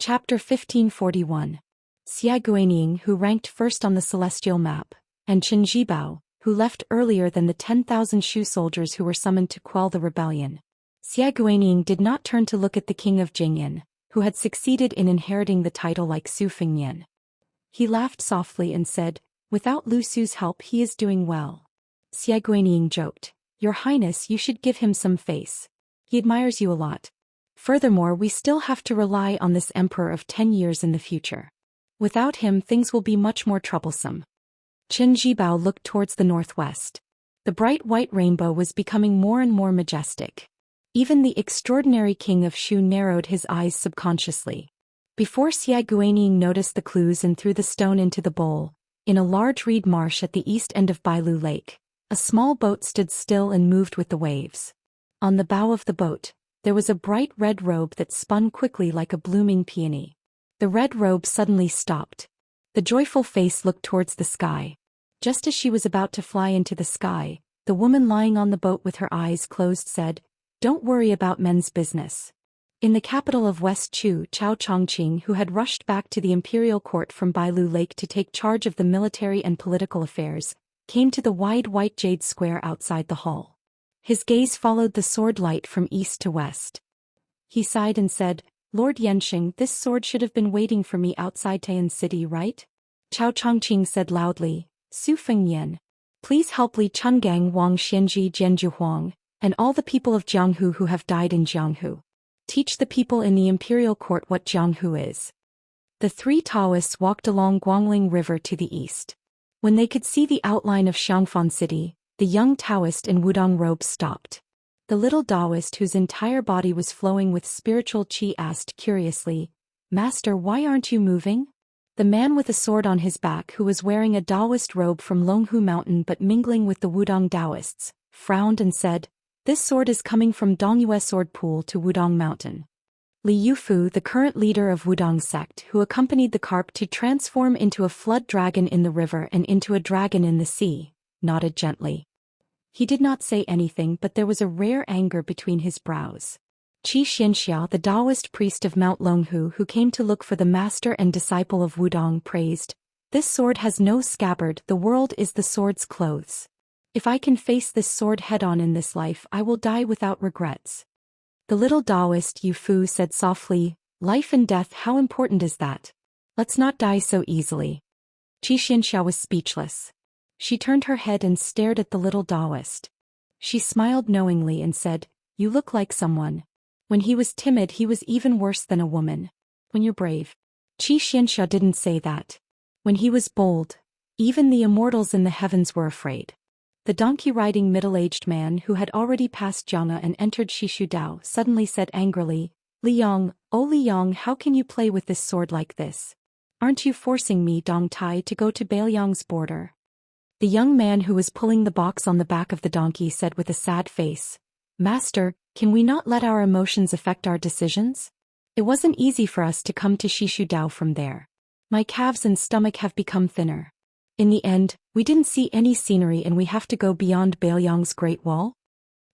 Chapter 1541. Xia Guaniying, who ranked first on the celestial map, and Chen Zhibao, who left earlier than the 10,000 Shu soldiers who were summoned to quell the rebellion. Xia Guaniying did not turn to look at the king of Jingyan, who had succeeded in inheriting the title like Su Fengnian. He laughed softly and said, "Without Lu Su's help he is doing well." Xia Guaniying joked, "Your Highness, you should give him some face. He admires you a lot. Furthermore, we still have to rely on this emperor of 10 years in the future. Without him things will be much more troublesome." Chen Zhibao looked towards the northwest. The bright white rainbow was becoming more and more majestic. Even the extraordinary king of Shu narrowed his eyes subconsciously. Before Xia Guaniying noticed the clues and threw the stone into the bowl, in a large reed marsh at the east end of Bailu Lake, a small boat stood still and moved with the waves. On the bow of the boat, there was a bright red robe that spun quickly like a blooming peony. The red robe suddenly stopped. The joyful face looked towards the sky. Just as she was about to fly into the sky, the woman lying on the boat with her eyes closed said, "Don't worry about men's business." In the capital of West Chu, Chao Chongqing, who had rushed back to the imperial court from Bailu Lake to take charge of the military and political affairs, came to the wide white jade square outside the hall. His gaze followed the sword light from east to west. He sighed and said, "Lord Yanxing, this sword should have been waiting for me outside Taiyan City, right?" Chao Chongqing said loudly, "Su Fengnian. Please help Li Chungang Wang Xianji Jianju Huang, and all the people of Jianghu who have died in Jianghu. Teach the people in the imperial court what Jianghu is." The three Taoists walked along Guangling River to the east. When they could see the outline of Xiangfan City, the young Taoist in Wudong robes stopped. The little Daoist, whose entire body was flowing with spiritual qi, asked curiously, "Master, why aren't you moving?" The man with a sword on his back, who was wearing a Daoist robe from Longhu Mountain but mingling with the Wudong Daoists, frowned and said, "This sword is coming from Dongyue Sword Pool to Wudong Mountain." Li Yufu, the current leader of Wudong sect, who accompanied the carp to transform into a flood dragon in the river and into a dragon in the sea, nodded gently. He did not say anything, but there was a rare anger between his brows. Xianxia, the Daoist priest of Mount Longhu who came to look for the master and disciple of Wudong, praised, "This sword has no scabbard, the world is the sword's clothes. If I can face this sword head-on in this life, I will die without regrets." The little Daoist Yufu said softly, "Life and death, how important is that? Let's not die so easily." Xianxia was speechless. She turned her head and stared at the little Daoist. She smiled knowingly and said, "You look like someone. When he was timid he was even worse than a woman. When you're brave." Xianxia didn't say that. When he was bold, even the immortals in the heavens were afraid. The donkey-riding middle-aged man who had already passed Jiangna and entered Shishudao suddenly said angrily, "Liyang, oh Liyang, how can you play with this sword like this? Aren't you forcing me, Dong Tai, to go to Bailiang's border?" The young man who was pulling the box on the back of the donkey said with a sad face, "Master, can we not let our emotions affect our decisions? It wasn't easy for us to come to Shishudao from there. My calves and stomach have become thinner. In the end, we didn't see any scenery and we have to go beyond Bailiang's Great Wall."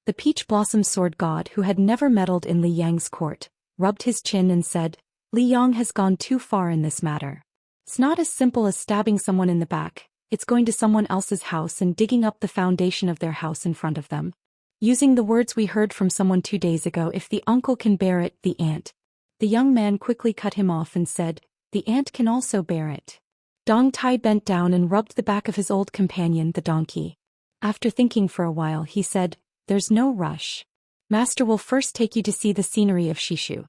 The peach blossom sword god, who had never meddled in Li Yang's court, rubbed his chin and said, "Li Yang has gone too far in this matter. It's not as simple as stabbing someone in the back. It's going to someone else's house and digging up the foundation of their house in front of them. Using the words we heard from someone 2 days ago, if the uncle can bear it, the aunt." The young man quickly cut him off and said, "The aunt can also bear it." Dong Tai bent down and rubbed the back of his old companion, the donkey. After thinking for a while, he said, "There's no rush. Master will first take you to see the scenery of Shishu.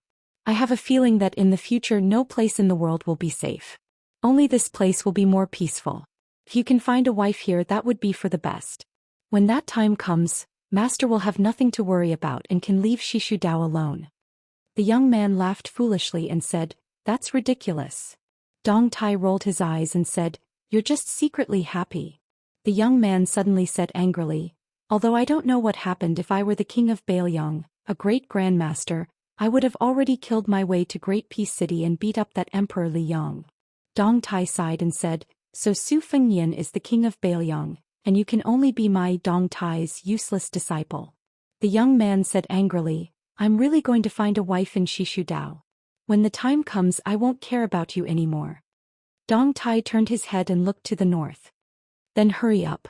I have a feeling that in the future no place in the world will be safe. Only this place will be more peaceful. If you can find a wife here, that would be for the best. When that time comes, Master will have nothing to worry about and can leave Shishudao alone." The young man laughed foolishly and said, "That's ridiculous." Dong Tai rolled his eyes and said, "You're just secretly happy." The young man suddenly said angrily, "Although I don't know what happened, if I were the king of Bailiang, a great grandmaster, I would have already killed my way to Great Peace City and beat up that Emperor Li Yang." Dong Tai sighed and said, "So Su Fengnian is the king of Bailiang, and you can only be my Dong Tai's useless disciple." The young man said angrily, "I'm really going to find a wife in Shishudao." When the time comes I won't care about you anymore. Dong Tai turned his head and looked to the north. Then hurry up.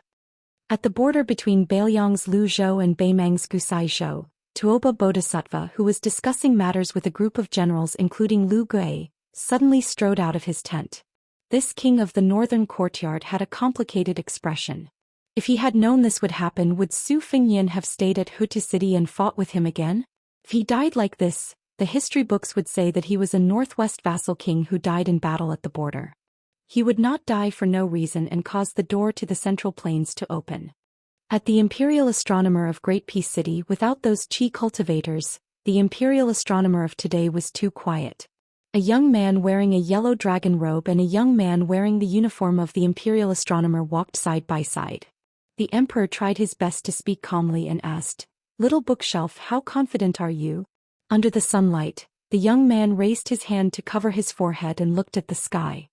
At the border between Bailiang's Lu Zhou and Beimang's Gusai Zhou, Tuoba Bodhisattva, who was discussing matters with a group of generals including Lu Gui, suddenly strode out of his tent. This king of the northern courtyard had a complicated expression. If he had known this would happen, would Su Fengyan have stayed at Hutu City and fought with him again? If he died like this, the history books would say that he was a northwest vassal king who died in battle at the border. He would not die for no reason and cause the door to the central plains to open. At the imperial astronomer of Great Peace City, without those chi cultivators, the imperial astronomer of today was too quiet. A young man wearing a yellow dragon robe and a young man wearing the uniform of the imperial astronomer walked side by side. The emperor tried his best to speak calmly and asked, "Little bookshelf, how confident are you?" Under the sunlight, the young man raised his hand to cover his forehead and looked at the sky.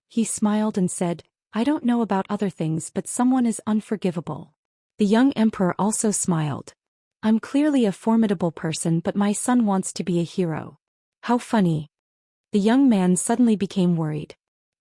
He smiled and said, "I don't know about other things, but someone is unforgivable." The young emperor also smiled. "I'm clearly a formidable person, but my son wants to be a hero." How funny. The young man suddenly became worried.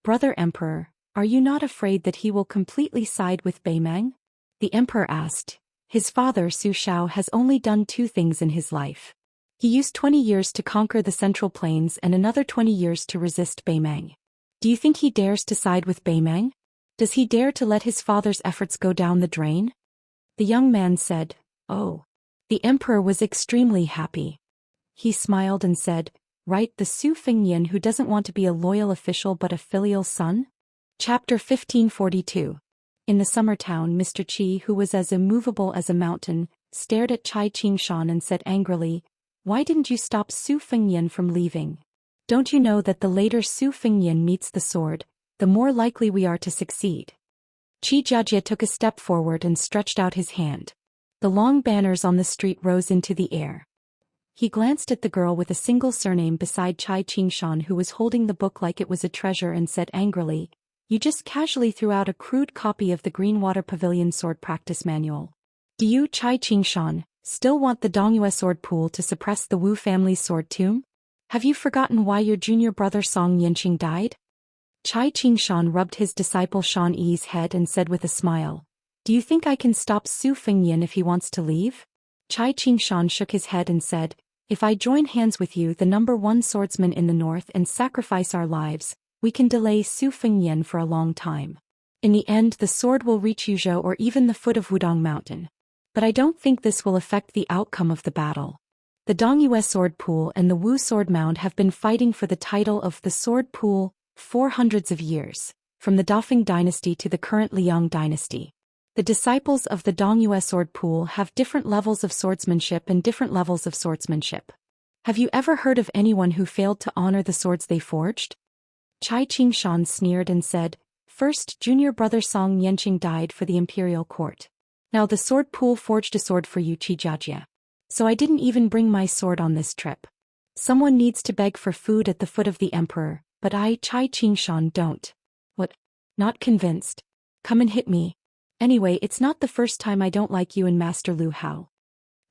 "Brother Emperor, are you not afraid that he will completely side with Beimang?" The emperor asked. His father Su Shao has only done two things in his life. He used 20 years to conquer the Central Plains and another 20 years to resist Beimang. Do you think he dares to side with Beimang? Does he dare to let his father's efforts go down the drain? The young man said, "Oh." The emperor was extremely happy. He smiled and said, "Right, the Su Fengyan who doesn't want to be a loyal official but a filial son?" Chapter 1542. In the summer town, Mr. Qi, who was as immovable as a mountain, stared at Chai Qingshan and said angrily, "Why didn't you stop Su Fengyan from leaving? Don't you know that the later Su Fengyan meets the sword, the more likely we are to succeed?" Qi Jiajie took a step forward and stretched out his hand. The long banners on the street rose into the air. He glanced at the girl with a single surname beside Chai Qingshan, who was holding the book like it was a treasure, and said angrily, "You just casually threw out a crude copy of the Greenwater Pavilion Sword Practice Manual. Do you, Chai Qingshan, still want the Dongyue sword pool to suppress the Wu family's sword tomb? Have you forgotten why your junior brother Song Yanqing died?" Chai Qingshan rubbed his disciple Shan Yi's head and said with a smile, "Do you think I can stop Su Fengyan if he wants to leave?" Chai Qingshan shook his head and said, "If I join hands with you, the #1 swordsman in the north, and sacrifice our lives, we can delay Su Fengyan for a long time. In the end the sword will reach Yuzhou or even the foot of Wudong Mountain. But I don't think this will affect the outcome of the battle. The Dongyue sword pool and the Wu sword mound have been fighting for the title of the sword pool for hundreds of years, from the Dafeng dynasty to the current Liang dynasty. The disciples of the Dongyue sword pool have different levels of swordsmanship and different levels of swordsmanship. Have you ever heard of anyone who failed to honor the swords they forged?" Chai Qingshan sneered and said, "First, junior brother Song Yanqing died for the imperial court. Now the sword pool forged a sword for you, Qi Jiajie. So I didn't even bring my sword on this trip. Someone needs to beg for food at the foot of the emperor, but I, Chai Qingshan, don't. What? Not convinced? Come and hit me. Anyway, it's not the first time I don't like you and Master Lu Hao."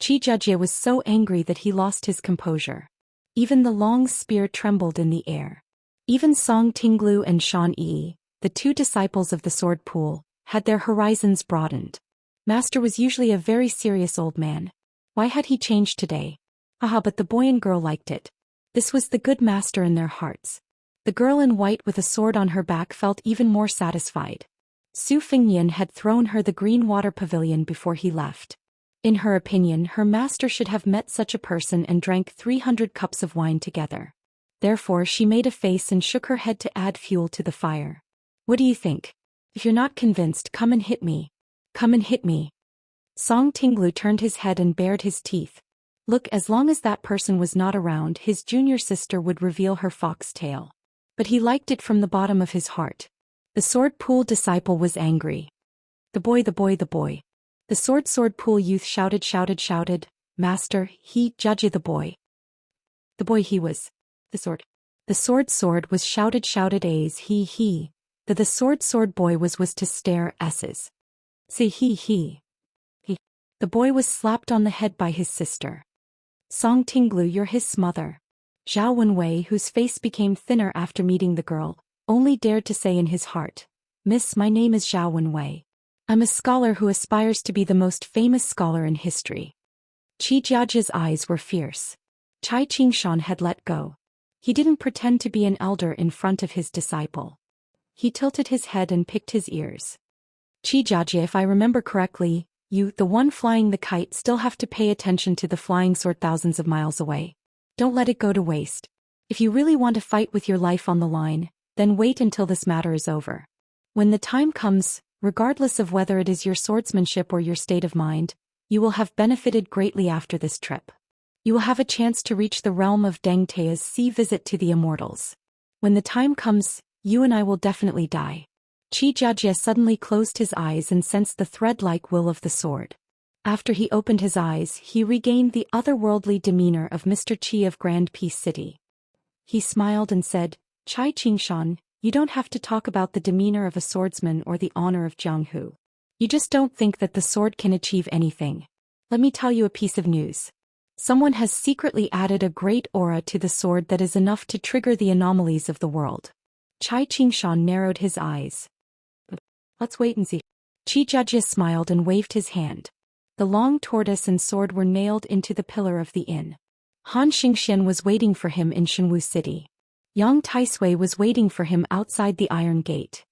Qi Jiajie was so angry that he lost his composure. Even the long spear trembled in the air. Even Song Tinglu and Shan Yi, the two disciples of the sword pool, had their horizons broadened. Master was usually a very serious old man. Why had he changed today? Aha, but the boy and girl liked it. This was the good master in their hearts. The girl in white with a sword on her back felt even more satisfied. Su Fengyan had thrown her the green water pavilion before he left. In her opinion, her master should have met such a person and drank 300 cups of wine together. Therefore she made a face and shook her head to add fuel to the fire. "What do you think? If you're not convinced, come and hit me. Come and hit me." Song Tinglu turned his head and bared his teeth. Look, as long as that person was not around, his junior sister would reveal her fox tail. But he liked it from the bottom of his heart. The sword pool disciple was angry. The boy, the boy, the boy. The sword pool youth shouted, "Master, he, Jiajie the boy. The boy he was. The sword. The sword was shouted A's he. The sword boy was to stare S's. See he. The boy was slapped on the head by his sister. Song Tinglu, you're his smother. Zhao Wenwei, whose face became thinner after meeting the girl, only dared to say in his heart, "Miss, my name is Zhao Wenwei. I'm a scholar who aspires to be the most famous scholar in history." Qi Jiajia's eyes were fierce. Cai Qingshan had let go. He didn't pretend to be an elder in front of his disciple. He tilted his head and picked his ears. "Qi Jiajia, if I remember correctly, you, the one flying the kite, still have to pay attention to the flying sword thousands of miles away. Don't let it go to waste. If you really want to fight with your life on the line, then wait until this matter is over. When the time comes, regardless of whether it is your swordsmanship or your state of mind, you will have benefited greatly after this trip. You will have a chance to reach the realm of Deng Tea's sea visit to the Immortals. When the time comes, you and I will definitely die." Qi Jiajia suddenly closed his eyes and sensed the thread-like will of the sword. After he opened his eyes, he regained the otherworldly demeanor of Mr. Qi of Grand Peace City. He smiled and said, "Cai Qingshan, you don't have to talk about the demeanor of a swordsman or the honor of Jianghu. You just don't think that the sword can achieve anything. Let me tell you a piece of news. Someone has secretly added a great aura to the sword that is enough to trigger the anomalies of the world." Cai Qingshan narrowed his eyes. "Let's wait and see." Qi Jiajia smiled and waved his hand. The long tortoise and sword were nailed into the pillar of the inn. Han Xingxian was waiting for him in Shenwu City. Yang Taisui was waiting for him outside the Iron Gate.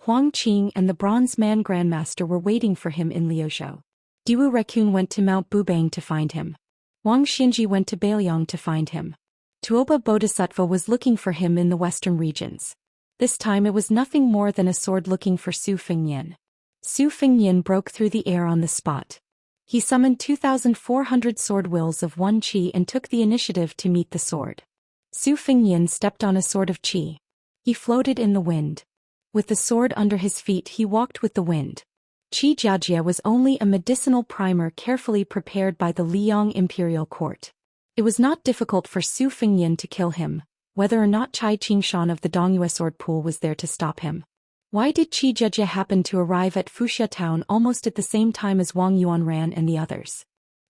Huang Qing and the Bronze Man Grandmaster were waiting for him in Liuzhou. Diwu Rekun went to Mount Bubang to find him. Wang Xinji went to Bailiang to find him. Tuoba Bodhisattva was looking for him in the western regions. This time it was nothing more than a sword looking for Su Fengnian. Su Fengnian broke through the air on the spot. He summoned 2,400 sword wills of one qi and took the initiative to meet the sword. Su Fengnian stepped on a sword of qi. He floated in the wind. With the sword under his feet, he walked with the wind. Qi Jiajia was only a medicinal primer carefully prepared by the Liang imperial court. It was not difficult for Su Fengnian to kill him, whether or not Cai Qingshan of the Dongyue sword pool was there to stop him. Why did Qi Jiajia happen to arrive at Fuxia town almost at the same time as Wang Yuanran and the others?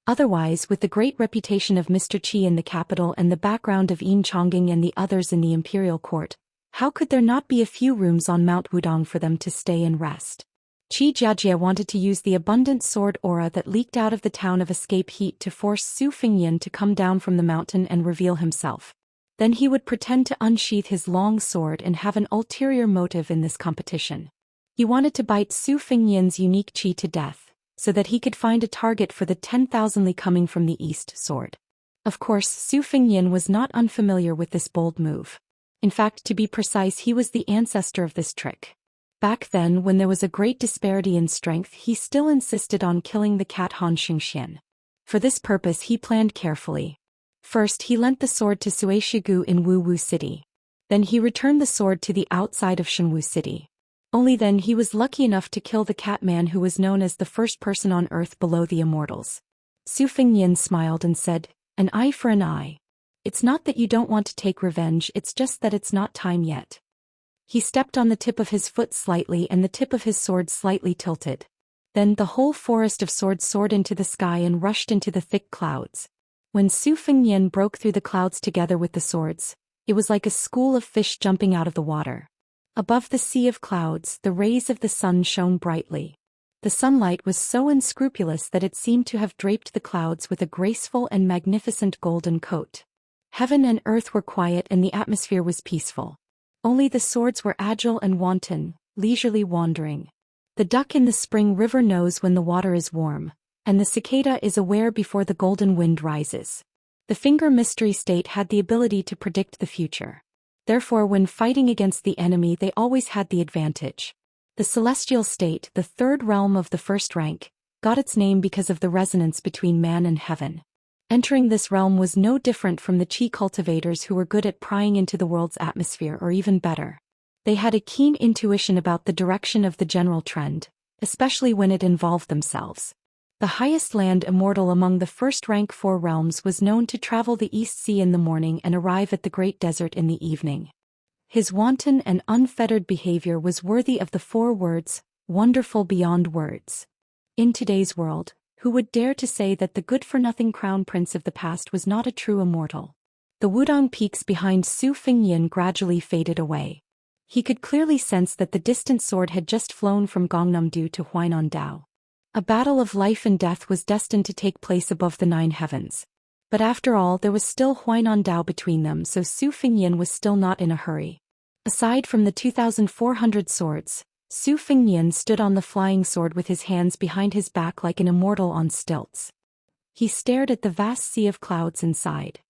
Otherwise, with the great reputation of Mr. Qi in the capital and the background of Yin Chongging and the others in the imperial court, how could there not be a few rooms on Mount Wudong for them to stay and rest? Qi Jiajia wanted to use the abundant sword aura that leaked out of the town of escape heat to force Su Fengnian to come down from the mountain and reveal himself. Then he would pretend to unsheath his long sword and have an ulterior motive in this competition. He wanted to bite Su Fengnian's unique qi to death, so that he could find a target for the 10,000 li coming from the east sword. Of course, Su Fengnian was not unfamiliar with this bold move. In fact, to be precise, he was the ancestor of this trick. Back then, when there was a great disparity in strength, he still insisted on killing the cat Han Xingxian. For this purpose he planned carefully. First, he lent the sword to Sui Shigu in Wu City. Then he returned the sword to the outside of Shenwu City. Only then he was lucky enough to kill the cat man who was known as the first person on earth below the Immortals. Su Fengnian smiled and said, "An eye for an eye. It's not that you don't want to take revenge, it's just that it's not time yet." He stepped on the tip of his foot slightly and the tip of his sword slightly tilted. Then the whole forest of swords soared into the sky and rushed into the thick clouds. When Su Fengnian broke through the clouds together with the swords, it was like a school of fish jumping out of the water. Above the sea of clouds, the rays of the sun shone brightly. The sunlight was so unscrupulous that it seemed to have draped the clouds with a graceful and magnificent golden coat. Heaven and earth were quiet and the atmosphere was peaceful. Only the swords were agile and wanton, leisurely wandering. The duck in the spring river knows when the water is warm, and the cicada is aware before the golden wind rises. The finger mystery state had the ability to predict the future. Therefore, when fighting against the enemy, they always had the advantage. The celestial state, the third realm of the first rank, got its name because of the resonance between man and heaven. Entering this realm was no different from the qi cultivators who were good at prying into the world's atmosphere, or even better. They had a keen intuition about the direction of the general trend, especially when it involved themselves. The highest land immortal among the first-rank 4 realms was known to travel the East Sea in the morning and arrive at the Great Desert in the evening. His wanton and unfettered behavior was worthy of the 4 words, wonderful beyond words. In today's world, who would dare to say that the good-for-nothing crown prince of the past was not a true immortal? The Wudong peaks behind Su Fingyan gradually faded away. He could clearly sense that the distant sword had just flown from Gongnam-do to Huainan-dao. A battle of life and death was destined to take place above the 9 heavens. But after all, there was still Huainan-dao between them, so Su Fingyan was still not in a hurry. Aside from the 2,400 swords, Su Fingyan stood on the flying sword with his hands behind his back like an immortal on stilts. He stared at the vast sea of clouds inside.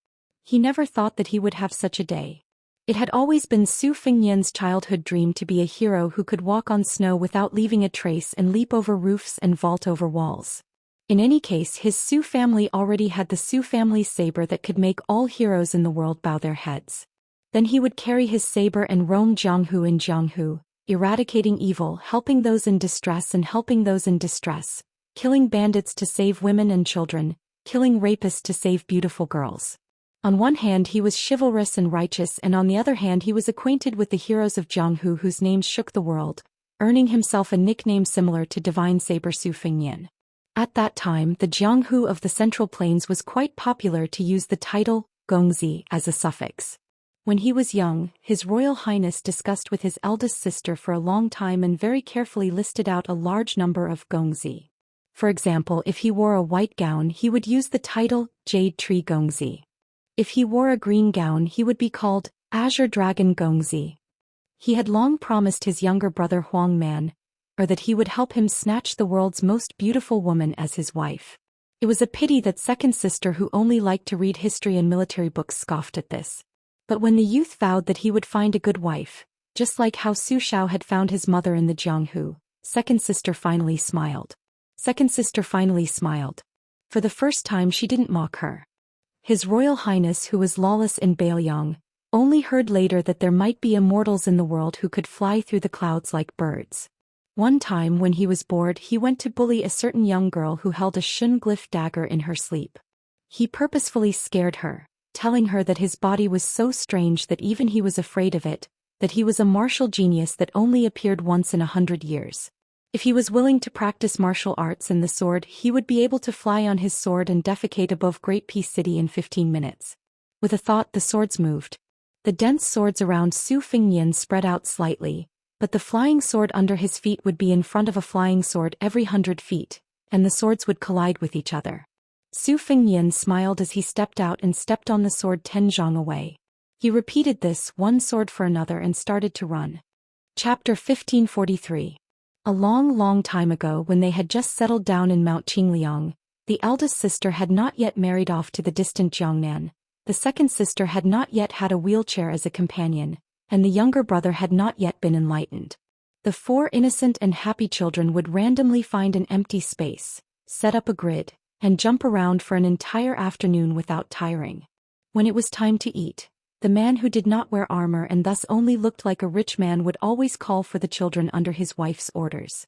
He never thought that he would have such a day. It had always been Su Fingyan's childhood dream to be a hero who could walk on snow without leaving a trace and leap over roofs and vault over walls. In any case, his Su family already had the Su family saber that could make all heroes in the world bow their heads. Then he would carry his saber and roam Jianghu in Jianghu, eradicating evil, helping those in distress and helping those in distress, killing bandits to save women and children, killing rapists to save beautiful girls. On one hand he was chivalrous and righteous, and on the other hand he was acquainted with the heroes of Jianghu whose names shook the world, earning himself a nickname similar to Divine Saber Su Fingyan. At that time the Jianghu of the Central Plains was quite popular to use the title Gongzi as a suffix. When he was young, His Royal Highness discussed with his eldest sister for a long time and very carefully listed out a large number of Gongzi. For example, if he wore a white gown he would use the title Jade Tree Gongzi. If he wore a green gown he would be called Azure Dragon Gongzi. He had long promised his younger brother Huang Man, or that he would help him snatch the world's most beautiful woman as his wife. It was a pity that second sister, who only liked to read history and military books, scoffed at this. But when the youth vowed that he would find a good wife, just like how Su Shao had found his mother in the Jianghu, second sister finally smiled. Second sister finally smiled. For the first time she didn't mock her. His Royal Highness, who was lawless in Baoyang, only heard later that there might be immortals in the world who could fly through the clouds like birds. One time when he was bored he went to bully a certain young girl who held a Shun glyph dagger in her sleep. He purposefully scared her, telling her that his body was so strange that even he was afraid of it, that he was a martial genius that only appeared once in 100 years. If he was willing to practice martial arts and the sword, he would be able to fly on his sword and defecate above Great Peace City in 15 minutes. With a thought the swords moved. The dense swords around Su Fingyan spread out slightly, but the flying sword under his feet would be in front of a flying sword every 100 feet, and the swords would collide with each other. Su Fingyan smiled as he stepped out and stepped on the sword 10 zhang away. He repeated this, one sword for another, and started to run. Chapter 1543. A long time ago, when they had just settled down in Mount Qingliang, the eldest sister had not yet married off to the distant Jiangnan, the second sister had not yet had a wheelchair as a companion, and the younger brother had not yet been enlightened. The 4 innocent and happy children would randomly find an empty space, set up a grid, and jump around for an entire afternoon without tiring. When it was time to eat, the man who did not wear armor and thus only looked like a rich man would always call for the children under his wife's orders.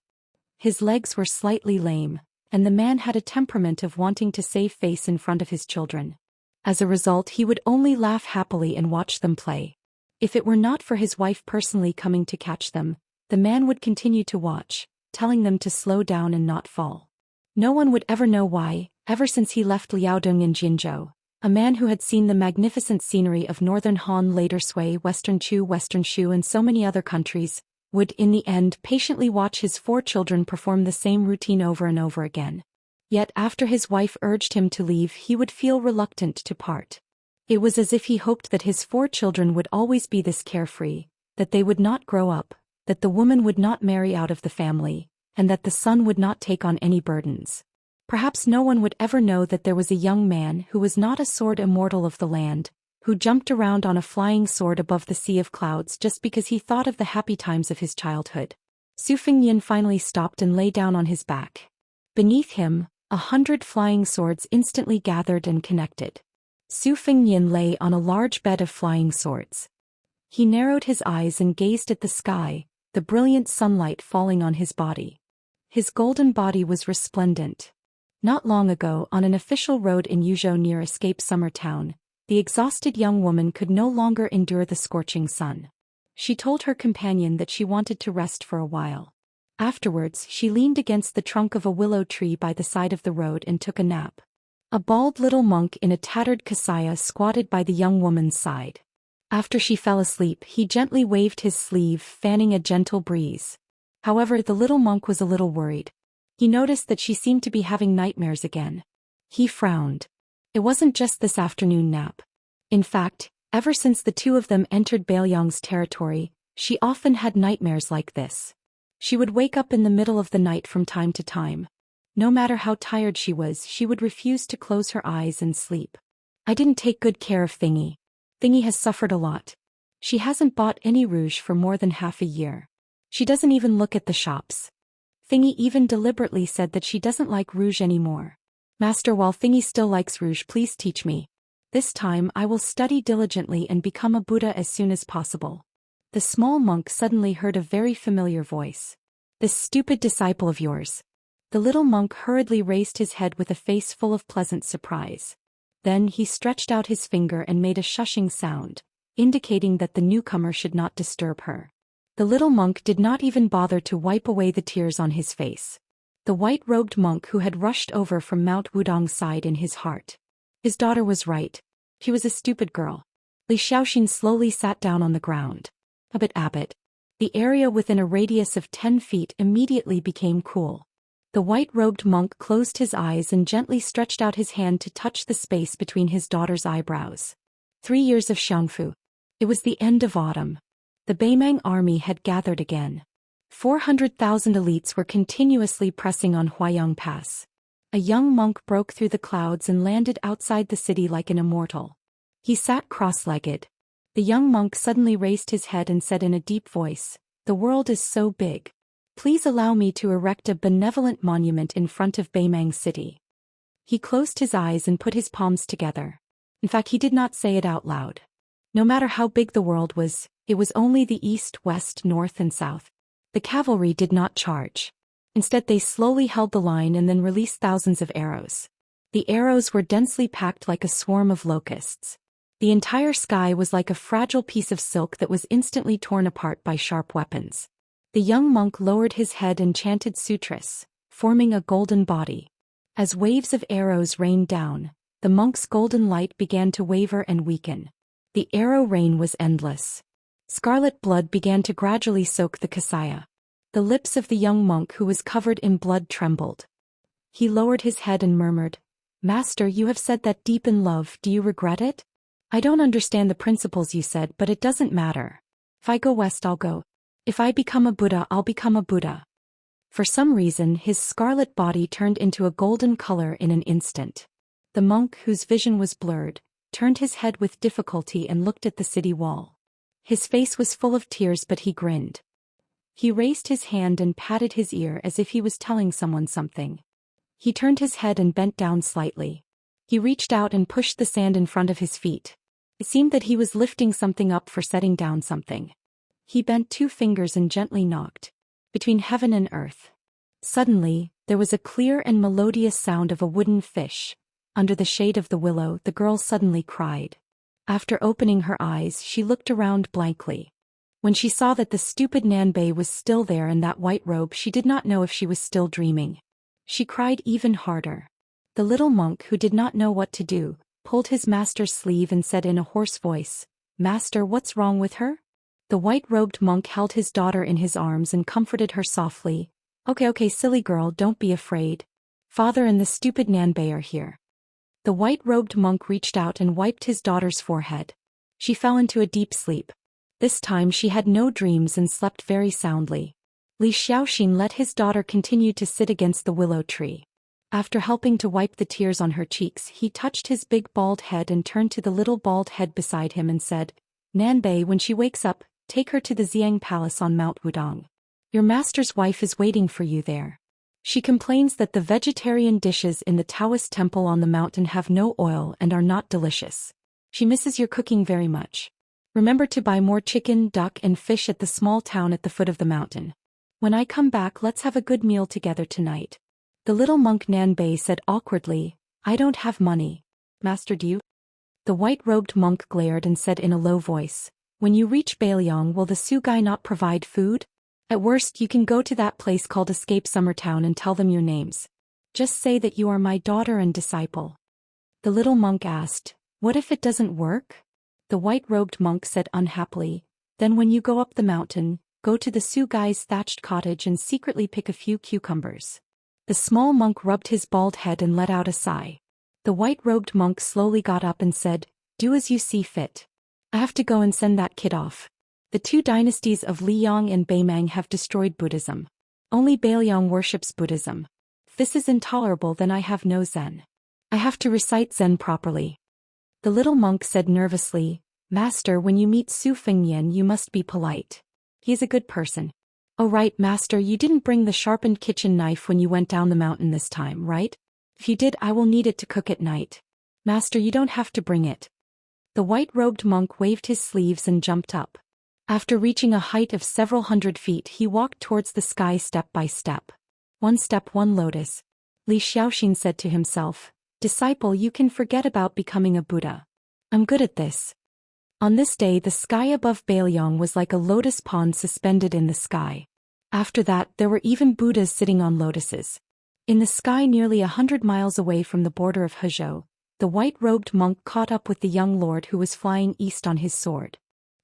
His legs were slightly lame, and the man had a temperament of wanting to save face in front of his children. As a result, he would only laugh happily and watch them play. If it were not for his wife personally coming to catch them, the man would continue to watch, telling them to slow down and not fall. No one would ever know why, ever since he left Liaodong in Jinzhou. A man who had seen the magnificent scenery of northern Han, later Sui, western Chu, western Shu, and so many other countries, would in the end patiently watch his 4 children perform the same routine over and over again. Yet after his wife urged him to leave, he would feel reluctant to part. It was as if he hoped that his 4 children would always be this carefree, that they would not grow up, that the woman would not marry out of the family, and that the son would not take on any burdens. Perhaps no one would ever know that there was a young man who was not a sword immortal of the land, who jumped around on a flying sword above the sea of clouds just because he thought of the happy times of his childhood. Su Fingyan finally stopped and lay down on his back. Beneath him, 100 flying swords instantly gathered and connected. Su Fingyan lay on a large bed of flying swords. He narrowed his eyes and gazed at the sky, the brilliant sunlight falling on his body. His golden body was resplendent. Not long ago, on an official road in Yuzhou near Escape Summer Town, the exhausted young woman could no longer endure the scorching sun. She told her companion that she wanted to rest for a while. Afterwards, she leaned against the trunk of a willow tree by the side of the road and took a nap. A bald little monk in a tattered kasaya squatted by the young woman's side. After she fell asleep, he gently waved his sleeve, fanning a gentle breeze. However, the little monk was a little worried. He noticed that she seemed to be having nightmares again. He frowned. It wasn't just this afternoon nap. In fact, ever since the two of them entered Baelyang's territory, she often had nightmares like this. She would wake up in the middle of the night from time to time. No matter how tired she was, she would refuse to close her eyes and sleep. I didn't take good care of Thingy. Thingy has suffered a lot. She hasn't bought any rouge for more than half a year. She doesn't even look at the shops. Thingy even deliberately said that she doesn't like rouge anymore. Master, while Thingy still likes rouge, please teach me. This time I will study diligently and become a Buddha as soon as possible. The small monk suddenly heard a very familiar voice. This stupid disciple of yours. The little monk hurriedly raised his head with a face full of pleasant surprise. Then he stretched out his finger and made a shushing sound, indicating that the newcomer should not disturb her. The little monk did not even bother to wipe away the tears on his face. The white-robed monk who had rushed over from Mount Wudong sighed in his heart. His daughter was right. She was a stupid girl. Li Xiaoxin slowly sat down on the ground. Abbot. The area within a radius of 10 feet immediately became cool. The white-robed monk closed his eyes and gently stretched out his hand to touch the space between his daughter's eyebrows. 3 years of Xiangfu. It was the end of autumn. The Beimang army had gathered again. 400,000 elites were continuously pressing on Huayang Pass. A young monk broke through the clouds and landed outside the city like an immortal. He sat cross-legged. The young monk suddenly raised his head and said in a deep voice, "The world is so big. Please allow me to erect a benevolent monument in front of Beimang City." He closed his eyes and put his palms together. In fact, he did not say it out loud. No matter how big the world was, it was only the east, west, north and south. The cavalry did not charge. Instead, they slowly held the line and then released thousands of arrows. The arrows were densely packed like a swarm of locusts. The entire sky was like a fragile piece of silk that was instantly torn apart by sharp weapons. The young monk lowered his head and chanted sutras, forming a golden body. As waves of arrows rained down, the monk's golden light began to waver and weaken. The arrow rain was endless. Scarlet blood began to gradually soak the kasaya. The lips of the young monk who was covered in blood trembled. He lowered his head and murmured, "Master, you have said that deep in love, do you regret it? I don't understand the principles you said, but it doesn't matter. If I go west, I'll go. If I become a Buddha, I'll become a Buddha." For some reason, his scarlet body turned into a golden color in an instant. The monk, whose vision was blurred, turned his head with difficulty and looked at the city wall. His face was full of tears, but he grinned. He raised his hand and patted his ear as if he was telling someone something. He turned his head and bent down slightly. He reached out and pushed the sand in front of his feet. It seemed that he was lifting something up for setting down something. He bent 2 fingers and gently knocked. Between heaven and earth. Suddenly, there was a clear and melodious sound of a wooden fish. Under the shade of the willow, the girl suddenly cried. After opening her eyes, she looked around blankly. When she saw that the stupid Nanbei was still there in that white robe, she did not know if she was still dreaming. She cried even harder. The little monk, who did not know what to do, pulled his master's sleeve and said in a hoarse voice, "Master, what's wrong with her?" The white-robed monk held his daughter in his arms and comforted her softly. Okay, silly girl, don't be afraid. Father and the stupid Nanbei are here." The white-robed monk reached out and wiped his daughter's forehead. She fell into a deep sleep. This time she had no dreams and slept very soundly. Li Xiaoxin let his daughter continue to sit against the willow tree. After helping to wipe the tears on her cheeks, he touched his big bald head and turned to the little bald head beside him and said, "Nanbei, when she wakes up, take her to the Xiang Palace on Mount Wudong. Your master's wife is waiting for you there. She complains that the vegetarian dishes in the Daoist temple on the mountain have no oil and are not delicious. She misses your cooking very much. Remember to buy more chicken, duck and fish at the small town at the foot of the mountain. When I come back, let's have a good meal together tonight." The little monk Nanbei said awkwardly, "I don't have money. Master, do you?" The white-robed monk glared and said in a low voice, "When you reach Baelyang, will the Sugai not provide food? At worst, you can go to that place called Escape Summer Town and tell them your names. Just say that you are my daughter and disciple. The little monk asked, "What if it doesn't work?" The white-robed monk said unhappily, "Then when you go up the mountain, go to the Su guy's thatched cottage and secretly pick a few cucumbers." The small monk rubbed his bald head and let out a sigh. The white-robed monk slowly got up and said, "Do as you see fit. I have to go and send that kid off. The two dynasties of Liang and Beimang have destroyed Buddhism. Only Beiliang worships Buddhism. If this is intolerable, then I have no Zen. I have to recite Zen properly." The little monk said nervously, "Master, when you meet Su Fengnian you must be polite. He is a good person." "Oh right, Master, you didn't bring the sharpened kitchen knife when you went down the mountain this time, right? If you did, I will need it to cook at night." "Master, you don't have to bring it." The white-robed monk waved his sleeves and jumped up. After reaching a height of several hundred feet, he walked towards the sky step by step. "One step, one lotus." Li Xiaoxin said to himself, "Disciple, you can forget about becoming a Buddha. I'm good at this." On this day the sky above Beiliang was like a lotus pond suspended in the sky. After that there were even Buddhas sitting on lotuses. In the sky nearly 100 miles away from the border of Hezhou, the white-robed monk caught up with the young lord who was flying east on his sword.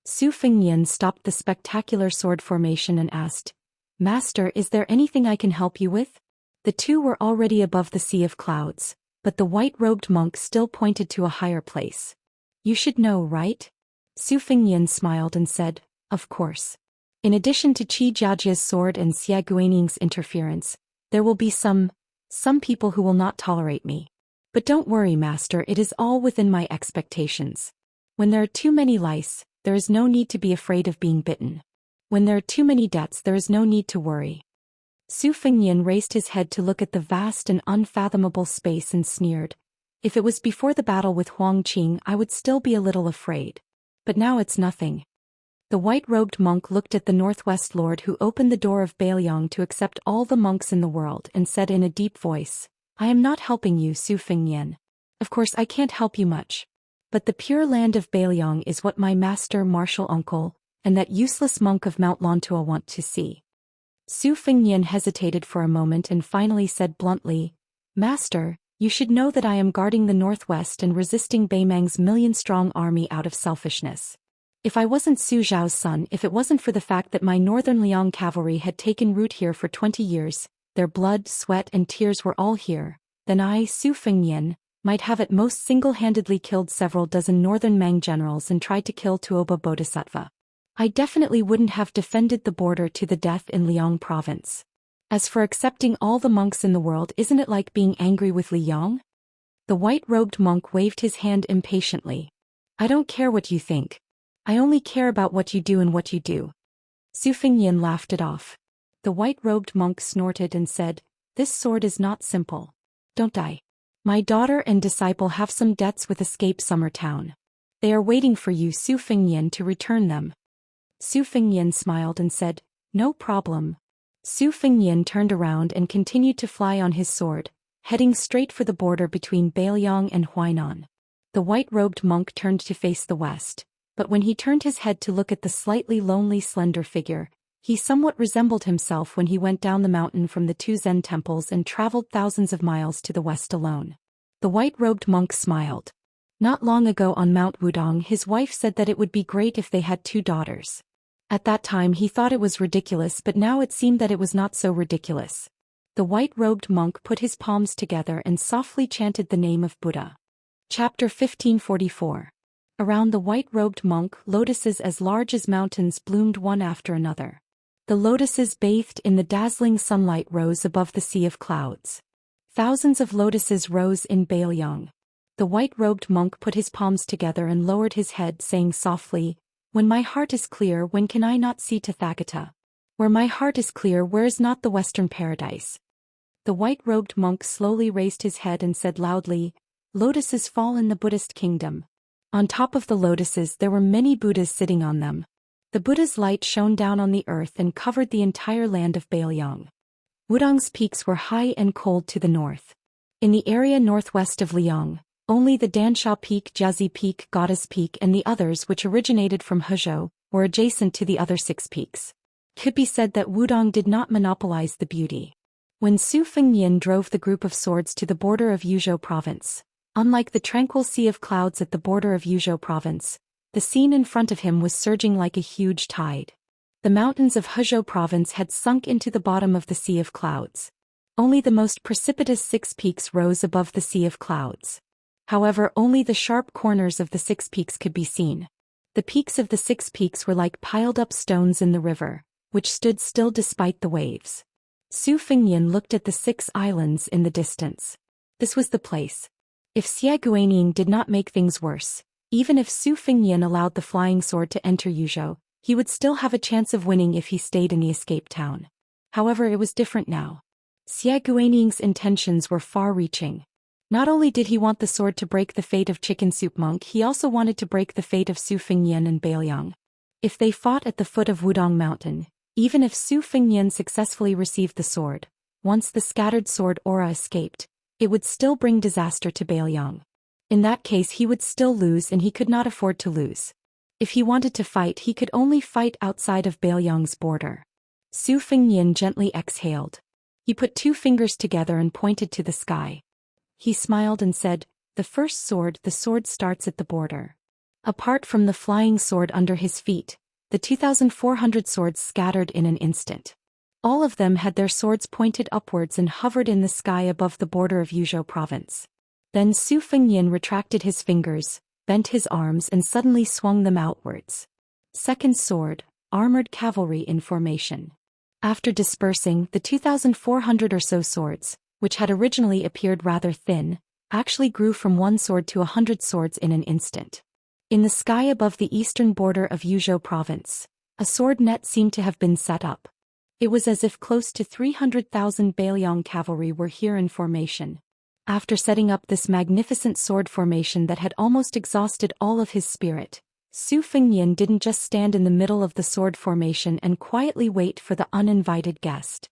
Su Fengnian stopped the spectacular sword formation and asked, "Master, is there anything I can help you with?" The two were already above the sea of clouds, but the white-robed monk still pointed to a higher place. "You should know, right?" Su Fengnian smiled and said, "Of course. In addition to Qi Jiajia's sword and Xia Guaning's interference, there will be some people who will not tolerate me. But don't worry, Master, it is all within my expectations. When there are too many lice, there is no need to be afraid of being bitten. When there are too many debts, there is no need to worry." Su Fengnian raised his head to look at the vast and unfathomable space and sneered, "If it was before the battle with Huang Qing, I would still be a little afraid. But now it's nothing." The white-robed monk looked at the Northwest Lord who opened the door of Beiliang to accept all the monks in the world and said in a deep voice, "I am not helping you, Su Fengnian. Of course I can't help you much. But the pure land of Beiliang is what my master martial uncle and that useless monk of Mount Lantua want to see." Su Fengnian hesitated for a moment and finally said bluntly, "Master, you should know that I am guarding the Northwest and resisting Beimang's million-strong army out of selfishness. If I wasn't Su Zhao's son, if it wasn't for the fact that my northern Liang cavalry had taken root here for 20 years, their blood, sweat and tears were all here, then I, Su Fengnian, might have at most single-handedly killed several dozen northern Mang generals and tried to kill Tuoba Bodhisattva. I definitely wouldn't have defended the border to the death in Liang province. As for accepting all the monks in the world, isn't it like being angry with Liang?" The white-robed monk waved his hand impatiently. "I don't care what you think. I only care about what you do and what you do." Su Fengnian laughed it off. The white-robed monk snorted and said, "This sword is not simple. Don't die. My daughter and disciple have some debts with Escape Summer Town. They are waiting for you, Su Fengnian, to return them." Su Fengnian smiled and said, "No problem." Su Fengnian turned around and continued to fly on his sword, heading straight for the border between Beiliang and Huainan. The white-robed monk turned to face the west, but when he turned his head to look at the slightly lonely slender figure, he somewhat resembled himself when he went down the mountain from the two Zen temples and traveled thousands of miles to the west alone. The white-robed monk smiled. Not long ago on Mount Wudong his wife said that it would be great if they had 2 daughters. At that time he thought it was ridiculous, but now it seemed that it was not so ridiculous. The white-robed monk put his palms together and softly chanted the name of Buddha. Chapter 1544. Around the white-robed monk, lotuses as large as mountains bloomed one after another. The lotuses bathed in the dazzling sunlight rose above the sea of clouds. Thousands of lotuses rose in Beiliang. The white-robed monk put his palms together and lowered his head, saying softly, "When my heart is clear, when can I not see Tathagata? Where my heart is clear, where is not the Western paradise?" The white-robed monk slowly raised his head and said loudly, "Lotuses fall in the Buddhist kingdom. On top of the lotuses there were many Buddhas sitting on them. The Buddha's light shone down on the earth and covered the entire land of Beiliang. Wudong's peaks were high and cold to the north. In the area northwest of Liang, only the Dansha Peak, Jiazi Peak, Goddess Peak and the others which originated from Hezhou were adjacent to the other 6 peaks. It could be said that Wudong did not monopolize the beauty. When Su Fengnian drove the group of swords to the border of Yuzhou province, Unlike the tranquil sea of clouds at the border of Yuzhou province, the scene in front of him was surging like a huge tide. The mountains of Hezhou province had sunk into the bottom of the sea of clouds. Only the most precipitous 6 peaks rose above the sea of clouds. However, only the sharp corners of the 6 peaks could be seen. The peaks of the 6 peaks were like piled-up stones in the river, which stood still despite the waves. Su Fengnian looked at the 6 islands in the distance. This was the place. If Xia Guanying did not make things worse, even if Su Fengnian allowed the flying sword to enter Yuzhou, he would still have a chance of winning if he stayed in the escape town. However, it was different now. Xia Guanying's intentions were far-reaching. Not only did he want the sword to break the fate of Chicken Soup Monk, he also wanted to break the fate of Su Fengnian and Bailiang. If they fought at the foot of Wudong Mountain, even if Su Fengnian successfully received the sword, once the scattered sword aura escaped, it would still bring disaster to Bailiang. In that case he would still lose, and he could not afford to lose. If he wanted to fight, he could only fight outside of Bailiang's border. Su Fengnian gently exhaled. He put 2 fingers together and pointed to the sky. He smiled and said, "The first sword, the sword starts at the border." Apart from the flying sword under his feet, the 2,400 swords scattered in an instant. All of them had their swords pointed upwards and hovered in the sky above the border of Yuzhou province. Then Su Fengnian retracted his fingers, bent his arms and suddenly swung them outwards. Second sword, armored cavalry in formation. After dispersing, the 2,400 or so swords, which had originally appeared rather thin, actually grew from 1 sword to 100 swords in an instant. In the sky above the eastern border of Yuzhou province, a sword net seemed to have been set up. It was as if close to 300,000 Bailiang cavalry were here in formation. After setting up this magnificent sword formation that had almost exhausted all of his spirit, Su Fengnian didn't just stand in the middle of the sword formation and quietly wait for the uninvited guest.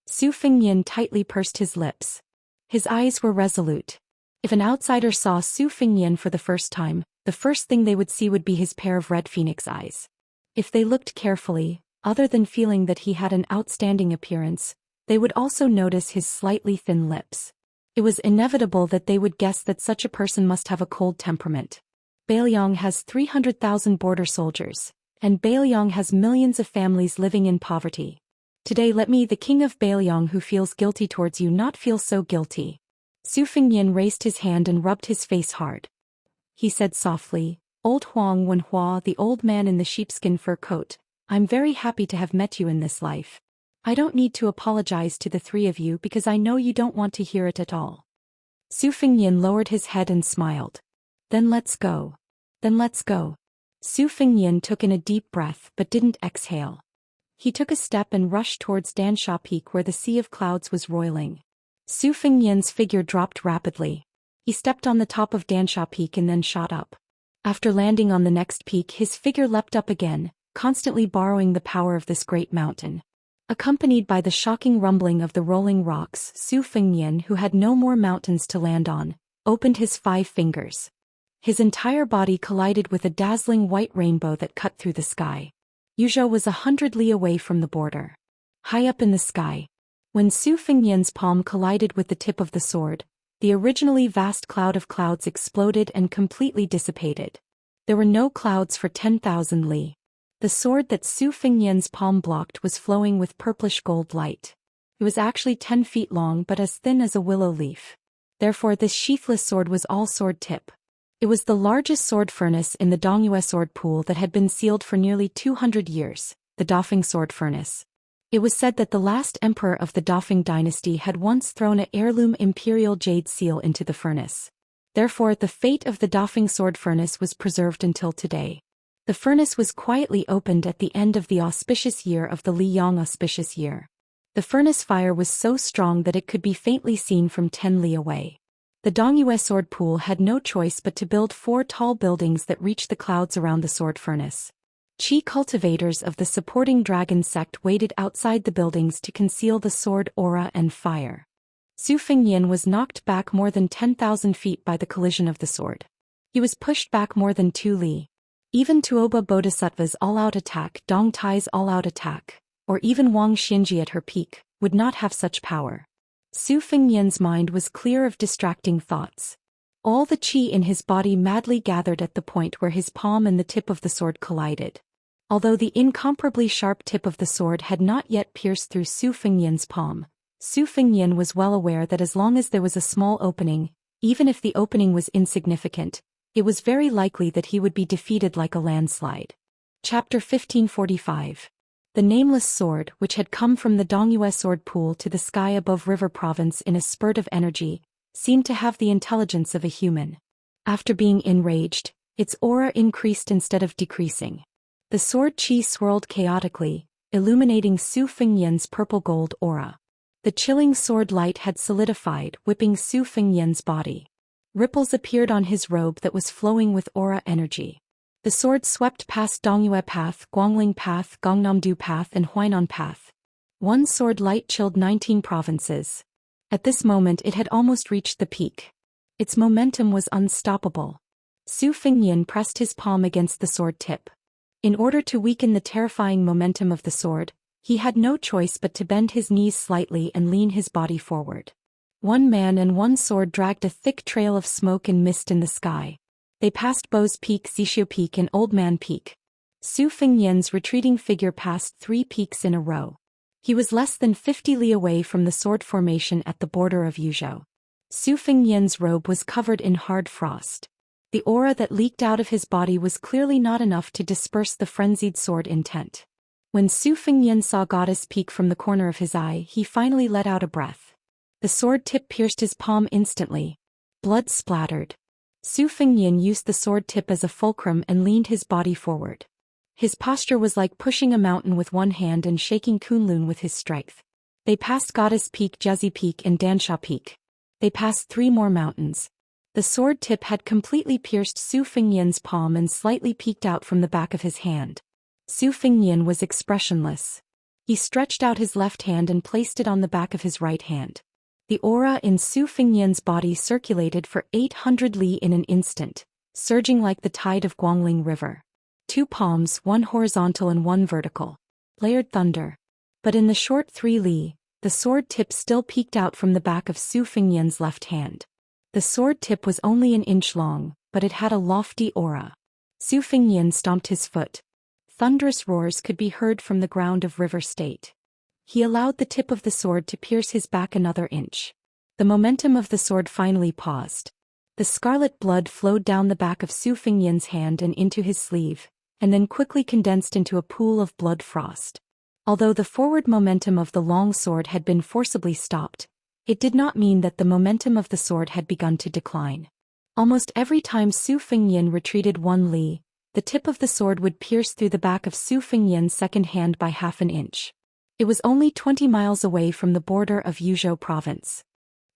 Su Fengnian tightly pursed his lips. His eyes were resolute. If an outsider saw Su Fengnian for the first time, the first thing they would see would be his pair of red phoenix eyes. If they looked carefully, other than feeling that he had an outstanding appearance, they would also notice his slightly thin lips. It was inevitable that they would guess that such a person must have a cold temperament. Bailiang has 300,000 border soldiers, and Bailiang has millions of families living in poverty. Today let me, the king of Bailiang who feels guilty towards you, not feel so guilty. Su Fengnian raised his hand and rubbed his face hard. He said softly, "Old Huang Wenhua, the old man in the sheepskin fur coat, I'm very happy to have met you in this life. I don't need to apologize to the 3 of you because I know you don't want to hear it at all." Su Fengnian lowered his head and smiled. Then let's go. Then let's go. Su Fengnian took in a deep breath but didn't exhale. He took a step and rushed towards Dansha Peak where the sea of clouds was roiling. Su Fengnian's figure dropped rapidly. He stepped on the top of Dansha Peak and then shot up. After landing on the next peak, his figure leapt up again, constantly borrowing the power of this great mountain. Accompanied by the shocking rumbling of the rolling rocks, Su Fengnian, who had no more mountains to land on, opened his 5 fingers. His entire body collided with a dazzling white rainbow that cut through the sky. Yuzhou was 100 li away from the border. High up in the sky. When Su Fengnian's palm collided with the tip of the sword, the originally vast cloud of clouds exploded and completely dissipated. There were no clouds for 10,000 li. The sword that Su Fengnian's palm blocked was flowing with purplish gold light. It was actually 10 feet long but as thin as a willow leaf. Therefore this sheathless sword was all sword tip. It was the largest sword furnace in the Dongyue sword pool that had been sealed for nearly 200 years, the Dafeng sword furnace. It was said that the last emperor of the Dafeng dynasty had once thrown an heirloom imperial jade seal into the furnace. Therefore the fate of the Dafeng sword furnace was preserved until today. The furnace was quietly opened at the end of the auspicious year of the Li Yang auspicious year. The furnace fire was so strong that it could be faintly seen from 10 li away. The Dongyue sword pool had no choice but to build 4 tall buildings that reached the clouds around the sword furnace. Qi cultivators of the supporting dragon sect waited outside the buildings to conceal the sword aura and fire. Su Fengnian was knocked back more than 10,000 feet by the collision of the sword. He was pushed back more than 2 li. Even Tuoba Bodhisattva's all-out attack, Dong Tai's all-out attack, or even Wang Xinji at her peak, would not have such power. Su Fengnian's mind was clear of distracting thoughts. All the qi in his body madly gathered at the point where his palm and the tip of the sword collided. Although the incomparably sharp tip of the sword had not yet pierced through Su Fengyan's palm, Su Fengyan was well aware that as long as there was a small opening, even if the opening was insignificant, it was very likely that he would be defeated like a landslide. Chapter 1545. The nameless sword, which had come from the Dongyue sword pool to the sky above River Province in a spurt of energy, seemed to have the intelligence of a human. After being enraged, its aura increased instead of decreasing. The sword qi swirled chaotically, illuminating Su Fengyan's purple-gold aura. The chilling sword light had solidified, whipping Su Fengyan's body. Ripples appeared on his robe that was flowing with aura energy. The sword swept past Dongyue Path, Guangling Path, Gongnamdu Path and Huainan Path. One sword light chilled 19 provinces. At this moment it had almost reached the peak. Its momentum was unstoppable. Su Fengyan pressed his palm against the sword tip. In order to weaken the terrifying momentum of the sword, he had no choice but to bend his knees slightly and lean his body forward. One man and one sword dragged a thick trail of smoke and mist in the sky. They passed Bo's Peak, Xixiu Peak and Old Man Peak. Su Fengyan's retreating figure passed 3 peaks in a row. He was less than 50 li away from the sword formation at the border of Yuzhou. Su Fengyan's robe was covered in hard frost. The aura that leaked out of his body was clearly not enough to disperse the frenzied sword intent. When Su Fengyan saw Goddess Peak from the corner of his eye, he finally let out a breath. The sword tip pierced his palm instantly. Blood splattered. Su Fengyan used the sword tip as a fulcrum and leaned his body forward. His posture was like pushing a mountain with one hand and shaking Kunlun with his strength. They passed Goddess Peak, Jiazi Peak and Dansha Peak. They passed 3 more mountains. The sword tip had completely pierced Su Fengyan's palm and slightly peeked out from the back of his hand. Su Fengyan was expressionless. He stretched out his left hand and placed it on the back of his right hand. The aura in Su Fengyan's body circulated for 800 li in an instant, surging like the tide of Guangling River. 2 palms, one horizontal and one vertical. Layered thunder. But in the short 3 li, the sword tip still peeked out from the back of Su Fengyan's left hand. The sword tip was only an inch long, but it had a lofty aura. Su Fengyan stomped his foot. Thunderous roars could be heard from the ground of River State. He allowed the tip of the sword to pierce his back another inch. The momentum of the sword finally paused. The scarlet blood flowed down the back of Su Fengyan's hand and into his sleeve, and then quickly condensed into a pool of blood frost. Although the forward momentum of the long sword had been forcibly stopped, it did not mean that the momentum of the sword had begun to decline. Almost every time Su Fengyan retreated 1 li, the tip of the sword would pierce through the back of Su Fengyan's second hand by half an inch. It was only 20 miles away from the border of Yuzhou province.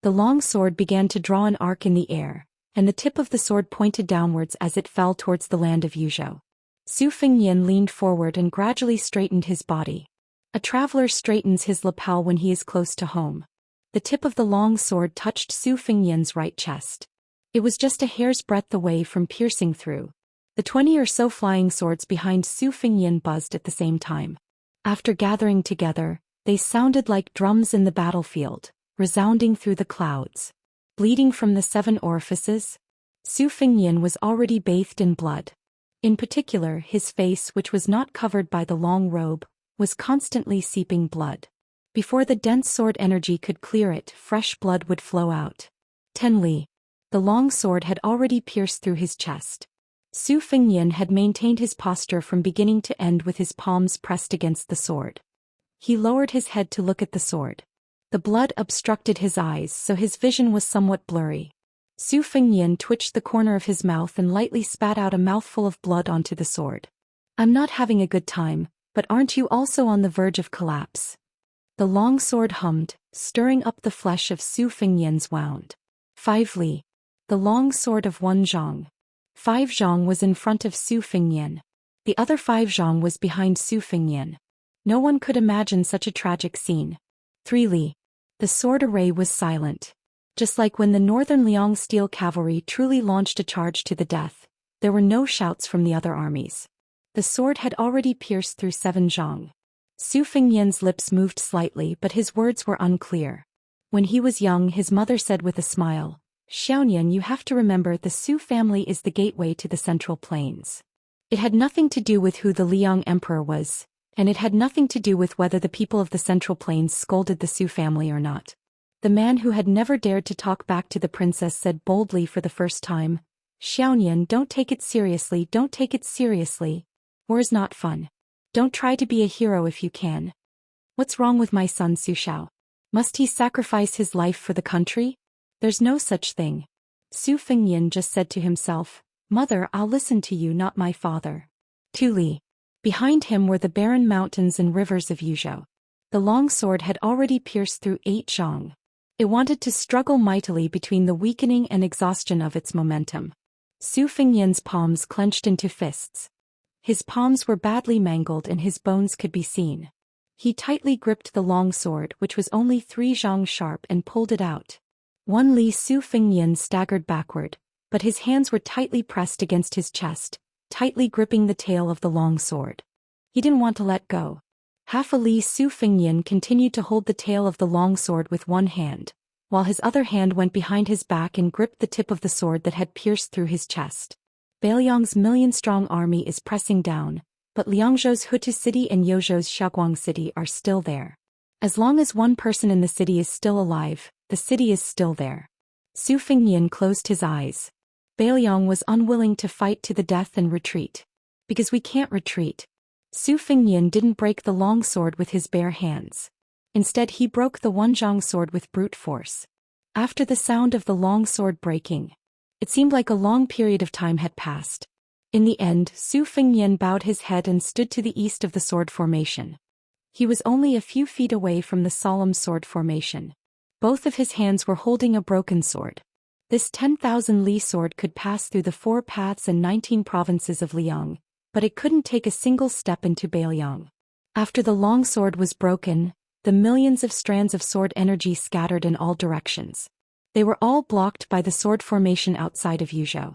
The long sword began to draw an arc in the air, and the tip of the sword pointed downwards as it fell towards the land of Yuzhou. Su Fengyan leaned forward and gradually straightened his body. A traveler straightens his lapel when he is close to home. The tip of the long sword touched Su Fengyan's right chest. It was just a hair's breadth away from piercing through. The 20 or so flying swords behind Su Fengyan buzzed at the same time. After gathering together, they sounded like drums in the battlefield, resounding through the clouds. Bleeding from the 7 orifices, Su Fengyan was already bathed in blood. In particular, his face, which was not covered by the long robe, was constantly seeping blood. Before the dense sword energy could clear it, fresh blood would flow out. 10 li. The long sword had already pierced through his chest. Su Fengyan had maintained his posture from beginning to end with his palms pressed against the sword. He lowered his head to look at the sword. The blood obstructed his eyes, so his vision was somewhat blurry. Su Fengyan twitched the corner of his mouth and lightly spat out a mouthful of blood onto the sword. "I'm not having a good time, but aren't you also on the verge of collapse?" The long sword hummed, stirring up the flesh of Su Fengyan's wound. 5 li. The long sword of 1 zhang. 5 zhang was in front of Su Fengyan. The other 5 zhang was behind Su Fengyan. No one could imagine such a tragic scene. 3 li. The sword array was silent. Just like when the Northern Liang Steel Cavalry truly launched a charge to the death, there were no shouts from the other armies. The sword had already pierced through 7 zhang. Su Fengyan's lips moved slightly, but his words were unclear. When he was young, his mother said with a smile, Xiaoyan, you have to remember the Su family is the gateway to the Central Plains. It had nothing to do with who the Liang emperor was, and it had nothing to do with whether the people of the Central Plains scolded the Su family or not. The man who had never dared to talk back to the princess said boldly for the first time, Xiaoyan, don't take it seriously, don't take it seriously. War is not fun. Don't try to be a hero if you can. What's wrong with my son Su Xiao? Must he sacrifice his life for the country? There's no such thing. Su Fengyan just said to himself, Mother, I'll listen to you, not my father. Tu Li. Behind him were the barren mountains and rivers of Yuzhou. The long sword had already pierced through 8 zhang. It wanted to struggle mightily between the weakening and exhaustion of its momentum. Su Fengyan's palms clenched into fists. His palms were badly mangled and his bones could be seen. He tightly gripped the long sword, which was only 3 zhang sharp, and pulled it out. One Li. Su Fengyan staggered backward, but his hands were tightly pressed against his chest, tightly gripping the tail of the long sword. He didn't want to let go. Half a Li. Su Fengyan continued to hold the tail of the long sword with one hand, while his other hand went behind his back and gripped the tip of the sword that had pierced through his chest. Beiliang's million-strong army is pressing down, but Liangzhou's Hutu city and Yozhou's Xiaoguang city are still there. As long as one person in the city is still alive, the city is still there. Su Fengyan closed his eyes. Beiliang was unwilling to fight to the death and retreat. Because we can't retreat. Su Fengyan didn't break the long sword with his bare hands. Instead he broke the one zhang sword with brute force. After the sound of the long sword breaking, it seemed like a long period of time had passed. In the end, Su Fengyan bowed his head and stood to the east of the sword formation. He was only a few feet away from the solemn sword formation. Both of his hands were holding a broken sword. This 10,000 li sword could pass through the 4 paths and 19 provinces of Liang, but it couldn't take a single step into Beiliang. After the long sword was broken, the millions of strands of sword energy scattered in all directions. They were all blocked by the sword formation outside of Yuzhou.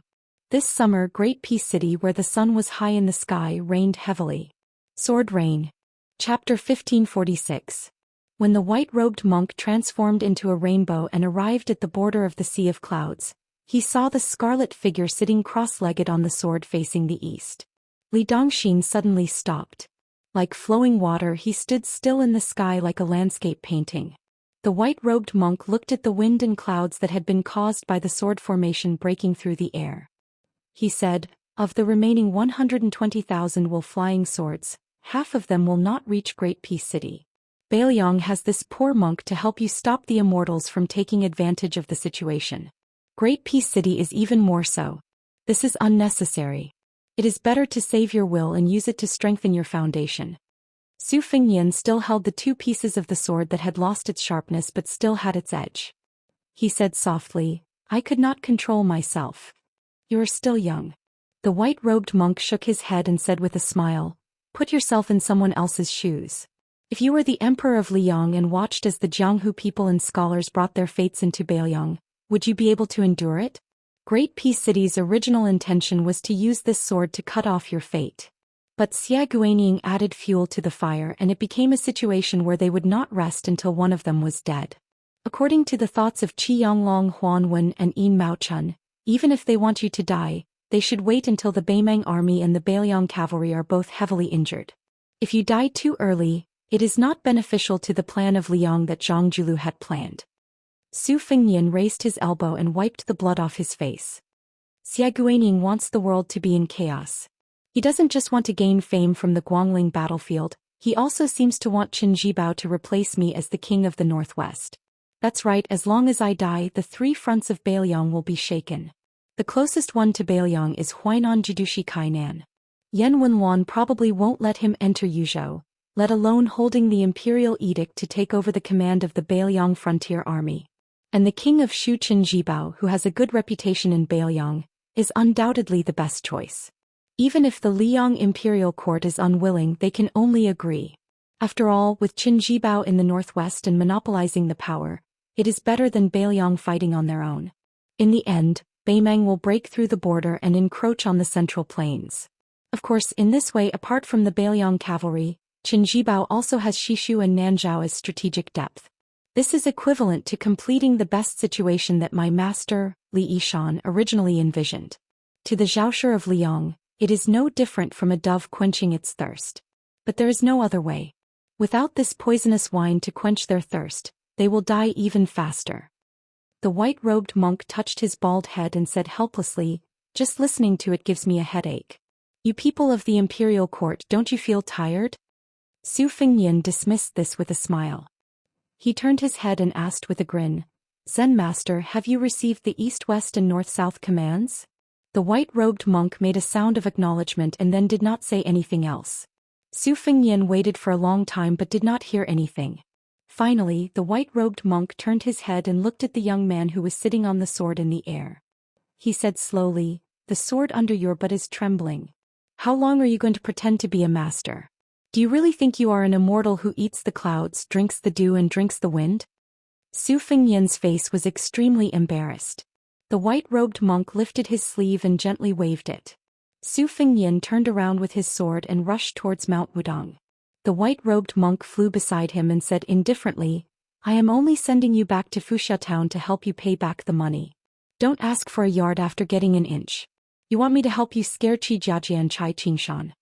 This summer, Great Peace City, where the sun was high in the sky, rained heavily. Sword Rain. Chapter 1546. When the white-robed monk transformed into a rainbow and arrived at the border of the Sea of Clouds, he saw the scarlet figure sitting cross-legged on the sword facing the east. Li Dongxin suddenly stopped. Like flowing water, he stood still in the sky like a landscape painting. The white-robed monk looked at the wind and clouds that had been caused by the sword formation breaking through the air. He said, of the remaining 120,000 flying swords, half of them will not reach Great Peace City. Beiliang has this poor monk to help you stop the Immortals from taking advantage of the situation. Great Peace City is even more so. This is unnecessary. It is better to save your will and use it to strengthen your foundation. Su Fengyan still held the 2 pieces of the sword that had lost its sharpness but still had its edge. He said softly, I could not control myself. You are still young. The white-robed monk shook his head and said with a smile, put yourself in someone else's shoes. If you were the emperor of Liang and watched as the Jianghu people and scholars brought their fates into Beiliang, would you be able to endure it? Great Peace City's original intention was to use this sword to cut off your fate. But Xia Guaniying added fuel to the fire and it became a situation where they would not rest until one of them was dead. According to the thoughts of Qi Yonglong Huanwen and Yin Maochun, even if they want you to die, they should wait until the Beimang army and the Beiliang cavalry are both heavily injured. If you die too early, it is not beneficial to the plan of Liang that Zhang Julu had planned. Su Fengyan raised his elbow and wiped the blood off his face. Xia Guaniying wants the world to be in chaos. He doesn't just want to gain fame from the Guangling battlefield, he also seems to want Qin Jibao to replace me as the king of the Northwest. That's right, as long as I die, the 3 fronts of Beiliang will be shaken. The closest one to Beiliang is Huainan Jidushi Kainan. Yan Wenluan probably won't let him enter Yuzhou, let alone holding the imperial edict to take over the command of the Beiliang frontier army. And the king of Shu Qin Jibao, who has a good reputation in Beiliang, is undoubtedly the best choice. Even if the Liang imperial court is unwilling, they can only agree. After all, with Qin Jibao in the northwest and monopolizing the power, it is better than Beiliang fighting on their own. In the end, Beimang will break through the border and encroach on the Central Plains. Of course, in this way, apart from the Beiliang cavalry, Qin Jibao also has Shishu and Nanzhao as strategic depth. This is equivalent to completing the best situation that my master, Li Yishan, originally envisioned. To the Zhaoshi of Liang, it is no different from a dove quenching its thirst. But there is no other way. Without this poisonous wine to quench their thirst, they will die even faster. The white-robed monk touched his bald head and said helplessly, "Just listening to it gives me a headache. You people of the imperial court, don't you feel tired?" Su Fengnian dismissed this with a smile. He turned his head and asked with a grin, "Zen Master, have you received the east, west and north-south commands?" The white-robed monk made a sound of acknowledgement and then did not say anything else. Su Fengnian waited for a long time but did not hear anything. Finally, the white-robed monk turned his head and looked at the young man who was sitting on the sword in the air. He said slowly, "The sword under your butt is trembling. How long are you going to pretend to be a master? Do you really think you are an immortal who eats the clouds, drinks the dew and drinks the wind?" Su Fengnian's face was extremely embarrassed. The white-robed monk lifted his sleeve and gently waved it. Su Fengnian turned around with his sword and rushed towards Mount Wudong. The white-robed monk flew beside him and said indifferently, "I am only sending you back to Wuxia town to help you pay back the money. Don't ask for a yard after getting an inch. You want me to help you scare Qi Jiajie and Chai Qingshan."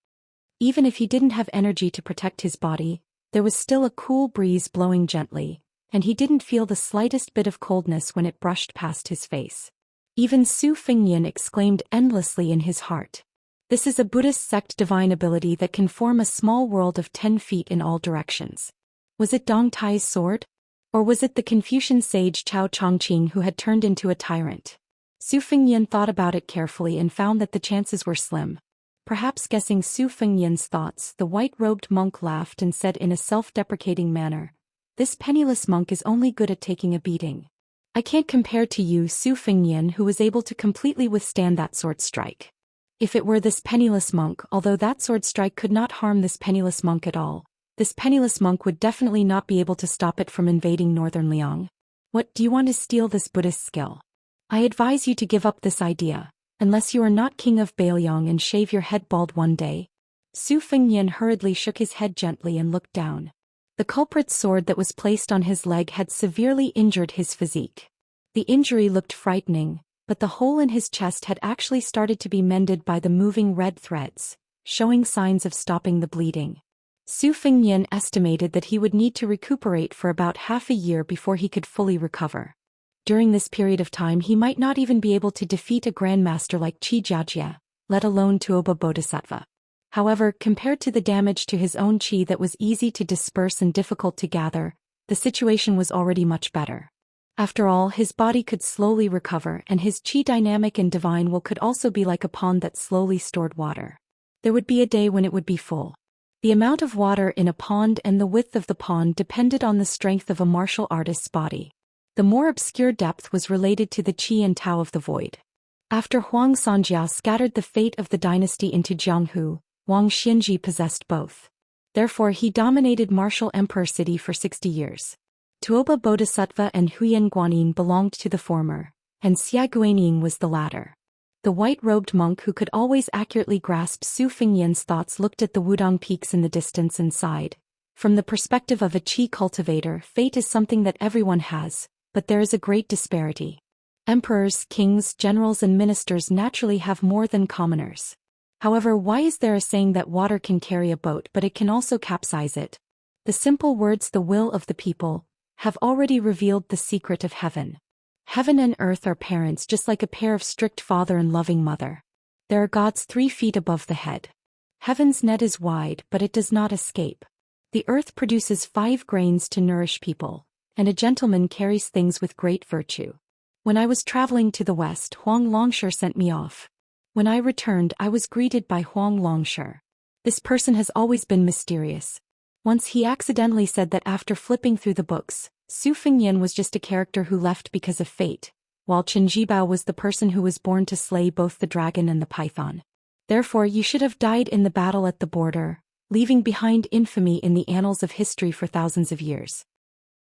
Even if he didn't have energy to protect his body, there was still a cool breeze blowing gently, and he didn't feel the slightest bit of coldness when it brushed past his face. Even Su Fengnian exclaimed endlessly in his heart. This is a Buddhist sect divine ability that can form a small world of 10 feet in all directions. Was it Dong Tai's sword? Or was it the Confucian sage Chao Chongqing who had turned into a tyrant? Su Fengnian thought about it carefully and found that the chances were slim. Perhaps guessing Su Fengnian's thoughts, the white-robed monk laughed and said in a self-deprecating manner, "This penniless monk is only good at taking a beating. I can't compare to you, Su Fengnian, who was able to completely withstand that sword strike. If it were this penniless monk, although that sword strike could not harm this penniless monk at all, this penniless monk would definitely not be able to stop it from invading northern Liang. What, do you want to steal this Buddhist skill? I advise you to give up this idea, unless you are not king of Bailiang and shave your head bald one day." Su Fengnian hurriedly shook his head gently and looked down. The culprit's sword that was placed on his leg had severely injured his physique. The injury looked frightening, but the hole in his chest had actually started to be mended by the moving red threads, showing signs of stopping the bleeding. Su Fengnian estimated that he would need to recuperate for about half a year before he could fully recover. During this period of time he might not even be able to defeat a grandmaster like Qi Jiajie, let alone Tuoba Bodhisattva. However, compared to the damage to his own qi that was easy to disperse and difficult to gather, the situation was already much better. After all, his body could slowly recover and his qi dynamic and divine will could also be like a pond that slowly stored water. There would be a day when it would be full. The amount of water in a pond and the width of the pond depended on the strength of a martial artist's body. The more obscure depth was related to the qi and tao of the void. After Huang Sanjia scattered the fate of the dynasty into Jianghu, Wang Xianji possessed both. Therefore he dominated martial emperor city for 60 years. Tuoba Bodhisattva and Huyen Guanyin belonged to the former, and Xia Guanyin was the latter. The white-robed monk who could always accurately grasp Su Fengnian's thoughts looked at the Wudong peaks in the distance and sighed. From the perspective of a qi cultivator, fate is something that everyone has, but there is a great disparity. Emperors, kings, generals and ministers naturally have more than commoners. However, why is there a saying that water can carry a boat but it can also capsize it? The simple words "the will of the people" have already revealed the secret of heaven. Heaven and earth are parents just like a pair of strict father and loving mother. There are gods 3 feet above the head. Heaven's net is wide but it does not escape. The earth produces 5 grains to nourish people, and a gentleman carries things with great virtue. When I was traveling to the west, Huang Longshi sent me off. When I returned, I was greeted by Huang Longshi. This person has always been mysterious. Once he accidentally said that after flipping through the books, Su Fengnian was just a character who left because of fate, while Chen Jibao was the person who was born to slay both the dragon and the python. Therefore you should have died in the battle at the border, leaving behind infamy in the annals of history for thousands of years.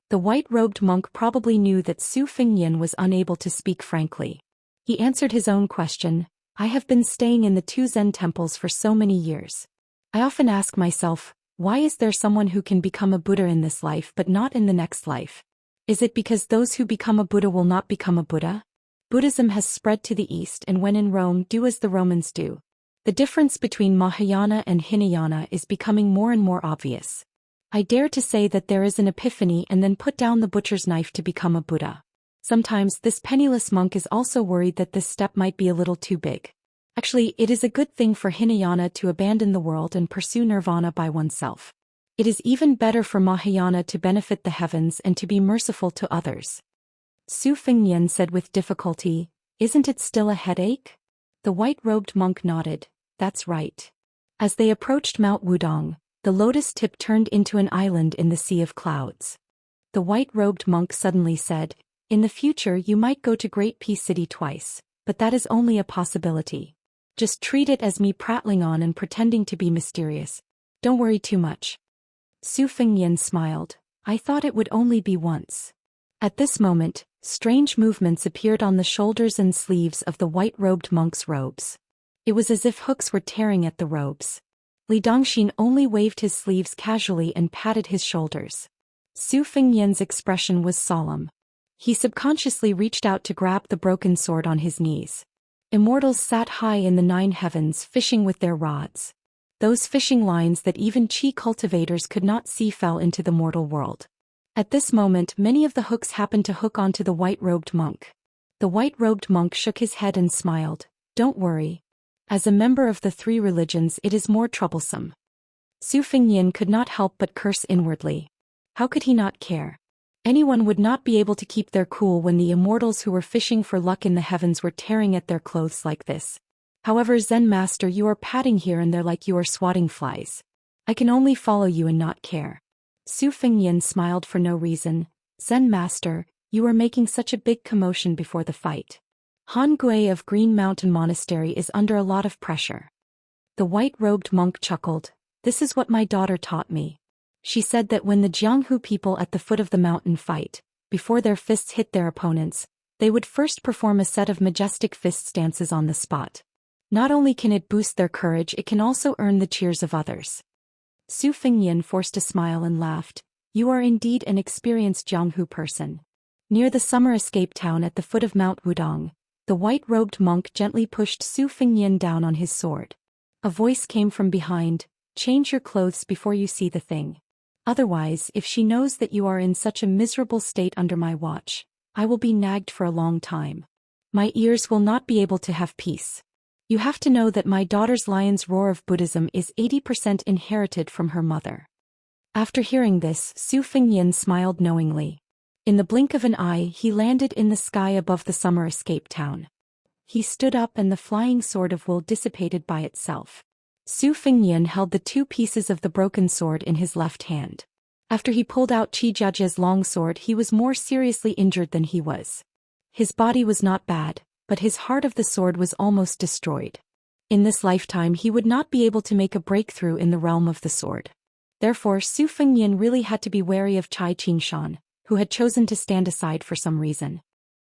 The white-robed monk probably knew that Su Fengnian was unable to speak frankly. He answered his own question, "I have been staying in the 2 Zen temples for so many years. I often ask myself, why is there someone who can become a Buddha in this life but not in the next life? Is it because those who become a Buddha will not become a Buddha? Buddhism has spread to the East, and when in Rome, do as the Romans do. The difference between Mahayana and Hinayana is becoming more and more obvious. I dare to say that there is an epiphany and then put down the butcher's knife to become a Buddha. Sometimes this penniless monk is also worried that this step might be a little too big. Actually, it is a good thing for Hinayana to abandon the world and pursue nirvana by oneself. It is even better for Mahayana to benefit the heavens and to be merciful to others. Su Fengnian said with difficulty, "Isn't it still a headache?" The white-robed monk nodded. "That's right." As they approached Mount Wudong, the lotus tip turned into an island in the sea of clouds. The white-robed monk suddenly said, "In the future you might go to Great Peace City twice, but that is only a possibility. Just treat it as me prattling on and pretending to be mysterious. Don't worry too much." Su Fengnian smiled. "I thought it would only be once." At this moment, strange movements appeared on the shoulders and sleeves of the white-robed monk's robes. It was as if hooks were tearing at the robes. Li Dongxin only waved his sleeves casually and patted his shoulders. Su Fengnian's expression was solemn. He subconsciously reached out to grab the broken sword on his knees. Immortals sat high in the 9 heavens fishing with their rods. Those fishing lines that even chi cultivators could not see fell into the mortal world. At this moment, many of the hooks happened to hook onto the white-robed monk. The white-robed monk shook his head and smiled. "Don't worry. As a member of the 3 religions, it is more troublesome." Su Fengnian could not help but curse inwardly. How could he not care? Anyone would not be able to keep their cool when the immortals who were fishing for luck in the heavens were tearing at their clothes like this. "However, Zen Master, you are patting here and there like you are swatting flies. I can only follow you and not care." Su Fengnian smiled for no reason. "Zen Master, you are making such a big commotion before the fight. Han Gui of Green Mountain Monastery is under a lot of pressure." The white-robed monk chuckled. "This is what my daughter taught me. She said that when the Jianghu people at the foot of the mountain fight, before their fists hit their opponents, they would first perform a set of majestic fist stances on the spot. Not only can it boost their courage, it can also earn the cheers of others." Su Fengnian forced a smile and laughed. "You are indeed an experienced Jianghu person." Near the summer escape town at the foot of Mount Wudong, the white-robed monk gently pushed Su Fengnian down on his sword. A voice came from behind, "Change your clothes before you see the thing. Otherwise, if she knows that you are in such a miserable state under my watch, I will be nagged for a long time. My ears will not be able to have peace. You have to know that my daughter's lion's roar of Buddhism is 80% inherited from her mother." After hearing this, Su Fengnian smiled knowingly. In the blink of an eye, he landed in the sky above the summer escape town. He stood up and the flying sword of wool dissipated by itself. Su Fengnian held the 2 pieces of the broken sword in his left hand. After he pulled out Qi Jiajia's long sword, he was more seriously injured than he was. His body was not bad, but his heart of the sword was almost destroyed. In this lifetime he would not be able to make a breakthrough in the realm of the sword. Therefore Su Fengnian really had to be wary of Cai Qingshan, who had chosen to stand aside for some reason.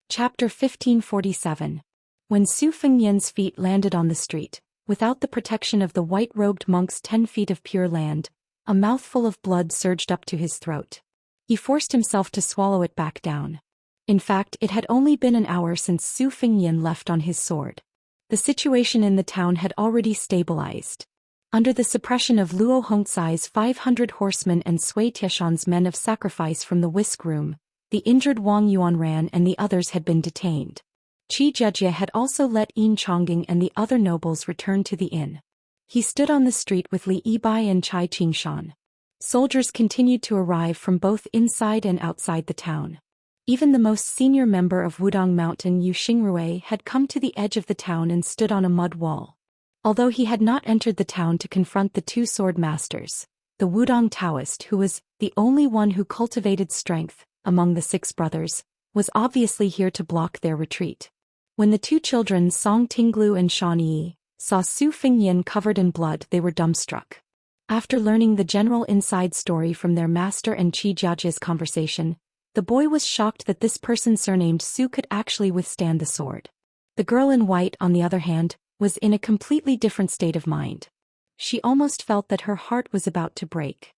Chapter 1547. When Su Fengnian's feet landed on the street, without the protection of the white-robed monk's 10 feet of pure land, a mouthful of blood surged up to his throat. He forced himself to swallow it back down. In fact, it had only been an hour since Su Fengnian left on his sword. The situation in the town had already stabilized. Under the suppression of Luo Hongcai's 500 horsemen and Sui Tieshan's men of sacrifice from the whisk room, the injured Wang Yuanran and the others had been detained. Qi Jiajie had also let Yin Chongging and the other nobles return to the inn. He stood on the street with Li Yibai and Cai Qingshan. Soldiers continued to arrive from both inside and outside the town. Even the most senior member of Wudong Mountain Yu Xingrui had come to the edge of the town and stood on a mud wall. Although he had not entered the town to confront the 2 sword masters, the Wudong Daoist, who was the only one who cultivated strength among the 6 brothers, was obviously here to block their retreat. When the 2 children Song Tinglu and Shan Yi saw Su Fengnian covered in blood, they were dumbstruck. After learning the general inside story from their master and Qi Jiajie's conversation, the boy was shocked that this person surnamed Su could actually withstand the sword. The girl in white, on the other hand, was in a completely different state of mind. She almost felt that her heart was about to break.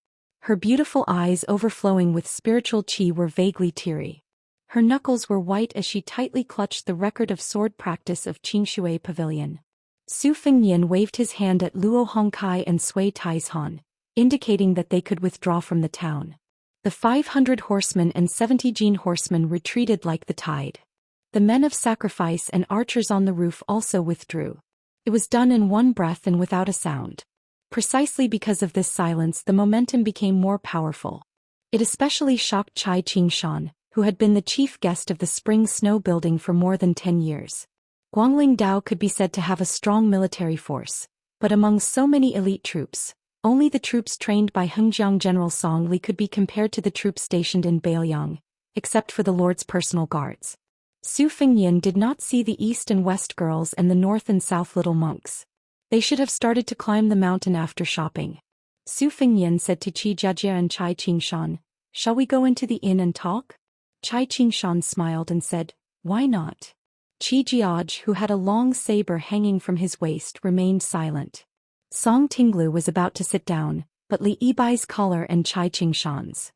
Her beautiful eyes overflowing with spiritual qi were vaguely teary. Her knuckles were white as she tightly clutched the record of sword practice of Qingshui Pavilion. Su Fengnian waved his hand at Luo Hongkai and Sui Taizhan, indicating that they could withdraw from the town. The 500 horsemen and 70 Jin horsemen retreated like the tide. The men of sacrifice and archers on the roof also withdrew. It was done in one breath and without a sound. Precisely because of this silence, the momentum became more powerful. It especially shocked Chai Qingshan, who had been the chief guest of the spring snow building for more than 10 years. Guangling Dao could be said to have a strong military force, but among so many elite troops, only the troops trained by Hengjiang General Song Li could be compared to the troops stationed in Beiliang, except for the Lord's personal guards. Su Fengnian did not see the east and west girls and the north and south little monks. They should have started to climb the mountain after shopping. Su Fengnian said to Qi Jiajie and Chai Qingshan, "Shall we go into the inn and talk?" Chai Qingshan smiled and said, "Why not?" Qi Jiaj, who had a long saber hanging from his waist, remained silent. Song Tinglu was about to sit down, but Li Yibai's collar and Chai Qingshan's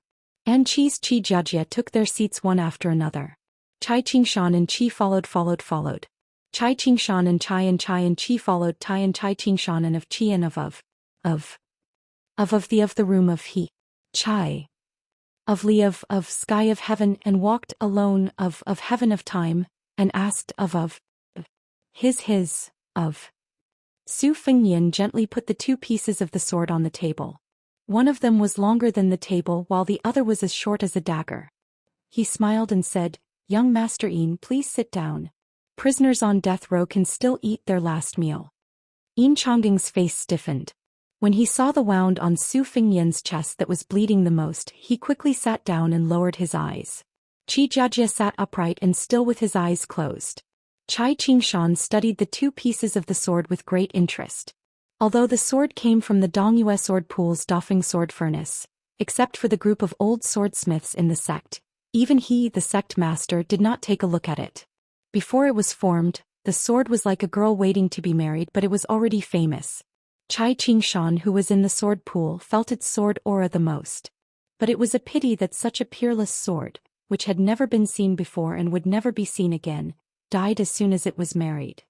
and Qi's Qi Jiajie took their seats one after another. Chai Qingshan and Qi followed. Chai Qingshan and Chai and Qi followed Tai and Chai Qingshan and of Qi and of the room of he. Chai. Of Li of sky of heaven and walked alone of heaven of time, and asked of his of. Su Fengnian gently put the two pieces of the sword on the table. One of them was longer than the table while the other was as short as a dagger. He smiled and said, "Young Master Yin, please sit down. Prisoners on death row can still eat their last meal." Yin Chongging's face stiffened. When he saw the wound on Su Fengnian's chest that was bleeding the most, he quickly sat down and lowered his eyes. Qi Jiajie sat upright and still with his eyes closed. Chai Qingshan studied the two pieces of the sword with great interest. Although the sword came from the Dongyue Sword Pool's Dafeng Sword Furnace, except for the group of old swordsmiths in the sect, even he, the sect master, did not take a look at it. Before it was formed, the sword was like a girl waiting to be married, but it was already famous. Chai Qingshan, who was in the sword pool, felt its sword aura the most. But it was a pity that such a peerless sword, which had never been seen before and would never be seen again, died as soon as it was married.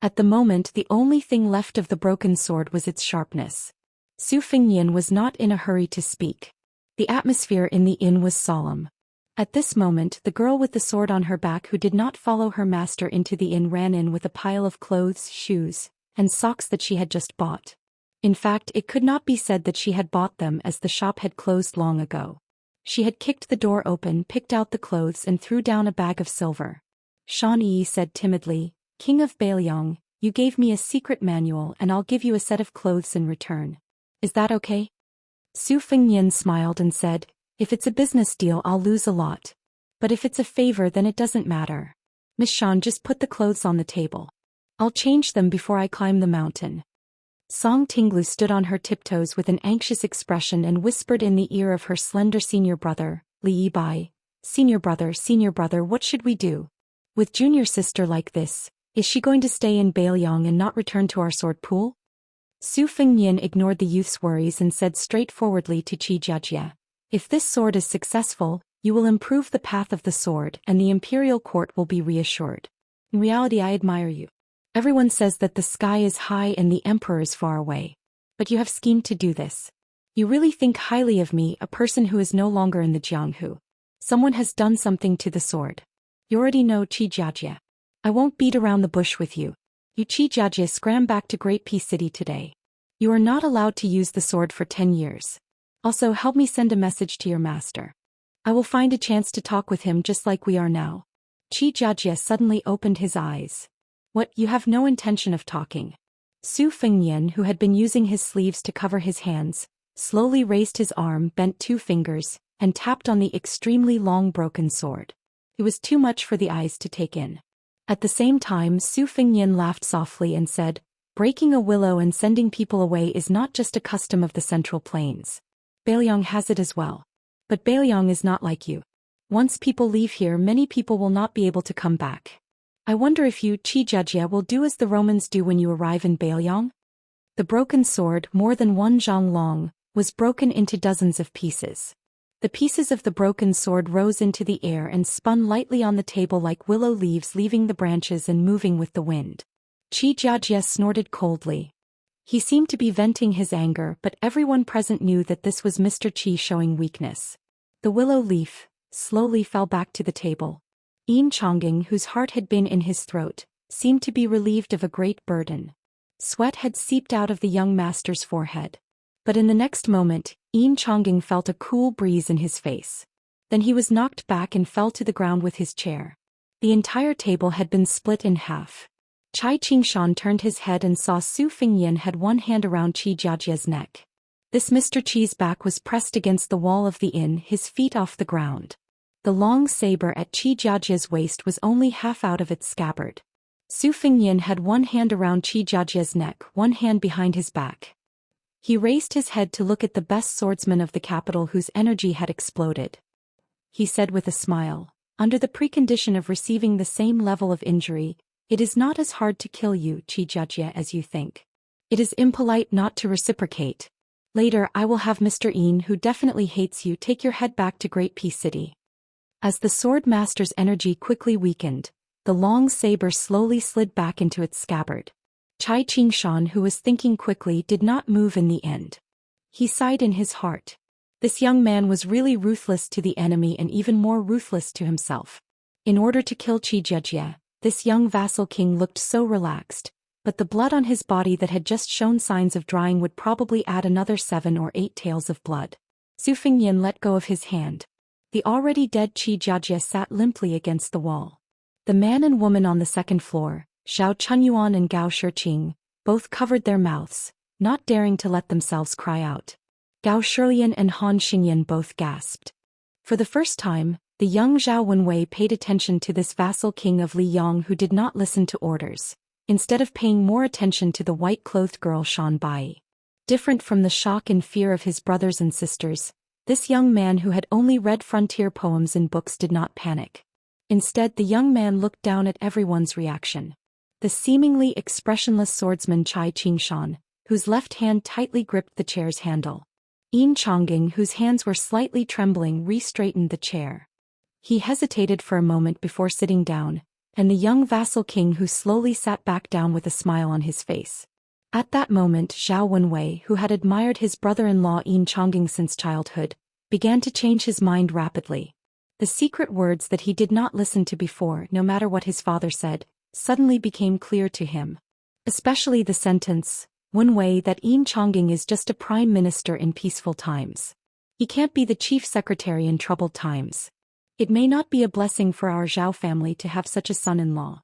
At the moment, the only thing left of the broken sword was its sharpness. Su Fengnian was not in a hurry to speak. The atmosphere in the inn was solemn. At this moment, the girl with the sword on her back who did not follow her master into the inn ran in with a pile of clothes, shoes, and socks that she had just bought. In fact, it could not be said that she had bought them, as the shop had closed long ago. She had kicked the door open, picked out the clothes and threw down a bag of silver. Shan Yi said timidly, "King of Beiliang, you gave me a secret manual and I'll give you a set of clothes in return. Is that okay?" Su Fengnian smiled and said, "If it's a business deal I'll lose a lot. But if it's a favor then it doesn't matter. Miss Shan, just put the clothes on the table. I'll change them before I climb the mountain." Song Tinglu stood on her tiptoes with an anxious expression and whispered in the ear of her slender senior brother, Li Yibai, Senior brother, what should we do? With junior sister like this, is she going to stay in Beiliang and not return to our sword pool?" Su Fengnian ignored the youth's worries and said straightforwardly to Qi Jiajie, "If this sword is successful, you will improve the path of the sword and the imperial court will be reassured. In reality, I admire you. Everyone says that the sky is high and the emperor is far away. But you have schemed to do this. You really think highly of me, a person who is no longer in the Jianghu. Someone has done something to the sword. You already know, Qi Jiajie. I won't beat around the bush with you. You Qi Jiajie scram back to Great Peace City today. You are not allowed to use the sword for 10 years. Also, help me send a message to your master. I will find a chance to talk with him just like we are now." Qi Jiajie suddenly opened his eyes. "What, you have no intention of talking?" Su Fengnian, who had been using his sleeves to cover his hands, slowly raised his arm, bent 2 fingers, and tapped on the extremely long broken sword. It was too much for the eyes to take in. At the same time, Su Fengnian laughed softly and said, "Breaking a willow and sending people away is not just a custom of the Central Plains. Beiliang has it as well. But Beiliang is not like you. Once people leave here, many people will not be able to come back. I wonder if you, Qi Jiajie, will do as the Romans do when you arrive in Beiliang?" The broken sword, more than 1 zhang long, was broken into dozens of pieces. The pieces of the broken sword rose into the air and spun lightly on the table like willow leaves leaving the branches and moving with the wind. Qi Jiajie snorted coldly. He seemed to be venting his anger, but everyone present knew that this was Mr. Qi showing weakness. The willow leaf slowly fell back to the table. Yin Chongying, whose heart had been in his throat, seemed to be relieved of a great burden. Sweat had seeped out of the young master's forehead. But in the next moment, Yin Chongying felt a cool breeze in his face. Then he was knocked back and fell to the ground with his chair. The entire table had been split in half. Chai Qingshan turned his head and saw Su Fingyan had one hand around Qi Jiajie's neck. This Mr. Qi's back was pressed against the wall of the inn, his feet off the ground. The long saber at Qi Jiajie's waist was only half out of its scabbard. Su Fingyan had one hand around Qi Jiajie's neck, one hand behind his back. He raised his head to look at the best swordsman of the capital whose energy had exploded. He said with a smile, "Under the precondition of receiving the same level of injury, it is not as hard to kill you, Qi Jiajie, as you think. It is impolite not to reciprocate. Later I will have Mr. Yin, who definitely hates you, take your head back to Great Peace City." As the sword master's energy quickly weakened, the long saber slowly slid back into its scabbard. Chai Qingshan, who was thinking quickly, did not move in the end. He sighed in his heart. This young man was really ruthless to the enemy and even more ruthless to himself. In order to kill Qi Jiajie, this young vassal king looked so relaxed, but the blood on his body that had just shown signs of drying would probably add another 7 or 8 tails of blood. Su Fingyan let go of his hand. The already dead Qi Jiajie sat limply against the wall. The man and woman on the second floor, Xiao Chunyuan and Gao Shiqing, both covered their mouths, not daring to let themselves cry out. Gao Shilian and Han Xingyan both gasped. For the first time, the young Zhao Wenwei paid attention to this vassal king of Liyang who did not listen to orders, instead of paying more attention to the white-clothed girl Shan Bai. Different from the shock and fear of his brothers and sisters, this young man who had only read frontier poems in books did not panic. Instead, the young man looked down at everyone's reaction. The seemingly expressionless swordsman Chai Qingshan, whose left hand tightly gripped the chair's handle. Yin Chongying, whose hands were slightly trembling, re-straightened the chair. He hesitated for a moment before sitting down, and the young vassal king who slowly sat back down with a smile on his face. At that moment, Zhao Wenwei, who had admired his brother-in-law Yin Chongying since childhood, began to change his mind rapidly. The secret words that he did not listen to before, no matter what his father said, suddenly became clear to him. Especially the sentence, "Wenwei, that Yin Chongying is just a prime minister in peaceful times. He can't be the chief secretary in troubled times. It may not be a blessing for our Zhao family to have such a son-in-law."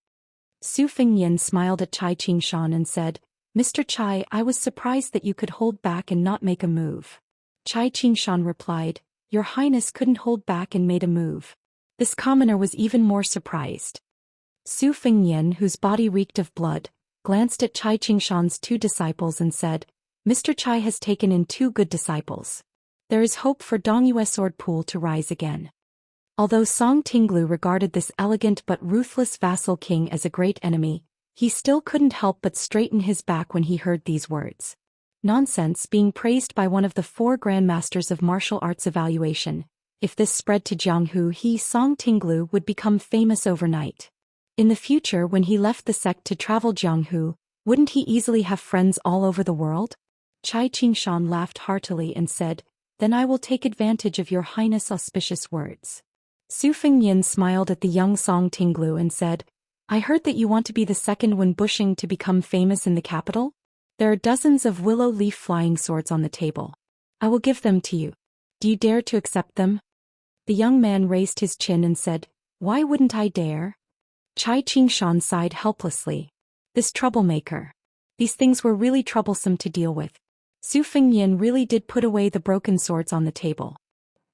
Su Fingyan smiled at Chai Qingshan and said, "Mr. Chai, I was surprised that you could hold back and not make a move." Chai Qingshan replied, "Your Highness couldn't hold back and made a move." This commoner was even more surprised. Su Fingyan, whose body reeked of blood, glanced at Chai Qingshan's 2 disciples and said, "Mr. Chai has taken in 2 good disciples. There is hope for Dongyue Sword Pool to rise again." Although Song Tinglu regarded this elegant but ruthless vassal king as a great enemy, he still couldn't help but straighten his back when he heard these words. Nonsense, being praised by one of the 4 grandmasters of martial arts evaluation. If this spread to Jianghu, he, Song Tinglu, would become famous overnight. In the future, when he left the sect to travel Jianghu, wouldn't he easily have friends all over the world? Chai Qingshan laughed heartily and said, "Then I will take advantage of your Highness' auspicious words." Su Fingyan smiled at the young Song Tinglu and said, "I heard that you want to be the second when bushing to become famous in the capital? There are dozens of willow leaf flying swords on the table. I will give them to you. Do you dare to accept them?" The young man raised his chin and said, "Why wouldn't I dare?" Chai Qingshan sighed helplessly. This troublemaker. These things were really troublesome to deal with. Su Fingyan really did put away the broken swords on the table.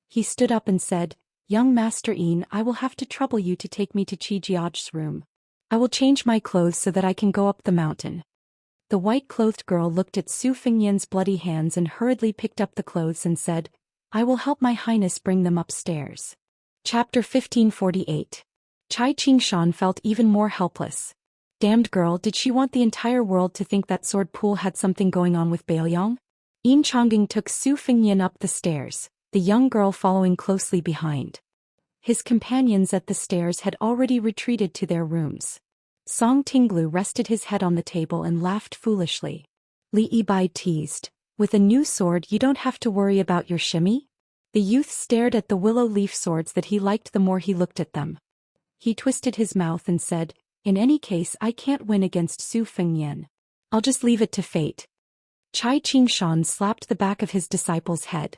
He stood up and said, "Young Master Yin, I will have to trouble you to take me to Qi Jiajie's room. I will change my clothes so that I can go up the mountain." The white-clothed girl looked at Su Fingyan's bloody hands and hurriedly picked up the clothes and said, "I will help my Highness bring them upstairs." Chapter 1548. Chai Qingshan felt even more helpless. Damned girl, did she want the entire world to think that sword pool had something going on with Baoyong? Yin Chongqing took Su Fengyan up the stairs, the young girl following closely behind. His companions at the stairs had already retreated to their rooms. Song Tinglu rested his head on the table and laughed foolishly. Li Yibai teased, "With a new sword you don't have to worry about your shimmy?" The youth stared at the willow leaf swords that he liked the more he looked at them. He twisted his mouth and said, "In any case I can't win against Su Fengyan. I'll just leave it to fate." Chai Qingshan slapped the back of his disciple's head.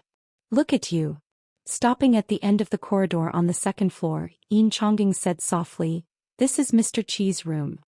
"Look at you." Stopping at the end of the corridor on the second floor, Yin Chongqing said softly, "This is Mr. Qi's room."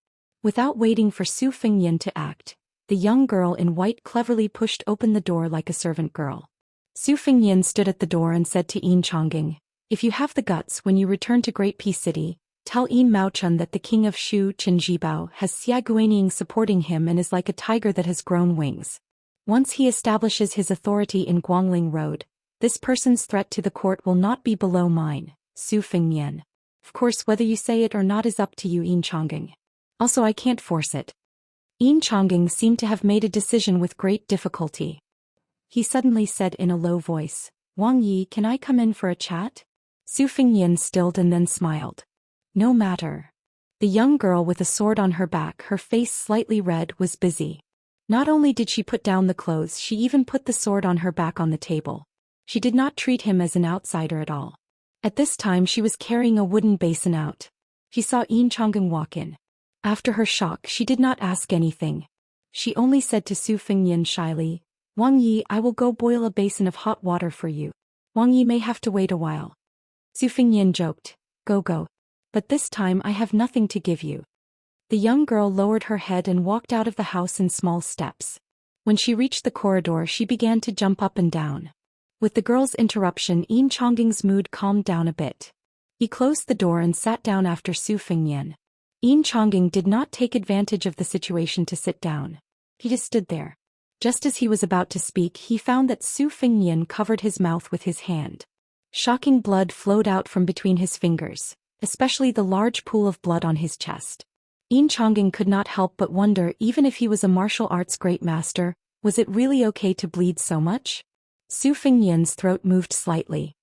Without waiting for Su Fengyan to act, the young girl in white cleverly pushed open the door like a servant girl. Su Fengyan stood at the door and said to Yin Chongqing, "If you have the guts when you return to Great Peace City, tell Yin Maochun that the king of Shu Qinjibao has Xia Guanying supporting him and is like a tiger that has grown wings. Once he establishes his authority in Guangling Road, this person's threat to the court will not be below mine, Su Fengyan. Of course whether you say it or not is up to you, Yin Chongqing. Also I can't force it." Yin Chongqing seemed to have made a decision with great difficulty. He suddenly said in a low voice, "Wang Yi, can I come in for a chat?" Su Fengyan stilled and then smiled. "No matter." The young girl with a sword on her back, her face slightly red, was busy. Not only did she put down the clothes, she even put the sword on her back on the table. She did not treat him as an outsider at all. At this time she was carrying a wooden basin out. She saw Yin Chongqing walk in. After her shock she did not ask anything. She only said to Su Fengyan shyly, "Wang Yi, I will go boil a basin of hot water for you. Wang Yi may have to wait a while." Su Fengyan joked, Go. But this time I have nothing to give you." The young girl lowered her head and walked out of the house in small steps. When she reached the corridor she began to jump up and down. With the girl's interruption, Yin Chongqing's mood calmed down a bit. He closed the door and sat down after Su Fengyan. Yin Chongqing did not take advantage of the situation to sit down. He just stood there. Just as he was about to speak, he found that Su Fengyan covered his mouth with his hand. Shocking blood flowed out from between his fingers, especially the large pool of blood on his chest. Yin Chongqing could not help but wonder, even if he was a martial arts great master, was it really okay to bleed so much? Su Fengyan's throat moved slightly.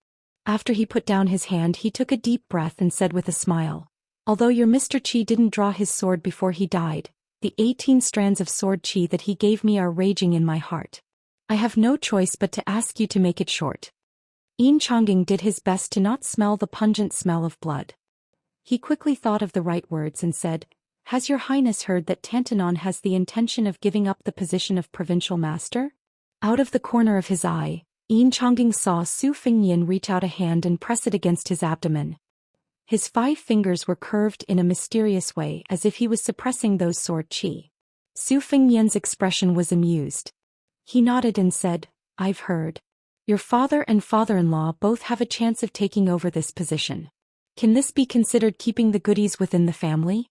After he put down his hand he took a deep breath and said with a smile, "Although your Mr. Qi didn't draw his sword before he died, the 18 strands of sword qi that he gave me are raging in my heart. I have no choice but to ask you to make it short." Yin Chongqing did his best to not smell the pungent smell of blood. He quickly thought of the right words and said, "Has your highness heard that Tantanon has the intention of giving up the position of provincial master?" Out of the corner of his eye, Yin Chongqing saw Su Fengyan reach out a hand and press it against his abdomen. His 5 fingers were curved in a mysterious way, as if he was suppressing those sword qi. Su Fengyan's expression was amused. He nodded and said, "I've heard. Your father and father-in-law both have a chance of taking over this position. Can this be considered keeping the goodies within the family?"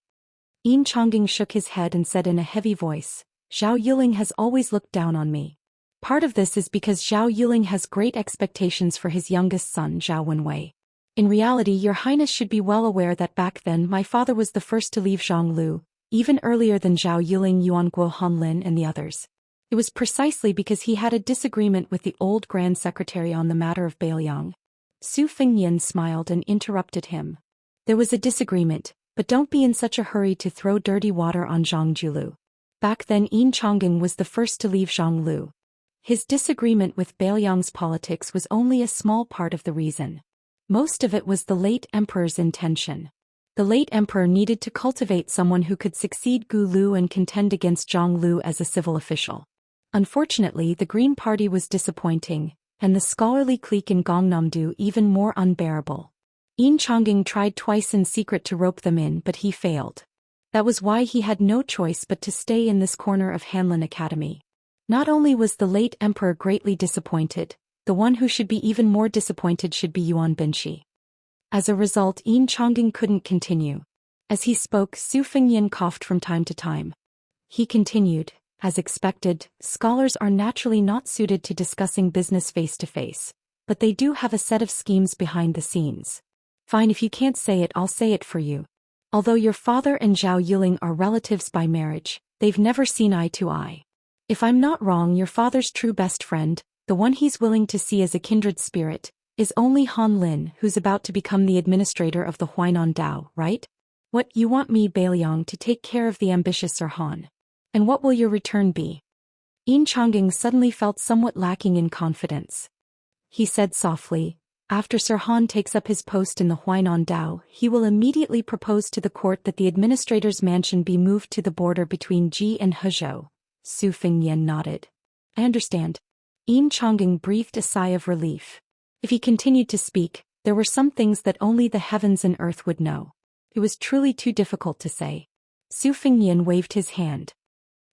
Yin Chongqing shook his head and said in a heavy voice, "Zhao Yuling has always looked down on me. Part of this is because Zhao Yuling has great expectations for his youngest son Zhao Wenwei. In reality, your highness should be well aware that back then my father was the first to leave Zhonglu, even earlier than Zhao Yuling, Yuan Guo Hanlin and the others. It was precisely because he had a disagreement with the old Grand Secretary on the matter of Bailiang." Su Fengyan smiled and interrupted him. "There was a disagreement, but don't be in such a hurry to throw dirty water on Zhang Julu. Back then Yin Chongqing was the first to leave Zhonglu. His disagreement with Bailiang's politics was only a small part of the reason. Most of it was the late emperor's intention. The late emperor needed to cultivate someone who could succeed Gu Lu and contend against Zhang Lu as a civil official. Unfortunately, the Green Party was disappointing, and the scholarly clique in Gangnam-do even more unbearable. Yin Chongqing tried twice in secret to rope them in, but he failed. That was why he had no choice but to stay in this corner of Hanlin Academy. Not only was the late emperor greatly disappointed, the one who should be even more disappointed should be Yuan Binshi. As a result, Yin Chongqing couldn't continue. As he spoke, Su Fengyan coughed from time to time. He continued, "As expected, scholars are naturally not suited to discussing business face-to-face, but they do have a set of schemes behind the scenes. Fine, if you can't say it, I'll say it for you. Although your father and Zhao Yuling are relatives by marriage, they've never seen eye to eye. If I'm not wrong, your father's true best friend, the one he's willing to see as a kindred spirit, is only Han Lin, who's about to become the administrator of the Huainan Dao, right? What, you want me, Bailiang, to take care of the ambitious Sir Han? And what will your return be? Yin Chongging suddenly felt somewhat lacking in confidence. He said softly, after Sir Han takes up his post in the Huainan Dao, he will immediately propose to the court that the administrator's mansion be moved to the border between Ji and Hezhou. Su Fengyan nodded. I understand. Yin Chongging breathed a sigh of relief. If he continued to speak, there were some things that only the heavens and earth would know. It was truly too difficult to say. Su Fengyan waved his hand.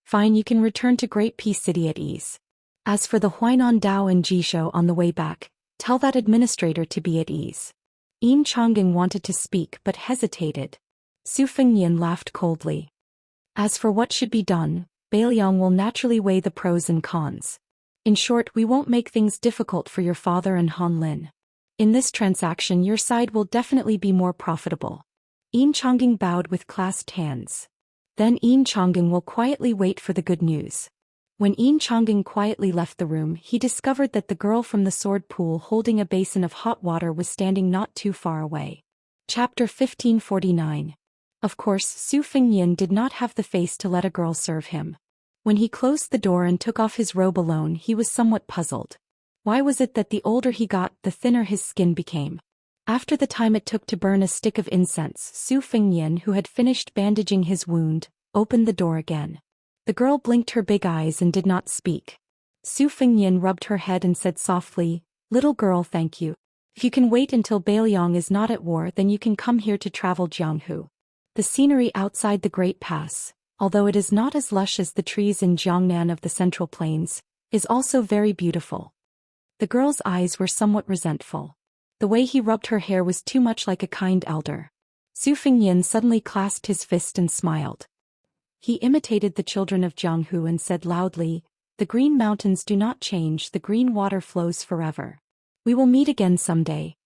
Fine, you can return to Great Peace City at ease. As for the Huainan Dao and Jishou on the way back, tell that administrator to be at ease. Yin Chongging wanted to speak but hesitated. Su Fengyan laughed coldly. As for what should be done, Bailiang will naturally weigh the pros and cons. In short, we won't make things difficult for your father and Han Lin. In this transaction, your side will definitely be more profitable. Yin Chongging bowed with clasped hands. Then Yin Chongging will quietly wait for the good news. When Yin Chongging quietly left the room, he discovered that the girl from the sword pool holding a basin of hot water was standing not too far away. Chapter 1549. Of course, Su Fengyan did not have the face to let a girl serve him. When he closed the door and took off his robe alone, he was somewhat puzzled. Why was it that the older he got, the thinner his skin became? After the time it took to burn a stick of incense, Su Fengyan, who had finished bandaging his wound, opened the door again. The girl blinked her big eyes and did not speak. Su Fengyan rubbed her head and said softly, "Little girl, thank you. If you can wait until Bailiang is not at war, then you can come here to travel Jianghu. The scenery outside the Great Pass, although it is not as lush as the trees in Jiangnan of the Central Plains, is also very beautiful." The girl's eyes were somewhat resentful. The way he rubbed her hair was too much like a kind elder. Su Fengyan suddenly clasped his fist and smiled. He imitated the children of Jianghu and said loudly, "The green mountains do not change, the green water flows forever. We will meet again someday."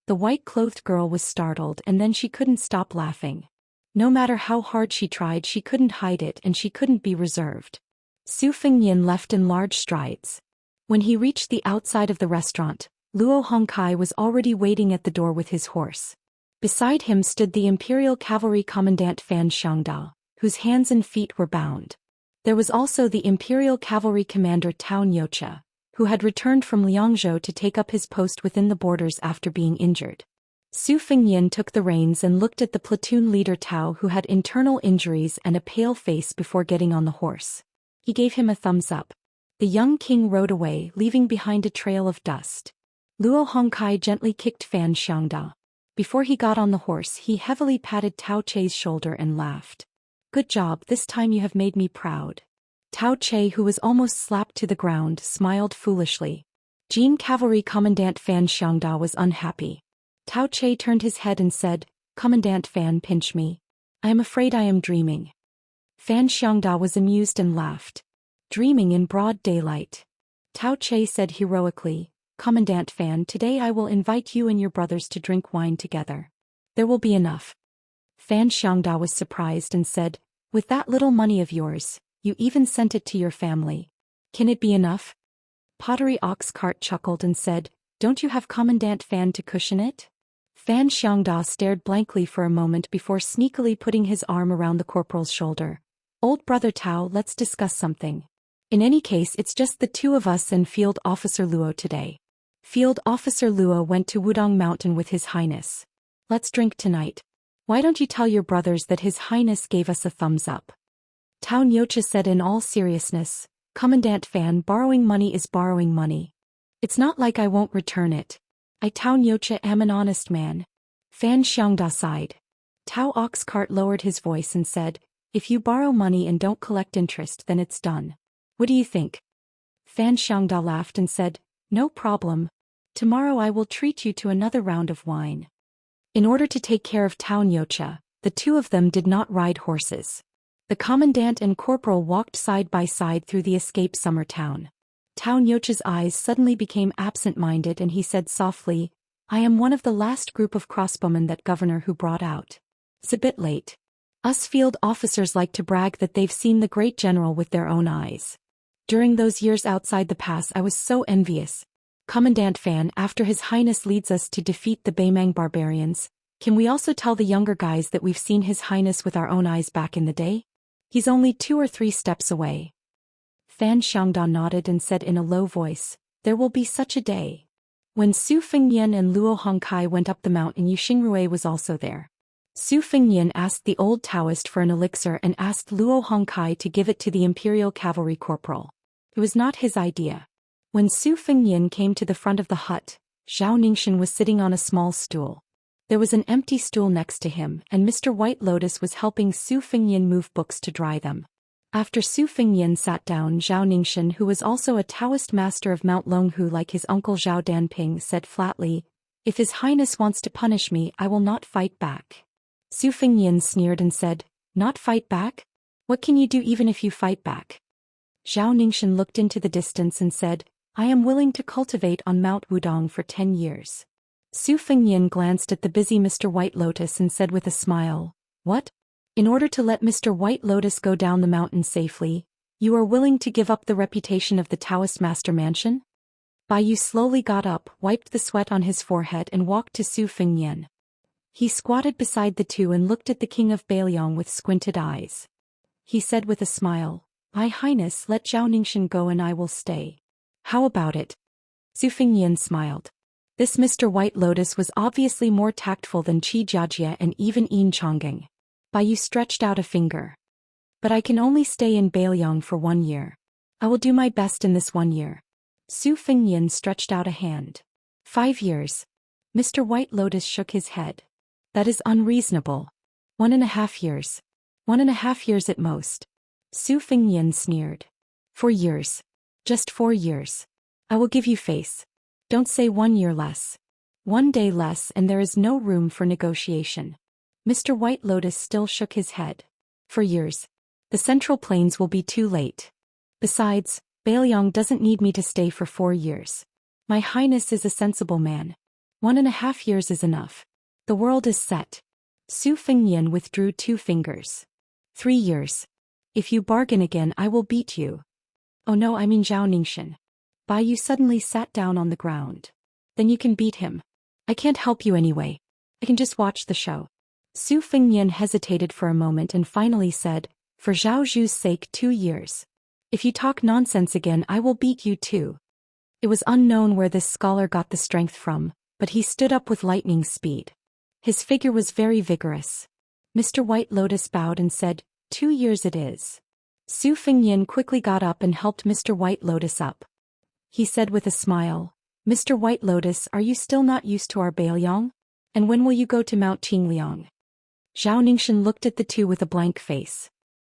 The white-clothed girl was startled, and then she couldn't stop laughing. No matter how hard she tried, she couldn't hide it, and she couldn't be reserved. Su Fengyan left in large strides. When he reached the outside of the restaurant, Luo Hongkai was already waiting at the door with his horse. Beside him stood the Imperial Cavalry Commandant Fan Xiangda, whose hands and feet were bound. There was also the Imperial Cavalry Commander Tao Nyocha, who had returned from Liangzhou to take up his post within the borders after being injured. Su Fengyan took the reins and looked at the platoon leader Tao, who had internal injuries and a pale face, before getting on the horse. He gave him a thumbs up. The young king rode away, leaving behind a trail of dust. Luo Hongkai gently kicked Fan Xiangda. Before he got on the horse, he heavily patted Tao Chei's shoulder and laughed. "Good job, this time you have made me proud." Tao Chei, who was almost slapped to the ground, smiled foolishly. Jin Cavalry Commandant Fan Xiangda was unhappy. Tao Chei turned his head and said, "Commandant Fan, pinch me. I am afraid I am dreaming." Fan Xiangda was amused and laughed. "Dreaming in broad daylight." Tao Chei said heroically, "Commandant Fan, today I will invite you and your brothers to drink wine together. There will be enough." Fan Xiangda was surprised and said, "With that little money of yours, you even sent it to your family. Can it be enough?" Pottery Ox Cart chuckled and said, "Don't you have Commandant Fan to cushion it?" Fan Xiangda stared blankly for a moment before sneakily putting his arm around the corporal's shoulder. "Old brother Tao, let's discuss something. In any case, it's just the two of us and Field Officer Luo today." Field Officer Luo went to Wudong Mountain with His Highness. "Let's drink tonight. Why don't you tell your brothers that His Highness gave us a thumbs up?" Tao Nyocha said in all seriousness, "Commandant Fan, borrowing money is borrowing money. It's not like I won't return it. I Tao Nyocha am an honest man." Fan Xiangda sighed. Tao Oxcart lowered his voice and said, "If you borrow money and don't collect interest, then it's done. What do you think?" Fan Xiangda laughed and said, "No problem. Tomorrow I will treat you to another round of wine." In order to take care of Tao Nyocha, the two of them did not ride horses. The commandant and corporal walked side by side through the escaped summer town. Tao Nyocha's eyes suddenly became absent-minded and he said softly, "I am one of the last group of crossbowmen that governor who brought out. It's a bit late. Us field officers like to brag that they've seen the great general with their own eyes. During those years outside the pass I was so envious. Commandant Fan, after His Highness leads us to defeat the Baimang barbarians, can we also tell the younger guys that we've seen His Highness with our own eyes back in the day? He's only 2 or 3 steps away. Fan Xiangda nodded and said in a low voice, there will be such a day. When Su Fengyan and Luo Hongkai went up the mountain, Yu Xingrui was also there. Su Fengyan asked the old Taoist for an elixir and asked Luo Hongkai to give it to the Imperial Cavalry Corporal. It was not his idea. When Su Fengyan came to the front of the hut, Zhao Ningxian was sitting on a small stool. There was an empty stool next to him, and Mr. White Lotus was helping Su Fengyan move books to dry them. After Su Fengyan sat down, Zhao Ningxian, who was also a Taoist master of Mount Longhu like his uncle Zhao Danping, said flatly, if His Highness wants to punish me, I will not fight back. Su Fengyan sneered and said, not fight back? What can you do even if you fight back? Zhao Ningxian looked into the distance and said, I am willing to cultivate on Mount Wudong for 10 years. Su Fengyan glanced at the busy Mr. White Lotus and said with a smile, what? In order to let Mr. White Lotus go down the mountain safely, you are willing to give up the reputation of the Taoist Master Mansion? Bai Yu slowly got up, wiped the sweat on his forehead and walked to Su Fengyan. He squatted beside the two and looked at the king of Bailiang with squinted eyes. He said with a smile, My Highness, let Zhao Ningxian go and I will stay. How about it? Su Fengyan smiled. This Mr. White Lotus was obviously more tactful than Qi Jiajie and even Yin Chongqing. Bai Yu stretched out a finger. But I can only stay in Bailiang for 1 year. I will do my best in this 1 year. Su Fengyan stretched out a hand. 5 years. Mr. White Lotus shook his head. That is unreasonable. 1.5 years. 1.5 years at most. Su Fengyan sneered. 4 years. Just 4 years. I will give you face. Don't say 1 year less. 1 day less and there is no room for negotiation. Mr. White Lotus still shook his head. 4 years. The Central Plains will be too late. Besides, Bailiang doesn't need me to stay for 4 years. My Highness is a sensible man. 1.5 years is enough. The world is set. Su Fengyan withdrew 2 fingers. 3 years. If you bargain again I will beat you. Oh no, I mean Zhao Ningxian. Bai Yu suddenly sat down on the ground. Then you can beat him. I can't help you anyway. I can just watch the show. Su Fengyan hesitated for a moment and finally said, for Zhao Zhu's sake 2 years. If you talk nonsense again I will beat you too. It was unknown where this scholar got the strength from, but he stood up with lightning speed. His figure was very vigorous. Mr. White Lotus bowed and said, 2 years it is. Su Fengyan quickly got up and helped Mr. White Lotus up. He said with a smile, Mr. White Lotus, are you still not used to our Bailiang? And when will you go to Mount Qingliang? Zhao Ningxian looked at the two with a blank face.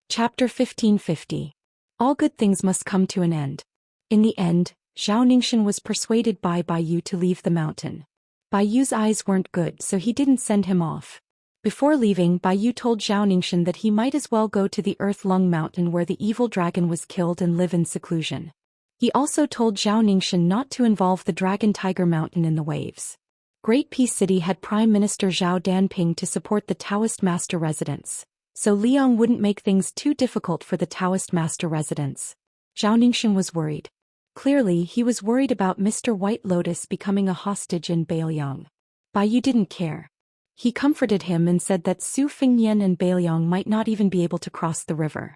Chapter 1550. All good things must come to an end. In the end, Zhao Ningxian was persuaded by Bai Yu to leave the mountain. Bai Yu's eyes weren't good so he didn't send him off. Before leaving, Bai Yu told Zhao Ningxian that he might as well go to the Earth Lung Mountain where the evil dragon was killed and live in seclusion. He also told Zhao Ningxian not to involve the Dragon Tiger Mountain in the waves. Great Peace City had Prime Minister Zhao Danping to support the Taoist master residents, so Liang wouldn't make things too difficult for the Taoist master residents. Zhao Ningxian was worried. Clearly he was worried about Mr. White Lotus becoming a hostage in Bailiang. Bai Yu didn't care. He comforted him and said that Su Fengyan and Bailiang might not even be able to cross the river.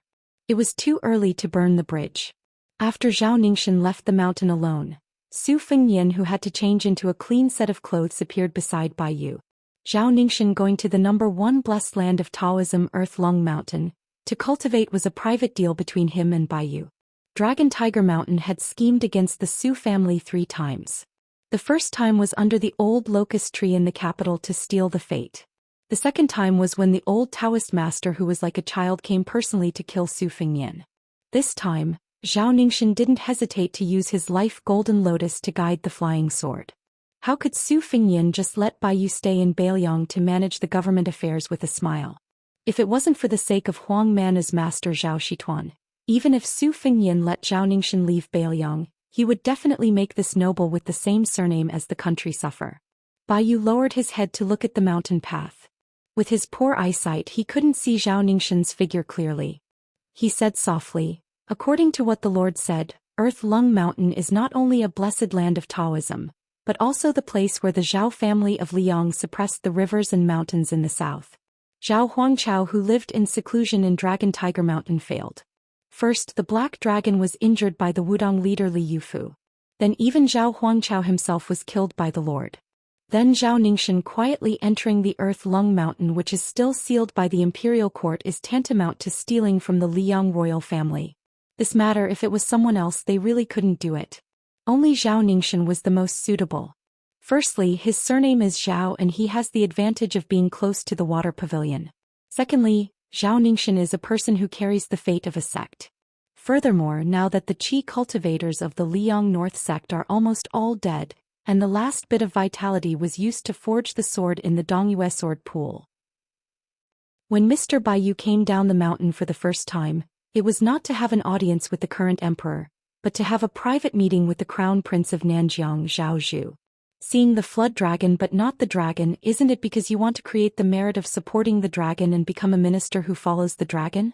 It was too early to burn the bridge. After Zhao Ningxian left the mountain alone, Su Fengyan, who had to change into a clean set of clothes, appeared beside Bai Yu. Zhao Ningxian going to the #1 blessed land of Taoism, Earth Lung Mountain, to cultivate was a private deal between him and Bai Yu. Dragon Tiger Mountain had schemed against the Su family 3 times. The first time was under the old locust tree in the capital to steal the fate. The second time was when the old Taoist master who was like a child came personally to kill Su Fengyan. This time, Zhao Ningxian didn't hesitate to use his life golden lotus to guide the flying sword. How could Su Fengyan just let Bai Yu stay in Bailiang to manage the government affairs with a smile? If it wasn't for the sake of Huang Man as master Zhao Shituan, even if Su Fengyan let Zhao Ningxian leave Bailiang, he would definitely make this noble with the same surname as the country suffer. Bai Yu lowered his head to look at the mountain path. With his poor eyesight he couldn't see Zhao Ningxian's figure clearly. He said softly, According to what the Lord said, Earth Lung Mountain is not only a blessed land of Taoism, but also the place where the Zhao family of Liang suppressed the rivers and mountains in the south. Zhao Huangchao, who lived in seclusion in Dragon Tiger Mountain, failed. First, the Black Dragon was injured by the Wudong leader Li Yufu. Then even Zhao Huangchao himself was killed by the Lord. Then Zhao Ningxian quietly entering the Earth Lung Mountain, which is still sealed by the imperial court, is tantamount to stealing from the Liang royal family. This matter, if it was someone else, they really couldn't do it. Only Zhao Ningxian was the most suitable. Firstly, his surname is Zhao and he has the advantage of being close to the water pavilion. Secondly, Zhao Ningxian is a person who carries the fate of a sect. Furthermore, now that the Qi cultivators of the Liang North sect are almost all dead, and the last bit of vitality was used to forge the sword in the Dongyue sword pool. When Mr. Baiyu came down the mountain for the first time, it was not to have an audience with the current emperor, but to have a private meeting with the crown prince of Nanjiang, Zhao Zhu. Seeing the flood dragon but not the dragon, isn't it because you want to create the merit of supporting the dragon and become a minister who follows the dragon?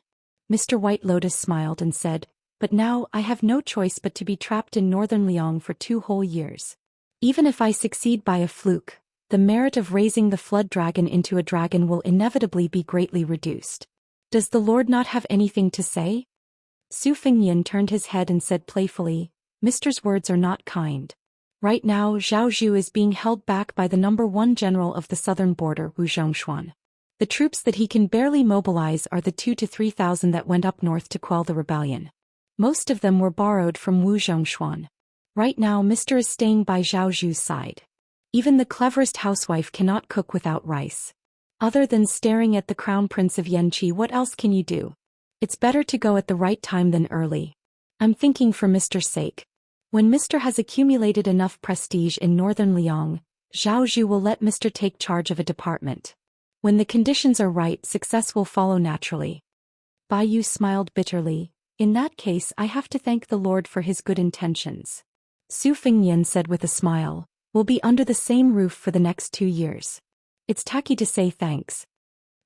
Mr. White Lotus smiled and said, but now I have no choice but to be trapped in northern Liang for 2 whole years. Even if I succeed by a fluke, the merit of raising the flood dragon into a dragon will inevitably be greatly reduced. Does the Lord not have anything to say? Su Fengyan turned his head and said playfully, Mister's words are not kind. Right now Zhao Zhu is being held back by the #1 general of the southern border, Wu Zhongshuan. The troops that he can barely mobilize are the 2,000 to 3,000 that went up north to quell the rebellion. Most of them were borrowed from Wu Zhongshuan. Right now Mr. is staying by Zhao Zhu's side. Even the cleverest housewife cannot cook without rice. Other than staring at the crown prince of Yanqi, what else can you do? It's better to go at the right time than early. I'm thinking for Mr.'s sake. When Mr. has accumulated enough prestige in northern Liang, Zhao Zhu will let Mr. take charge of a department. When the conditions are right, success will follow naturally. Baiyu smiled bitterly. In that case, I have to thank the Lord for his good intentions. Su Fengyan said with a smile, we'll be under the same roof for the next 2 years. It's tacky to say thanks.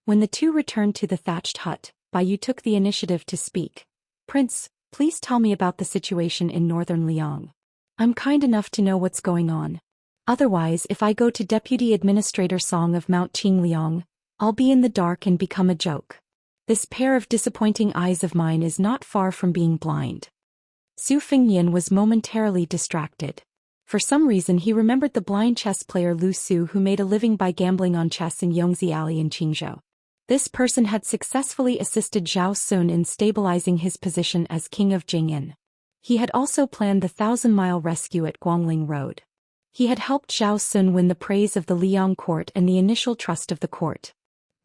When the two returned to the thatched hut, Baiyu took the initiative to speak. Prince, please tell me about the situation in northern Liang. I'm kind enough to know what's going on. Otherwise, if I go to Deputy Administrator Song of Mount Qingliang, I'll be in the dark and become a joke. This pair of disappointing eyes of mine is not far from being blind. Su Fengyan was momentarily distracted. For some reason he remembered the blind chess player Lu Su, who made a living by gambling on chess in Yongzi Alley in Qingzhou. This person had successfully assisted Zhao Sun in stabilizing his position as king of Jing'an. He had also planned the 1,000-mile rescue at Guangling Road. He had helped Zhao Sun win the praise of the Liang court and the initial trust of the court.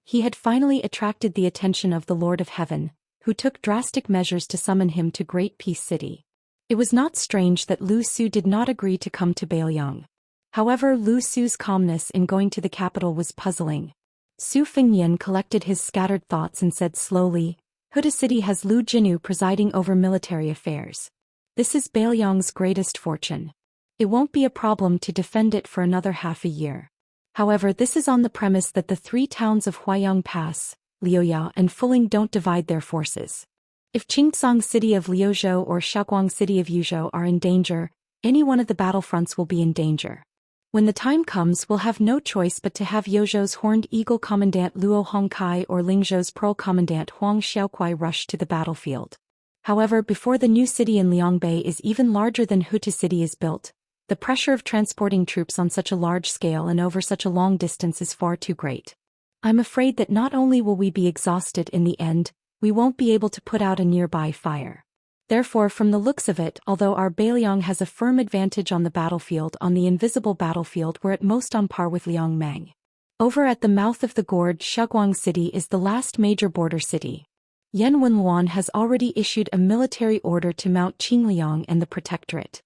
He had finally attracted the attention of the Lord of Heaven, who took drastic measures to summon him to Great Peace City. It was not strange that Lu Su did not agree to come to Beiliang. However, Lu Su's calmness in going to the capital was puzzling. Su Fengyan collected his scattered thoughts and said slowly, Huda City has Lu Jinu presiding over military affairs. This is Beiliang's greatest fortune. It won't be a problem to defend it for another half a year. However, this is on the premise that the 3 towns of Huayang Pass, Liuya and Fuling don't divide their forces. If Qingcang city of Liuzhou or Shaoguang city of Yuzhou are in danger, any one of the battlefronts will be in danger. When the time comes, we'll have no choice but to have Yozhou's Horned Eagle Commandant Luo Hongkai or Lingzhou's Pearl Commandant Huang Xiaokuai rush to the battlefield. However, before the new city in Liangbei is even larger than Hutu City is built, the pressure of transporting troops on such a large scale and over such a long distance is far too great. I'm afraid that not only will we be exhausted in the end, we won't be able to put out a nearby fire. Therefore, from the looks of it, although our Beiliang has a firm advantage on the battlefield, on the invisible battlefield we're at most on par with Liangmang. Over at the mouth of the gorge, Shaoguang City is the last major border city. Yan Wenluan has already issued a military order to Mount Qingliang and the Protectorate.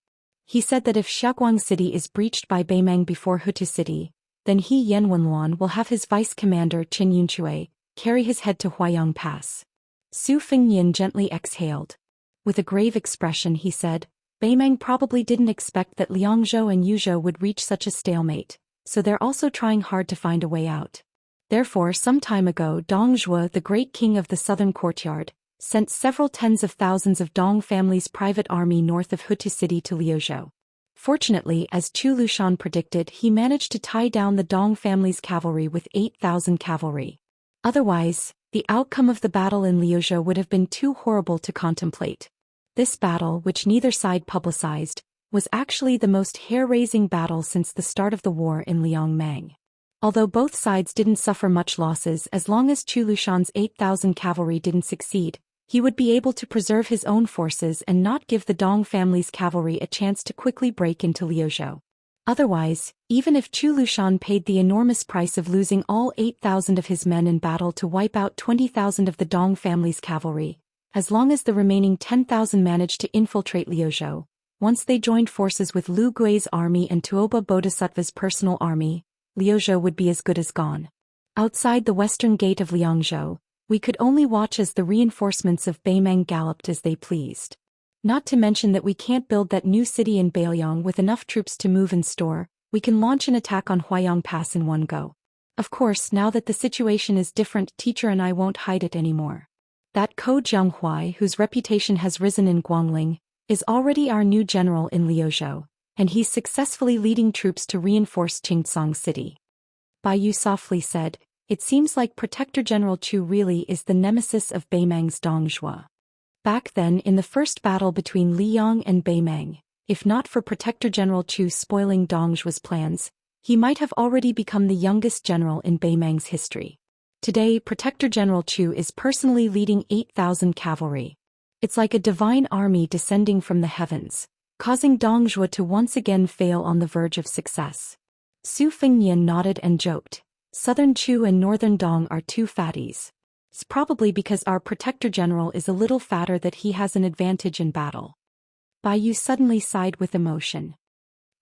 He said that if Shaoguang City is breached by Beimang before Hutu City, then he, Yan Wenluan, will have his vice-commander Qin Yunchui carry his head to Huayang Pass. Su Fengyan gently exhaled. With a grave expression he said, Beimang probably didn't expect that Liangzhou and Yuzhou would reach such a stalemate, so they're also trying hard to find a way out. Therefore, some time ago Dong Zhuo, the great king of the southern courtyard, sent several tens of thousands of Dong family's private army north of Hutu City to Liuzhou. Fortunately, as Zhou Xian predicted, he managed to tie down the Dong family's cavalry with 8,000 cavalry. Otherwise, the outcome of the battle in Liuzhou would have been too horrible to contemplate. This battle, which neither side publicized, was actually the most hair-raising battle since the start of the war in Liangmang. Although both sides didn't suffer much losses, as long as Zhou Xian's 8,000 cavalry didn't succeed, he would be able to preserve his own forces and not give the Dong family's cavalry a chance to quickly break into Liuzhou. Otherwise, even if Zhou Xian paid the enormous price of losing all 8,000 of his men in battle to wipe out 20,000 of the Dong family's cavalry, as long as the remaining 10,000 managed to infiltrate Liuzhou, once they joined forces with Lu Gui's army and Tuoba Bodhisattva's personal army, Liuzhou would be as good as gone. Outside the western gate of Liangzhou, we could only watch as the reinforcements of Beimeng galloped as they pleased. Not to mention that we can't build that new city in Beiliang with enough troops to move and store. We can launch an attack on Huayang Pass in one go. Of course, now that the situation is different, teacher and I won't hide it anymore. That Ko Jianghuai, whose reputation has risen in Guangling, is already our new general in Liuzhou, and he's successfully leading troops to reinforce Qingcang City. Bai Yu softly said, "It seems like Protector General Chu really is the nemesis of Beimeng's Dongzhua." Back then, in the first battle between Liyang and Beimeng, if not for Protector General Chu spoiling Dongzhua's plans, he might have already become the youngest general in Beimeng's history. Today, Protector General Chu is personally leading 8,000 cavalry. It's like a divine army descending from the heavens, causing Dongzhua to once again fail on the verge of success. Su Fengnian nodded and joked. Southern Chu and Northern Dong are two fatties. It's probably because our Protector General is a little fatter that he has an advantage in battle. Bai Yu suddenly sighed with emotion.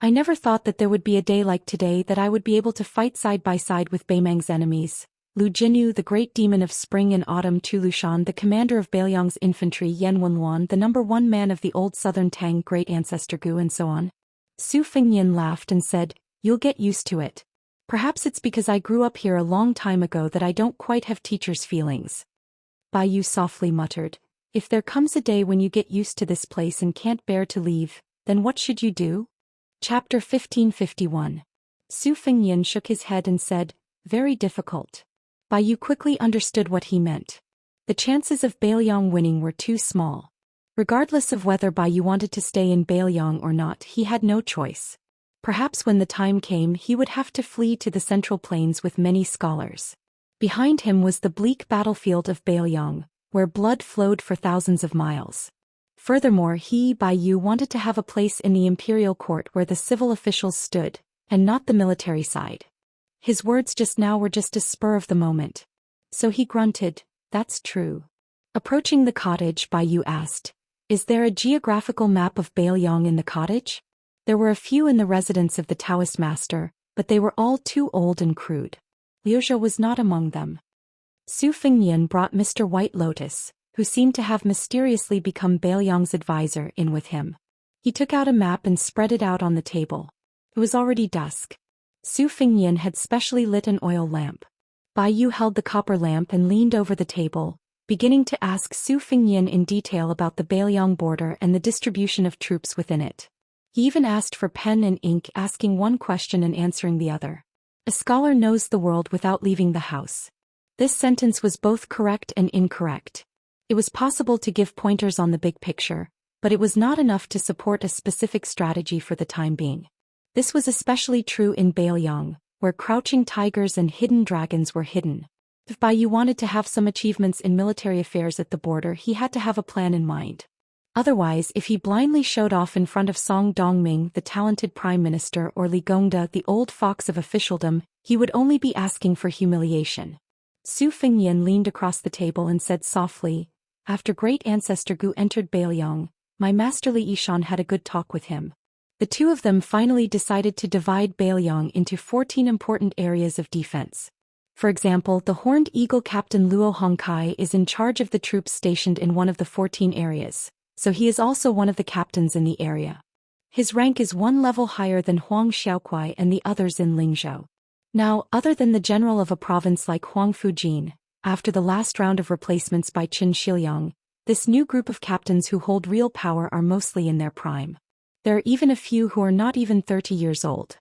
I never thought that there would be a day like today that I would be able to fight side by side with Beimeng's enemies. Lu Jinyu, the great demon of spring and autumn, Zhou Xian, the commander of Beiliang's infantry, Yan Wenluan, the #1 man of the old southern Tang great ancestor Gu, and so on. Su Fengnian laughed and said, "You'll get used to it. Perhaps it's because I grew up here a long time ago that I don't quite have teacher's feelings." Bai Yu softly muttered, "If there comes a day when you get used to this place and can't bear to leave, then what should you do?" Chapter 1551. Su Fengnian shook his head and said, "Very difficult." Bai Yu quickly understood what he meant. The chances of Beiliang winning were too small. Regardless of whether Bai Yu wanted to stay in Beiliang or not, he had no choice. Perhaps when the time came he would have to flee to the Central Plains with many scholars. Behind him was the bleak battlefield of Beiliang, where blood flowed for thousands of miles. Furthermore, he, Bai Yu, wanted to have a place in the imperial court where the civil officials stood, and not the military side. His words just now were just a spur of the moment. So he grunted, "That's true." Approaching the cottage, Bai Yu asked, "Is there a geographical map of Beiliang in the cottage?" There were a few in the residence of the Daoist master, but they were all too old and crude. Liuzhou was not among them. Su Fengnian brought Mr. White Lotus, who seemed to have mysteriously become Beiliang's advisor, in with him. He took out a map and spread it out on the table. It was already dusk. Su Fengnian had specially lit an oil lamp. Bai Yu held the copper lamp and leaned over the table, beginning to ask Su Fengnian in detail about the Beiliang border and the distribution of troops within it. He even asked for pen and ink, asking one question and answering the other. A scholar knows the world without leaving the house. This sentence was both correct and incorrect. It was possible to give pointers on the big picture, but it was not enough to support a specific strategy for the time being. This was especially true in Beiliang, where crouching tigers and hidden dragons were hidden. If Bai Yu wanted to have some achievements in military affairs at the border, he had to have a plan in mind. Otherwise, if he blindly showed off in front of Song Dongming, the talented prime minister, or Li Gongda, the old fox of officialdom, he would only be asking for humiliation. Su Fengnian leaned across the table and said softly, "After great ancestor Gu entered Beiliang, my master Li Yishan had a good talk with him. The two of them finally decided to divide Beiliang into 14 important areas of defense. For example, the Horned Eagle Captain Luo Hongkai is in charge of the troops stationed in one of the 14 areas, so he is also one of the captains in the area. His rank is one level higher than Huang Xiaokuai and the others in Lingzhou. Now, other than the general of a province like Huang Fujin, after the last round of replacements by Qin Shiliang, This new group of captains who hold real power are mostly in their prime. There are even a few who are not even 30 years old.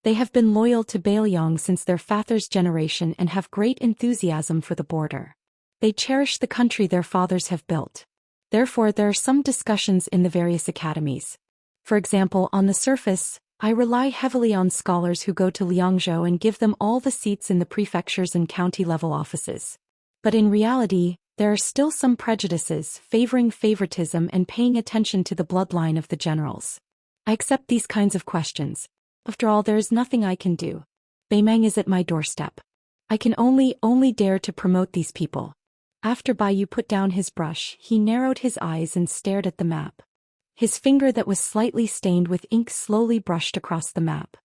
They have been loyal to Bailiang since their father's generation and have great enthusiasm for the border. They cherish the country their fathers have built. Therefore, there are some discussions in the various academies. For example, on the surface, I rely heavily on scholars who go to Liangzhou and give them all the seats in the prefectures and county-level offices. But in reality, there are still some prejudices favoring favoritism and paying attention to the bloodline of the generals. I accept these kinds of questions. After all, there is nothing I can do. Beimang is at my doorstep. I can only dare to promote these people. After Baiyu put down his brush, he narrowed his eyes and stared at the map. His finger that was slightly stained with ink slowly brushed across the map.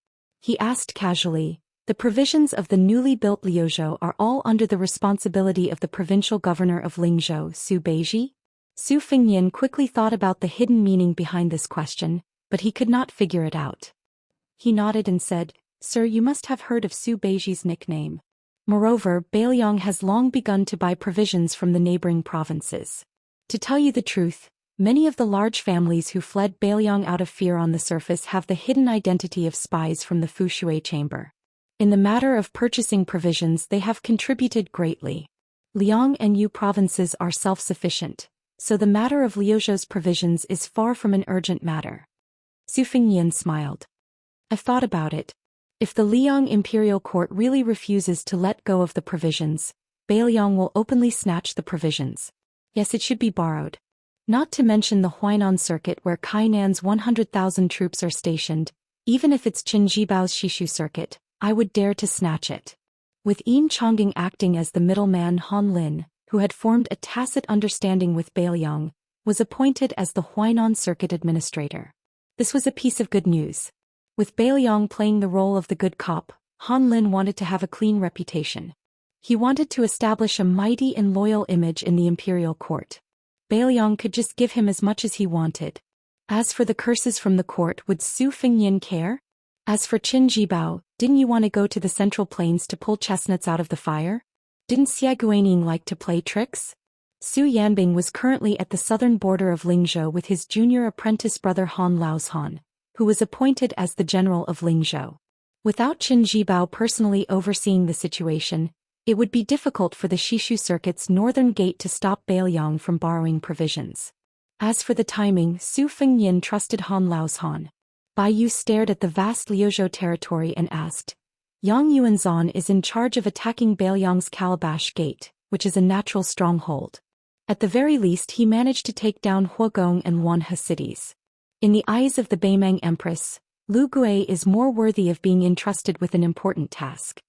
He asked casually, "The provisions of the newly built Liuzhou are all under the responsibility of the provincial governor of Lingzhou, Su Beiji?" Su Fengnian quickly thought about the hidden meaning behind this question, but he could not figure it out. He nodded and said, "Sir, you must have heard of Su Beiji's nickname. Moreover, Bailiang has long begun to buy provisions from the neighboring provinces. To tell you the truth, many of the large families who fled Bailiang out of fear on the surface have the hidden identity of spies from the Fushui chamber. In the matter of purchasing provisions, they have contributed greatly. Liang and Yu provinces are self-sufficient, so the matter of Liuzhou's provisions is far from an urgent matter." Su Fengnian smiled. "I've thought about it. If the Liang imperial court really refuses to let go of the provisions, Bailiang will openly snatch the provisions. Yes, it should be borrowed. Not to mention the Huainan circuit where Kainan's 100,000 troops are stationed. Even if it's Qin Jibao's Shishu circuit, I would dare to snatch it." With Yin Chongging acting as the middleman, Han Lin, who had formed a tacit understanding with Bailiang, was appointed as the Huainan circuit administrator. This was a piece of good news. With Bailiang playing the role of the good cop, Han Lin wanted to have a clean reputation. He wanted to establish a mighty and loyal image in the imperial court. Bailiang could just give him as much as he wanted. As for the curses from the court, would Su Fengnian care? As for Qin Jibao, didn't you want to go to the central plains to pull chestnuts out of the fire? Didn't Xia Guaning like to play tricks? Su Yanbing was currently at the southern border of Lingzhou with his junior apprentice brother Han Laozhan, who was appointed as the general of Lingzhou. Without Qin Jibao personally overseeing the situation, it would be difficult for the Shishu circuit's northern gate to stop Bailiang from borrowing provisions. As for the timing, Su Fengnian trusted Han Laozhan. Baiyu stared at the vast Liuzhou territory and asked, "Yang Yuanzhan is in charge of attacking Bailiang's Calabash Gate, which is a natural stronghold. At the very least, he managed to take down Huagong and Wanhe cities. In the eyes of the Beimang Empress, Lu Gui is more worthy of being entrusted with an important task.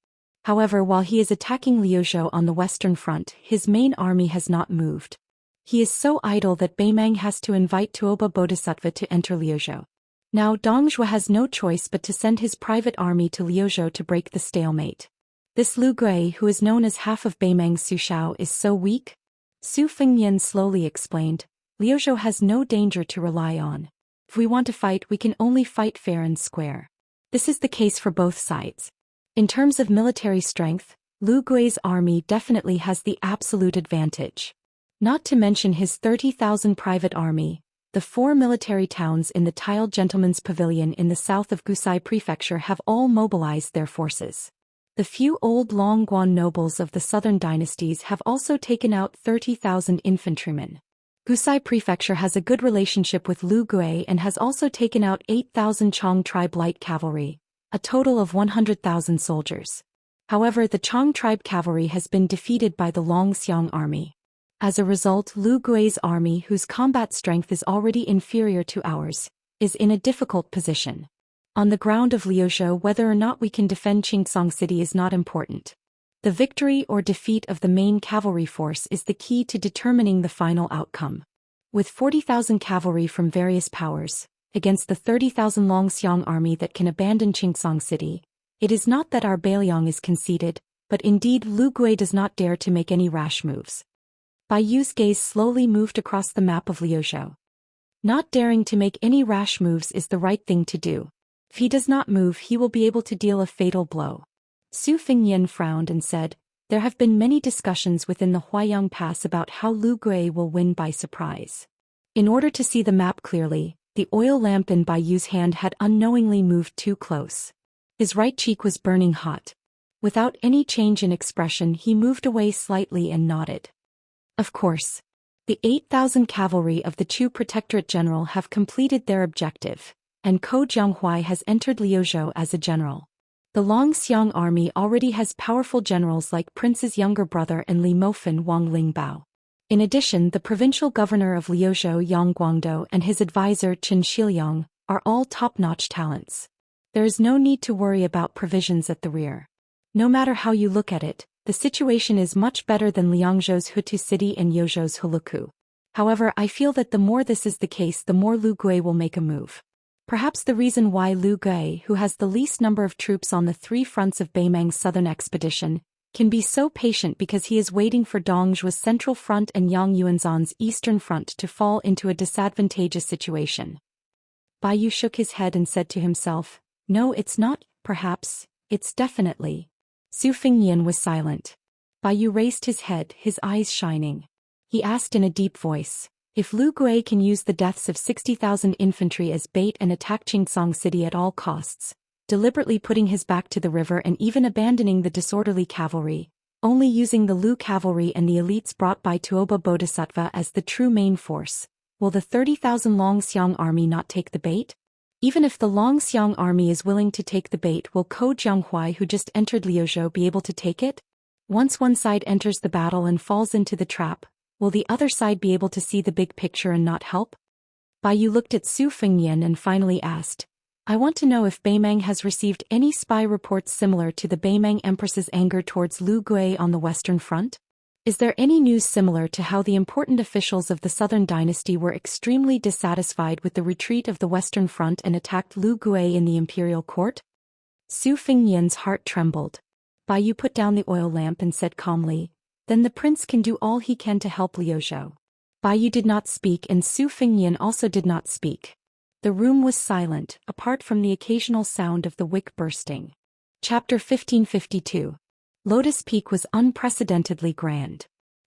However, while he is attacking Liuzhou on the western front, his main army has not moved. He is so idle that Beimang has to invite Tuoba Bodhisattva to enter Liuzhou. Now Dongzhuo has no choice but to send his private army to Liuzhou to break the stalemate. This Lu Gui, who is known as half of Beimang's Sushao, is so weak." Su Fengnian slowly explained, "Liuzhou has no danger to rely on. If we want to fight, we can only fight fair and square. This is the case for both sides. In terms of military strength, Lu Gui's army definitely has the absolute advantage. Not to mention his 30,000 private army. The 4 military towns in the tiled gentleman's pavilion in the south of Gusai Prefecture have all mobilized their forces. The few old Longguan nobles of the southern dynasties have also taken out 30,000 infantrymen. Gusai Prefecture has a good relationship with Lu Gui and has also taken out 8,000 Chong tribe light cavalry, a total of 100,000 soldiers. However, the Chong tribe cavalry has been defeated by the Longxiang army. As a result, Lu Gui's army, whose combat strength is already inferior to ours, is in a difficult position. On the ground of Liuzhou, whether or not we can defend Xianxia city is not important. The victory or defeat of the main cavalry force is the key to determining the final outcome. With 40,000 cavalry from various powers, against the 30,000 Longxiang army that can abandon Xianxia city, it is not that our Bailiang is conceited, but indeed Lu Gui does not dare to make any rash moves." Baiyu's gaze slowly moved across the map of Liuzhou. Not daring to make any rash moves is the right thing to do. If he does not move, he will be able to deal a fatal blow. Su Fengnian frowned and said, There have been many discussions within the Huaiyang Pass about how Lu Gui will win by surprise. In order to see the map clearly, the oil lamp in Bai Yu's hand had unknowingly moved too close. His right cheek was burning hot. Without any change in expression, he moved away slightly and nodded. Of course. The 8,000 cavalry of the Chu Protectorate General have completed their objective, and Ko Jianghuai has entered Liuzhou as a general. The Longxiang army already has powerful generals like Prince's younger brother and Li Mofan Wang Lingbao. In addition, the provincial governor of Liuzhou Yang Guangdou and his advisor Chen Shiliang are all top-notch talents. There is no need to worry about provisions at the rear. No matter how you look at it, the situation is much better than Liangzhou's Hutu City and Yozhou's Huluku. However, I feel that the more this is the case, the more Lu Gui will make a move. Perhaps the reason why Lu Gui, who has the least number of troops on the three fronts of Beimang's southern expedition, can be so patient because he is waiting for Dongzhuo's central front and Yang Yuanzhan's eastern front to fall into a disadvantageous situation. Bai Yu shook his head and said to himself, "No, it's not, perhaps, it's definitely." Su Fingyan was silent. Bai Yu raised his head, his eyes shining. He asked in a deep voice, "If Lu Gui can use the deaths of 60,000 infantry as bait and attack Qingsong City at all costs, deliberately putting his back to the river and even abandoning the disorderly cavalry, only using the Lu cavalry and the elites brought by Tuoba Bodhisattva as the true main force, will the 30,000 Longxiang army not take the bait? Even if the Longxiang army is willing to take the bait, will Ko Jianghuai, who just entered Liuzhou, be able to take it? Once one side enters the battle and falls into the trap, will the other side be able to see the big picture and not help?" Bai Yu looked at Su Fingyan and finally asked, "I want to know if Beimang has received any spy reports similar to the Beimang Empress's anger towards Lu Gui on the Western Front? Is there any news similar to how the important officials of the Southern Dynasty were extremely dissatisfied with the retreat of the Western Front and attacked Lu Gui in the imperial court?" Su Fingyan's heart trembled. Bai Yu put down the oil lamp and said calmly, "Then the prince can do all he can to help Liuzhou." Bai Yu did not speak and Su Fingyan also did not speak. The room was silent, apart from the occasional sound of the wick bursting. Chapter 1552. Lotus Peak was unprecedentedly grand.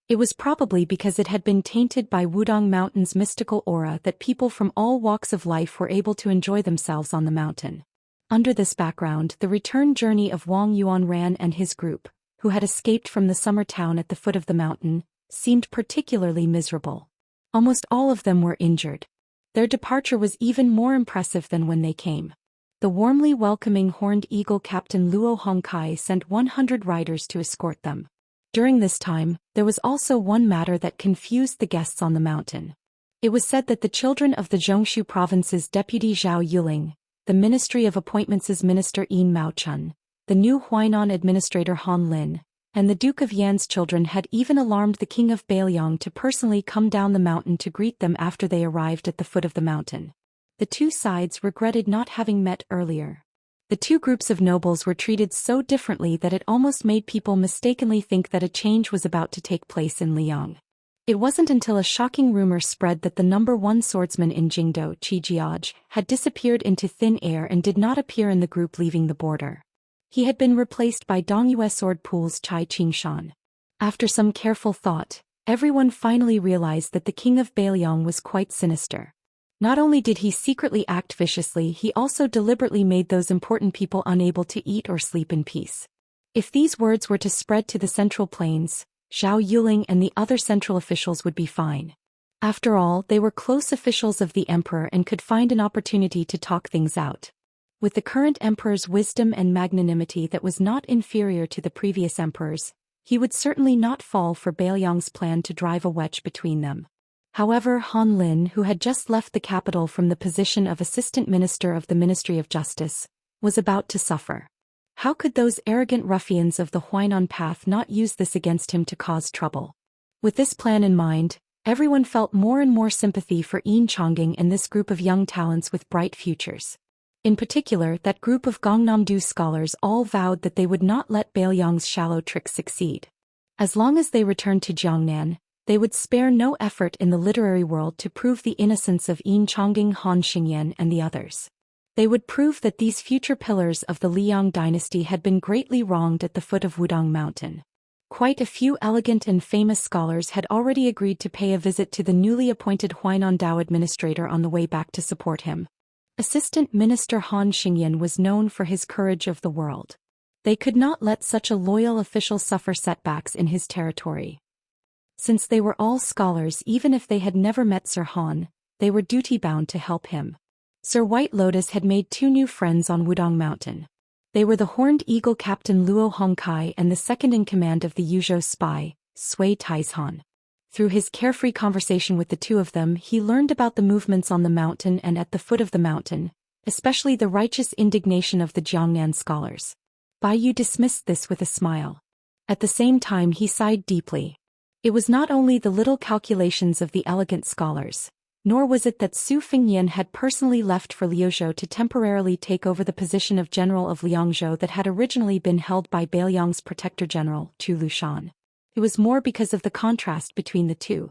It was probably because it had been tainted by Wudong Mountain's mystical aura that people from all walks of life were able to enjoy themselves on the mountain. Under this background, the return journey of Wang Yuanran and his group, who had escaped from the summer town at the foot of the mountain, seemed particularly miserable. Almost all of them were injured. Their departure was even more impressive than when they came. The warmly welcoming Horned Eagle Captain Luo Hongkai sent 100 riders to escort them. During this time, there was also one matter that confused the guests on the mountain. It was said that the children of the Zhongshu province's deputy Zhao Yuling, the Ministry of Appointments' minister Yin Maochun, the new Huainan administrator Han Lin, and the Duke of Yan's children had even alarmed the king of Bailiang to personally come down the mountain to greet them after they arrived at the foot of the mountain. The two sides regretted not having met earlier. The two groups of nobles were treated so differently that it almost made people mistakenly think that a change was about to take place in Liang. It wasn't until a shocking rumor spread that the #1 swordsman in Jingdo, Qi Jiaj, had disappeared into thin air and did not appear in the group leaving the border. He had been replaced by Dongyue Sword Pool's Chai Qingshan. After some careful thought, everyone finally realized that the king of Bailiang was quite sinister. Not only did he secretly act viciously, he also deliberately made those important people unable to eat or sleep in peace. If these words were to spread to the Central Plains, Zhao Yuling and the other central officials would be fine. After all, they were close officials of the emperor and could find an opportunity to talk things out. With the current emperor's wisdom and magnanimity that was not inferior to the previous emperor's, he would certainly not fall for Bailiang's plan to drive a wedge between them. However, Han Lin, who had just left the capital from the position of Assistant Minister of the Ministry of Justice, was about to suffer. How could those arrogant ruffians of the Huainan Path not use this against him to cause trouble? With this plan in mind, everyone felt more and more sympathy for Yin Chongqing and this group of young talents with bright futures. In particular, that group of Gongnamdu scholars all vowed that they would not let Bailiang's shallow tricks succeed. As long as they returned to Jiangnan, they would spare no effort in the literary world to prove the innocence of Yin Chongqing, Han Xingyan and the others. They would prove that these future pillars of the Liang dynasty had been greatly wronged at the foot of Wudong Mountain. Quite a few elegant and famous scholars had already agreed to pay a visit to the newly appointed Huainan Dao administrator on the way back to support him. Assistant Minister Han Xingyan was known for his courage of the world. They could not let such a loyal official suffer setbacks in his territory. Since they were all scholars, even if they had never met Sir Han, they were duty-bound to help him. Sir White Lotus had made 2 new friends on Wudong Mountain. They were the Horned Eagle Captain Luo Hongkai and the second-in-command of the Yuzhou spy, Sui Taizhan. Through his carefree conversation with the 2 of them, he learned about the movements on the mountain and at the foot of the mountain, especially the righteous indignation of the Jiangnan scholars. Bai Yu dismissed this with a smile. At the same time he sighed deeply. It was not only the little calculations of the elegant scholars, nor was it that Su Fingyan had personally left for Liuzhou to temporarily take over the position of general of Liangzhou that had originally been held by Beiliang's protector general, Chu Lushan. It was more because of the contrast between the 2.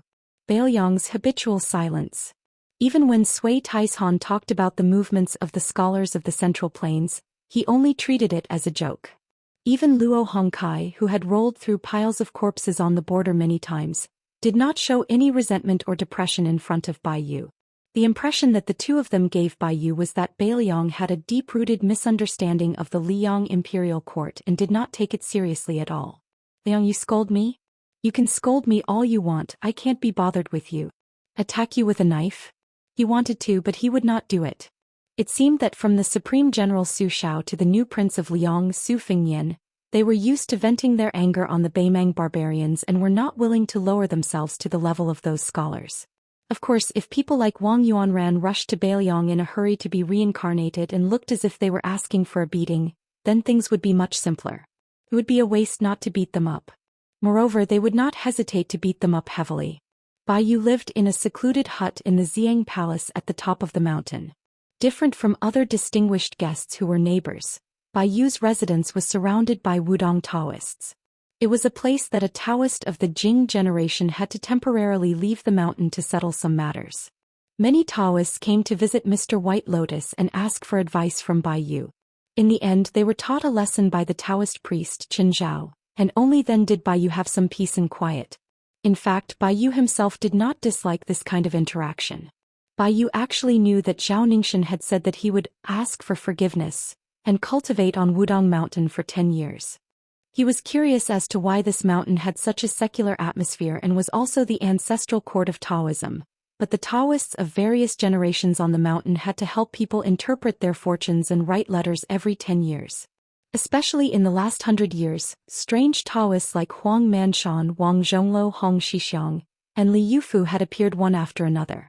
Beiliang's habitual silence. Even when Sui Taizhan talked about the movements of the scholars of the Central Plains, he only treated it as a joke. Even Luo Hongkai, who had rolled through piles of corpses on the border many times, did not show any resentment or depression in front of Bai Yu. The impression that the 2 of them gave Bai Yu was that Beiliang had a deep-rooted misunderstanding of the Liang imperial court and did not take it seriously at all. Liang, you scold me? You can scold me all you want, I can't be bothered with you. Attack you with a knife? He wanted to, but he would not do it. It seemed that from the Supreme General Su Xiao to the new Prince of Liang Su Fingyan, they were used to venting their anger on the Beimang barbarians and were not willing to lower themselves to the level of those scholars. Of course, if people like Wang Yuanran rushed to Beiliang in a hurry to be reincarnated and looked as if they were asking for a beating, then things would be much simpler. It would be a waste not to beat them up. Moreover, they would not hesitate to beat them up heavily. Bai Yu lived in a secluded hut in the Xiang Palace at the top of the mountain. Different from other distinguished guests who were neighbors, Bai Yu's residence was surrounded by Wudong Daoists. It was a place that a Taoist of the Jing generation had to temporarily leave the mountain to settle some matters. Many Taoists came to visit Mr. White Lotus and ask for advice from Bai Yu. In the end, they were taught a lesson by the Taoist priest Chen Zhao, and only then did Bai Yu have some peace and quiet. In fact, Bai Yu himself did not dislike this kind of interaction. Bai Yu actually knew that Zhao Ningxian had said that he would ask for forgiveness and cultivate on Wudong Mountain for 10 years. He was curious as to why this mountain had such a secular atmosphere and was also the ancestral court of Taoism, but the Taoists of various generations on the mountain had to help people interpret their fortunes and write letters every 10 years. Especially in the last 100 years, strange Taoists like Huang Manshan, Wang Zhonglo, Hong Shixiang, and Li Yufu had appeared one after another.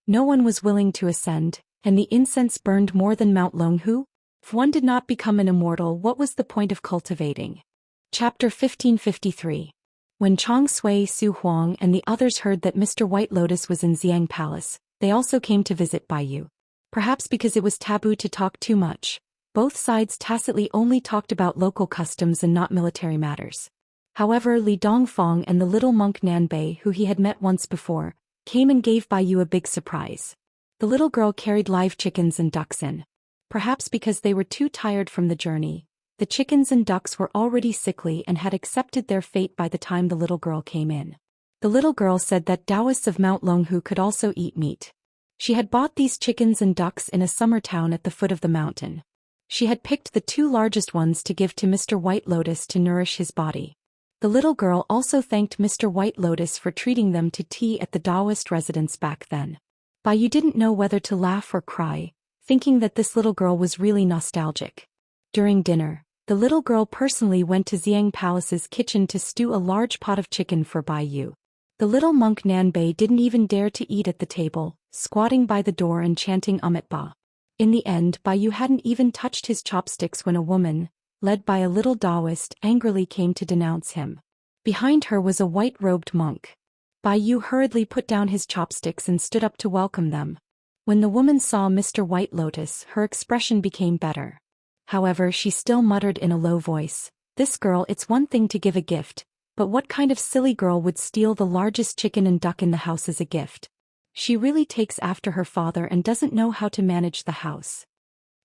No one was willing to ascend, and the incense burned more than Mount Longhu. If one did not become an immortal, what was the point of cultivating? Chapter 1553. When Chong Sui, Su Huang and the others heard that Mr. White Lotus was in Xiang Palace, they also came to visit Bai Yu. Perhaps because it was taboo to talk too much, both sides tacitly only talked about local customs and not military matters. However, Li Dongfang and the little monk Nanbei, who he had met once before, came and gave Bai Yu a big surprise. The little girl carried live chickens and ducks in. Perhaps because they were too tired from the journey, the chickens and ducks were already sickly and had accepted their fate by the time the little girl came in. The little girl said that Daoists of Mount Longhu could also eat meat. She had bought these chickens and ducks in a summer town at the foot of the mountain. She had picked the 2 largest ones to give to Mr. White Lotus to nourish his body. The little girl also thanked Mr. White Lotus for treating them to tea at the Daoist residence back then. Bai Yu didn't know whether to laugh or cry, thinking that this little girl was really nostalgic. During dinner, the little girl personally went to Xiang Palace's kitchen to stew a large pot of chicken for Bai Yu. The little monk Nanbei didn't even dare to eat at the table, squatting by the door and chanting Amit Ba. In the end, Bai Yu hadn't even touched his chopsticks when a woman, led by a little Daoist, angrily came to denounce him. Behind her was a white-robed monk. Bai Yu hurriedly put down his chopsticks and stood up to welcome them. When the woman saw Mr. White Lotus, her expression became better. However, she still muttered in a low voice, "This girl, it's one thing to give a gift, but what kind of silly girl would steal the largest chicken and duck in the house as a gift? She really takes after her father and doesn't know how to manage the house."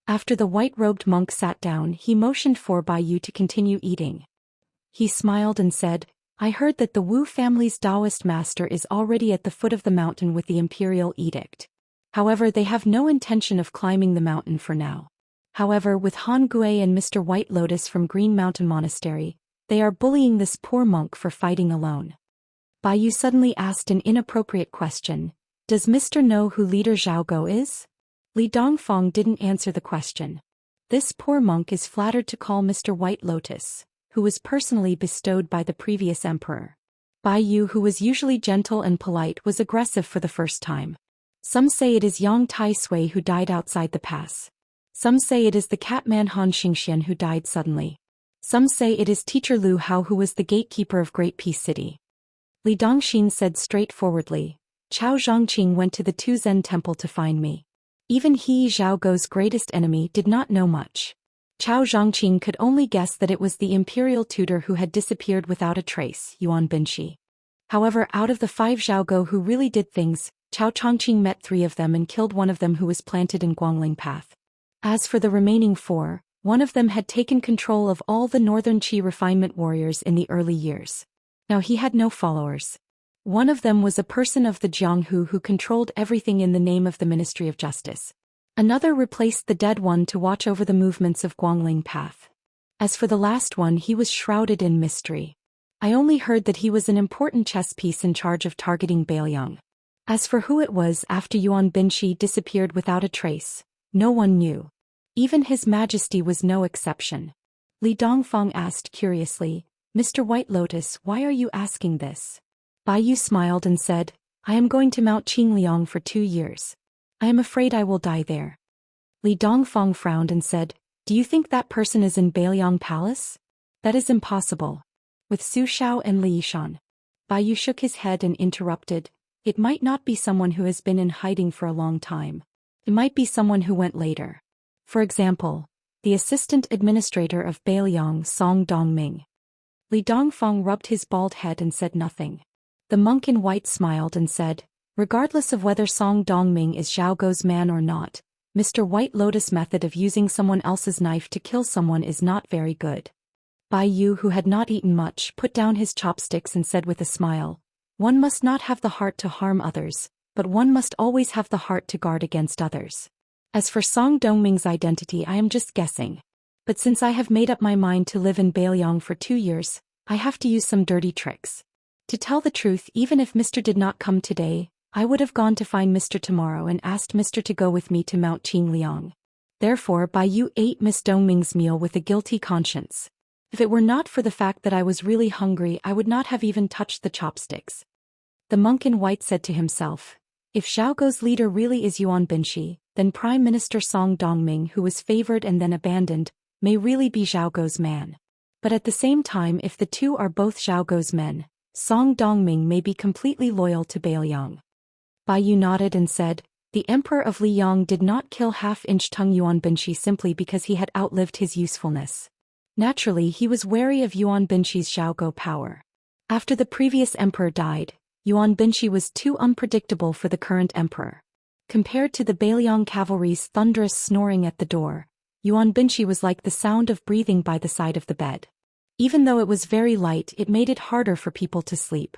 After the white-robed monk sat down, he motioned for Bai Yu to continue eating. He smiled and said, I heard that the Wu family's Daoist master is already at the foot of the mountain with the imperial edict. However, they have no intention of climbing the mountain for now. However, with Han Gui and Mr. White Lotus from Green Mountain Monastery, they are bullying this poor monk for fighting alone. Bai Yu suddenly asked an inappropriate question. Does Mr. know who leader Zhao is? Li Dongfeng didn't answer the question. This poor monk is flattered to call Mr. White Lotus, who was personally bestowed by the previous emperor. Bai Yu, who was usually gentle and polite, was aggressive for the first time. Some say it is Yang Tai Sui who died outside the pass. Some say it is the catman Han Xianxian who died suddenly. Some say it is teacher Lu Hao who was the gatekeeper of Great Peace City. Li Dongxin said straightforwardly, Chao Zhongqing went to the Tuzhen temple to find me. Even he, Zhao Guo's greatest enemy, did not know much. Chao Zhongqing could only guess that it was the imperial tutor who had disappeared without a trace, Yuan Binshi. However, out of the 5 Zhao Guo who really did things, Chao Chongqing met 3 of them and killed one of them who was planted in Guangling Path. As for the remaining 4, one of them had taken control of all the northern Qi refinement warriors in the early years. Now he had no followers. One of them was a person of the Jianghu who controlled everything in the name of the Ministry of Justice. Another replaced the dead one to watch over the movements of Guangling Path. As for the last one, he was shrouded in mystery. I only heard that he was an important chess piece in charge of targeting Bailiang. As for who it was after Yuan Binshi disappeared without a trace, no one knew. Even His Majesty was no exception. Li Dongfeng asked curiously, Mr. White Lotus, why are you asking this? Bai Yu smiled and said, I am going to Mount Qingliang for 2 years. I am afraid I will die there. Li Dongfeng frowned and said, do you think that person is in Bailiang Palace? That is impossible. With Su Xiao and Li Yishan. Bai Yu shook his head and interrupted, it might not be someone who has been in hiding for a long time. It might be someone who went later. For example, the assistant administrator of Bailiang, Song Dongming. Li Dongfeng rubbed his bald head and said nothing. The monk in white smiled and said, regardless of whether Song Dongming is Zhao Guo's man or not, Mr. White Lotus' method of using someone else's knife to kill someone is not very good. Bai Yu, who had not eaten much, put down his chopsticks and said with a smile, one must not have the heart to harm others, but one must always have the heart to guard against others. As for Song Dongming's identity, I am just guessing. But since I have made up my mind to live in Bailiang for 2 years, I have to use some dirty tricks. To tell the truth, even if Mr. did not come today, I would have gone to find Mr. tomorrow and asked Mr. to go with me to Mount Qingliang. Therefore, Bai Yu ate Miss Dongming's meal with a guilty conscience. If it were not for the fact that I was really hungry, I would not have even touched the chopsticks. The monk in white said to himself, if Zhao Guo's leader really is Yuan Binshi, then Prime Minister Song Dongming, who was favored and then abandoned, may really be Zhao Guo's man. But at the same time, if the two are both Zhao Guo's men, Song Dongming may be completely loyal to Bailiang. Bai Yu nodded and said, the Emperor of Liyang did not kill half-inch tongue Yuan Binshi simply because he had outlived his usefulness. Naturally, he was wary of Yuan Binshi's Zhao Guo power. After the previous emperor died, Yuan Binshi was too unpredictable for the current emperor. Compared to the Bailiang cavalry's thunderous snoring at the door, Yuan Binshi was like the sound of breathing by the side of the bed. Even though it was very light, it made it harder for people to sleep.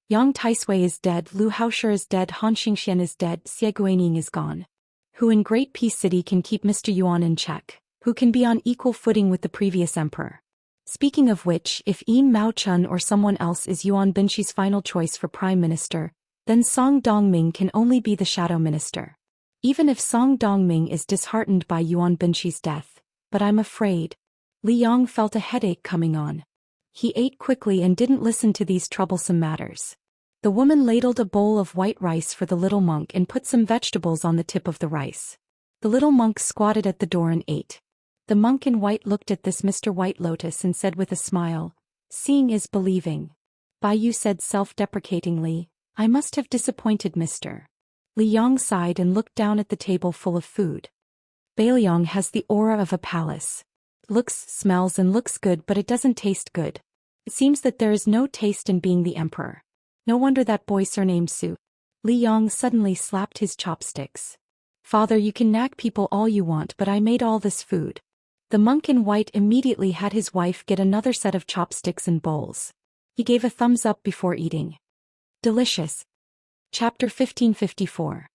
Yang Taisui is dead, Lu Haoshi is dead, Han Xingxian is dead, Xie Guining is gone. Who in Great Peace City can keep Mr. Yuan in check? Who can be on equal footing with the previous emperor? Speaking of which, if Yin Mao Chun or someone else is Yuan Binshi's final choice for prime minister, then Song Dongming can only be the shadow minister. Even if Song Dongming is disheartened by Yuan Binshi's death, but I'm afraid. Li Yang felt a headache coming on. He ate quickly and didn't listen to these troublesome matters. The woman ladled a bowl of white rice for the little monk and put some vegetables on the tip of the rice. The little monk squatted at the door and ate. The monk in white looked at this Mr. White Lotus and said with a smile, seeing is believing. Bai Yu said self-deprecatingly, I must have disappointed Mr. Li Yang sighed and looked down at the table full of food. Bailiang has the aura of a palace. Looks, smells and looks good, but it doesn't taste good. It seems that there is no taste in being the emperor. No wonder that boy surnamed Su. Li Yang suddenly slapped his chopsticks. Father, you can nag people all you want, but I made all this food. The monk in white immediately had his wife get another set of chopsticks and bowls. He gave a thumbs up before eating. Delicious. Chapter 1554.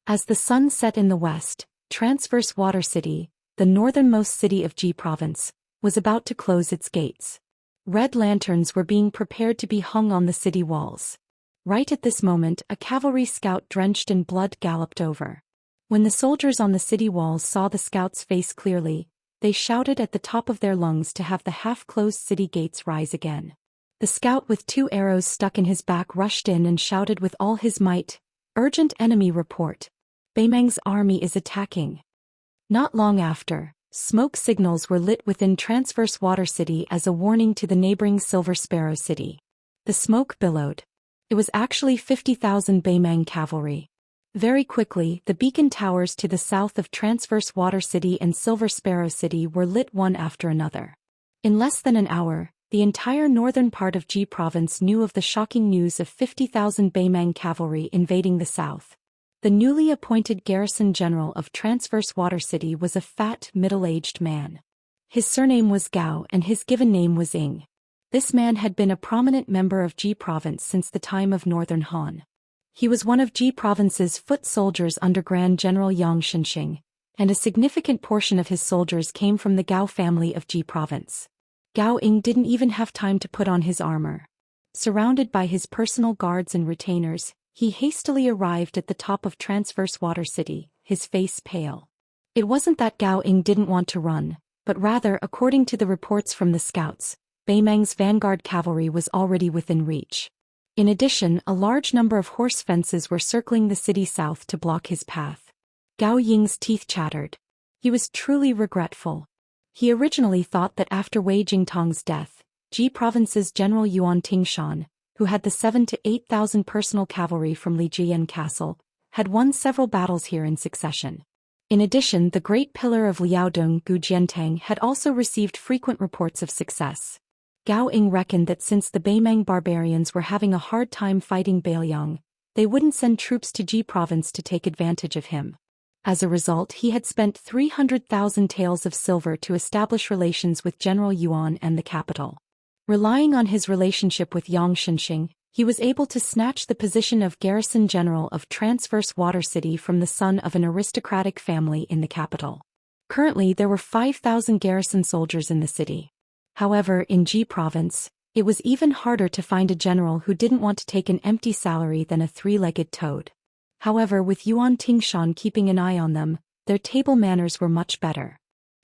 As the sun set in the west, Transverse Water City, the northernmost city of Ji Province, was about to close its gates. Red lanterns were being prepared to be hung on the city walls. Right at this moment, a cavalry scout drenched in blood galloped over. When the soldiers on the city walls saw the scout's face clearly, they shouted at the top of their lungs to have the half-closed city gates rise again. The scout with 2 arrows stuck in his back rushed in and shouted with all his might, "Urgent enemy report. Beimeng's army is attacking." Not long after, smoke signals were lit within Transverse Water City as a warning to the neighboring Silver Sparrow City. The smoke billowed. It was actually 50,000 Beimeng cavalry. Very quickly, the beacon towers to the south of Transverse Water City and Silver Sparrow City were lit one after another. In less than an hour, the entire northern part of Ji Province knew of the shocking news of 50,000 Beimeng cavalry invading the south. The newly appointed garrison general of Transverse Water City was a fat, middle-aged man. His surname was Gao and his given name was Ying. This man had been a prominent member of Ji Province since the time of Northern Han. He was one of Ji Province's foot soldiers under Grand General Xianxia, and a significant portion of his soldiers came from the Gao family of Ji Province. Gao Ying didn't even have time to put on his armor. Surrounded by his personal guards and retainers, he hastily arrived at the top of Transverse Water City, his face pale. It wasn't that Gao Ying didn't want to run, but rather, according to the reports from the scouts, Beimeng's vanguard cavalry was already within reach. In addition, a large number of horse fences were circling the city south to block his path. Gao Ying's teeth chattered. He was truly regretful. He originally thought that after Wei Jingtong's death, Ji Province's General Yuan Tingshan, who had the 7,000 to 8,000 personal cavalry from Lijian Castle, had won several battles here in succession. In addition, the Great Pillar of Liaodong Gu Jiantang had also received frequent reports of success. Gao Ying reckoned that since the Beimeng barbarians were having a hard time fighting Bailiang, they wouldn't send troops to Ji Province to take advantage of him. As a result, he had spent 300,000 taels of silver to establish relations with General Yuan and the capital. Relying on his relationship with Yang Xinxing, he was able to snatch the position of garrison general of Transverse Water City from the son of an aristocratic family in the capital. Currently there were 5,000 garrison soldiers in the city. However, in Ji Province, it was even harder to find a general who didn't want to take an empty salary than a 3-legged toad. However, with Yuan Tingshan keeping an eye on them, their table manners were much better.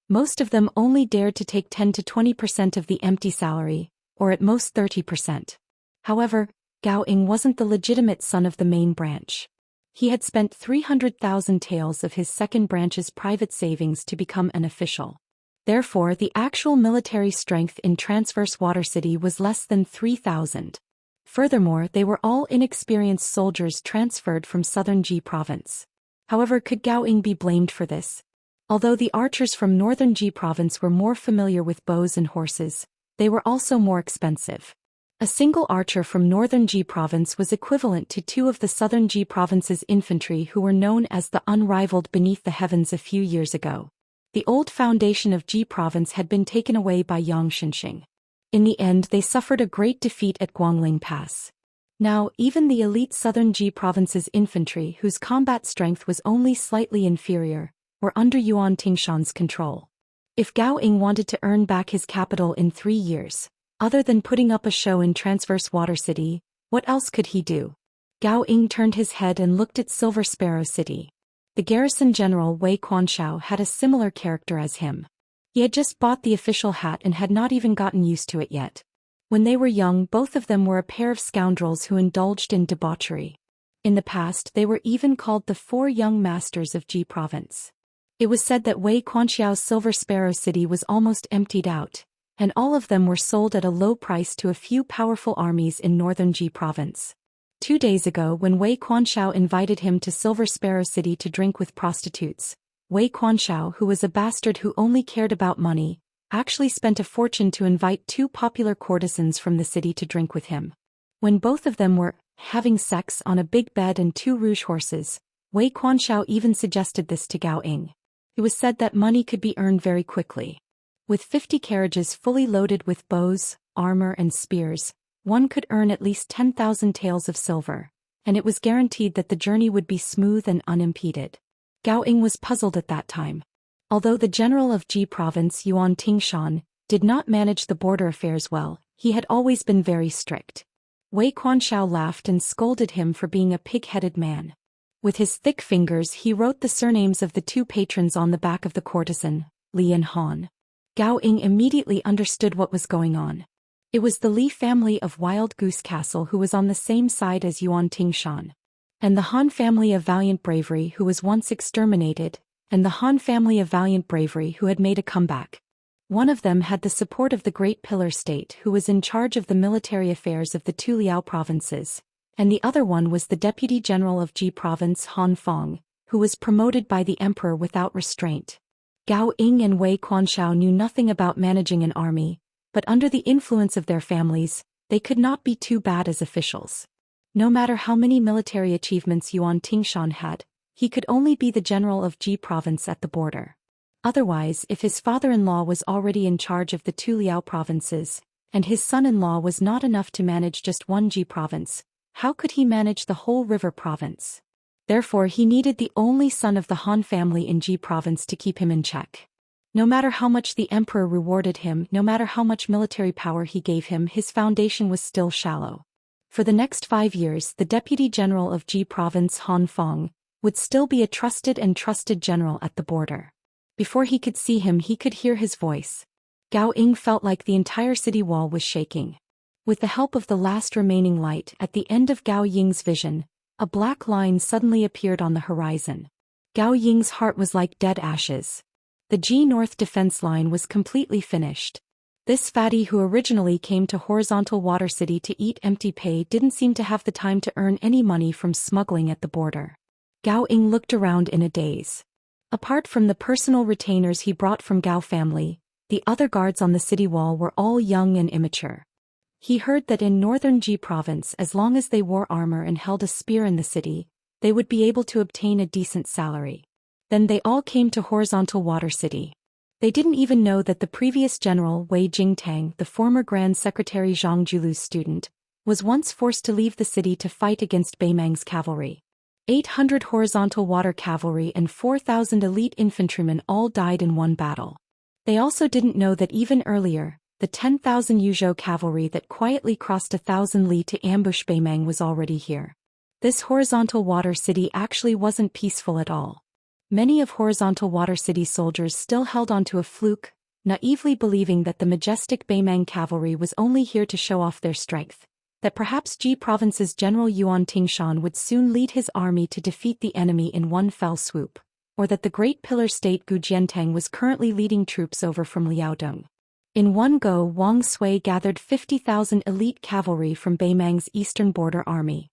Most of them only dared to take 10 to 20% of the empty salary, or at most 30%. However, Gao Ying wasn't the legitimate son of the main branch. He had spent 300,000 taels of his second branch's private savings to become an official. Therefore, the actual military strength in Transverse Water City was less than 3,000. Furthermore, they were all inexperienced soldiers transferred from southern Ji Province. However, could Gao Ying be blamed for this? Although the archers from northern Ji Province were more familiar with bows and horses, they were also more expensive. A single archer from northern Ji Province was equivalent to 2 of the southern Ji Province's infantry who were known as the unrivaled beneath the heavens a few years ago. The old foundation of Ji Province had been taken away by Yang Xinxing. In the end, they suffered a great defeat at Guangling Pass. Now, even the elite southern Ji Province's infantry, whose combat strength was only slightly inferior, were under Yuan Tingshan's control. If Gao Ying wanted to earn back his capital in 3 years, other than putting up a show in Transverse Water City, what else could he do? Gao Ying turned his head and looked at Silver Sparrow City. The garrison general Wei Quanxiao had a similar character as him. He had just bought the official hat and had not even gotten used to it yet. When they were young, both of them were a pair of scoundrels who indulged in debauchery. In the past, they were even called the 4 young masters of Ji Province. It was said that Wei Quanxiao's Silver Sparrow City was almost emptied out, and all of them were sold at a low price to a few powerful armies in northern Ji Province. 2 days ago, when Wei Quanxiao invited him to Silver Sparrow City to drink with prostitutes, Wei Quanxiao, who was a bastard who only cared about money, actually spent a fortune to invite 2 popular courtesans from the city to drink with him. When both of them were having sex on a big bed and 2 rouge horses, Wei Quanxiao even suggested this to Gao Ying. It was said that money could be earned very quickly. With 50 carriages fully loaded with bows, armor and spears, one could earn at least 10,000 taels of silver, and it was guaranteed that the journey would be smooth and unimpeded. Gao Ying was puzzled at that time. Although the general of Ji province Yuan Tingshan did not manage the border affairs well, he had always been very strict. Wei Quanshao laughed and scolded him for being a pig-headed man. With his thick fingers he wrote the surnames of the two patrons on the back of the courtesan, Li and Han. Gao Ying immediately understood what was going on. It was the Li family of Wild Goose Castle who was on the same side as Yuan Tingshan. And the Han family of Valiant Bravery who was once exterminated, and the Han family of Valiant Bravery who had made a comeback. One of them had the support of the Great Pillar State who was in charge of the military affairs of the two Liao provinces, and the other one was the Deputy General of Ji Province Han Fong, who was promoted by the Emperor without restraint. Gao Ying and Wei Quanshao knew nothing about managing an army, but under the influence of their families, they could not be too bad as officials. No matter how many military achievements Yuan Tingshan had, he could only be the general of Ji province at the border. Otherwise, if his father-in-law was already in charge of the two Liao provinces, and his son-in-law was not enough to manage just one Ji province, how could he manage the whole river province? Therefore he needed the only son of the Han family in Ji province to keep him in check. No matter how much the emperor rewarded him, no matter how much military power he gave him, his foundation was still shallow. For the next 5 years the deputy general of Ji province Han Fong would still be a trusted general at the border. Before he could see him he could hear his voice. Gao Ying felt like the entire city wall was shaking. With the help of the last remaining light at the end of Gao Ying's vision, a black line suddenly appeared on the horizon. Gao Ying's heart was like dead ashes. The Ji North defense line was completely finished. This fatty who originally came to Horizontal Water City to eat empty pay didn't seem to have the time to earn any money from smuggling at the border. Gao Ying looked around in a daze. Apart from the personal retainers he brought from Gao family, the other guards on the city wall were all young and immature. He heard that in northern Ji province, as long as they wore armor and held a spear in the city, they would be able to obtain a decent salary. Then they all came to Horizontal Water City. They didn't even know that the previous general Wei Jingtang, the former Grand Secretary Zhang Julu's student, was once forced to leave the city to fight against Beimang's cavalry. 800 horizontal water cavalry and 4,000 elite infantrymen all died in one battle. They also didn't know that even earlier, the 10,000 Yuzhou cavalry that quietly crossed 1,000 li to ambush Beimang was already here. This horizontal water city actually wasn't peaceful at all. Many of Horizontal Water City soldiers still held onto a fluke, naively believing that the majestic Beimang cavalry was only here to show off their strength, that perhaps Ji Province's General Yuan Tingshan would soon lead his army to defeat the enemy in one fell swoop, or that the Great Pillar State Gu Jiantang was currently leading troops over from Liaodong. In one go, Wang Sui gathered 50,000 elite cavalry from Beimang's eastern border army.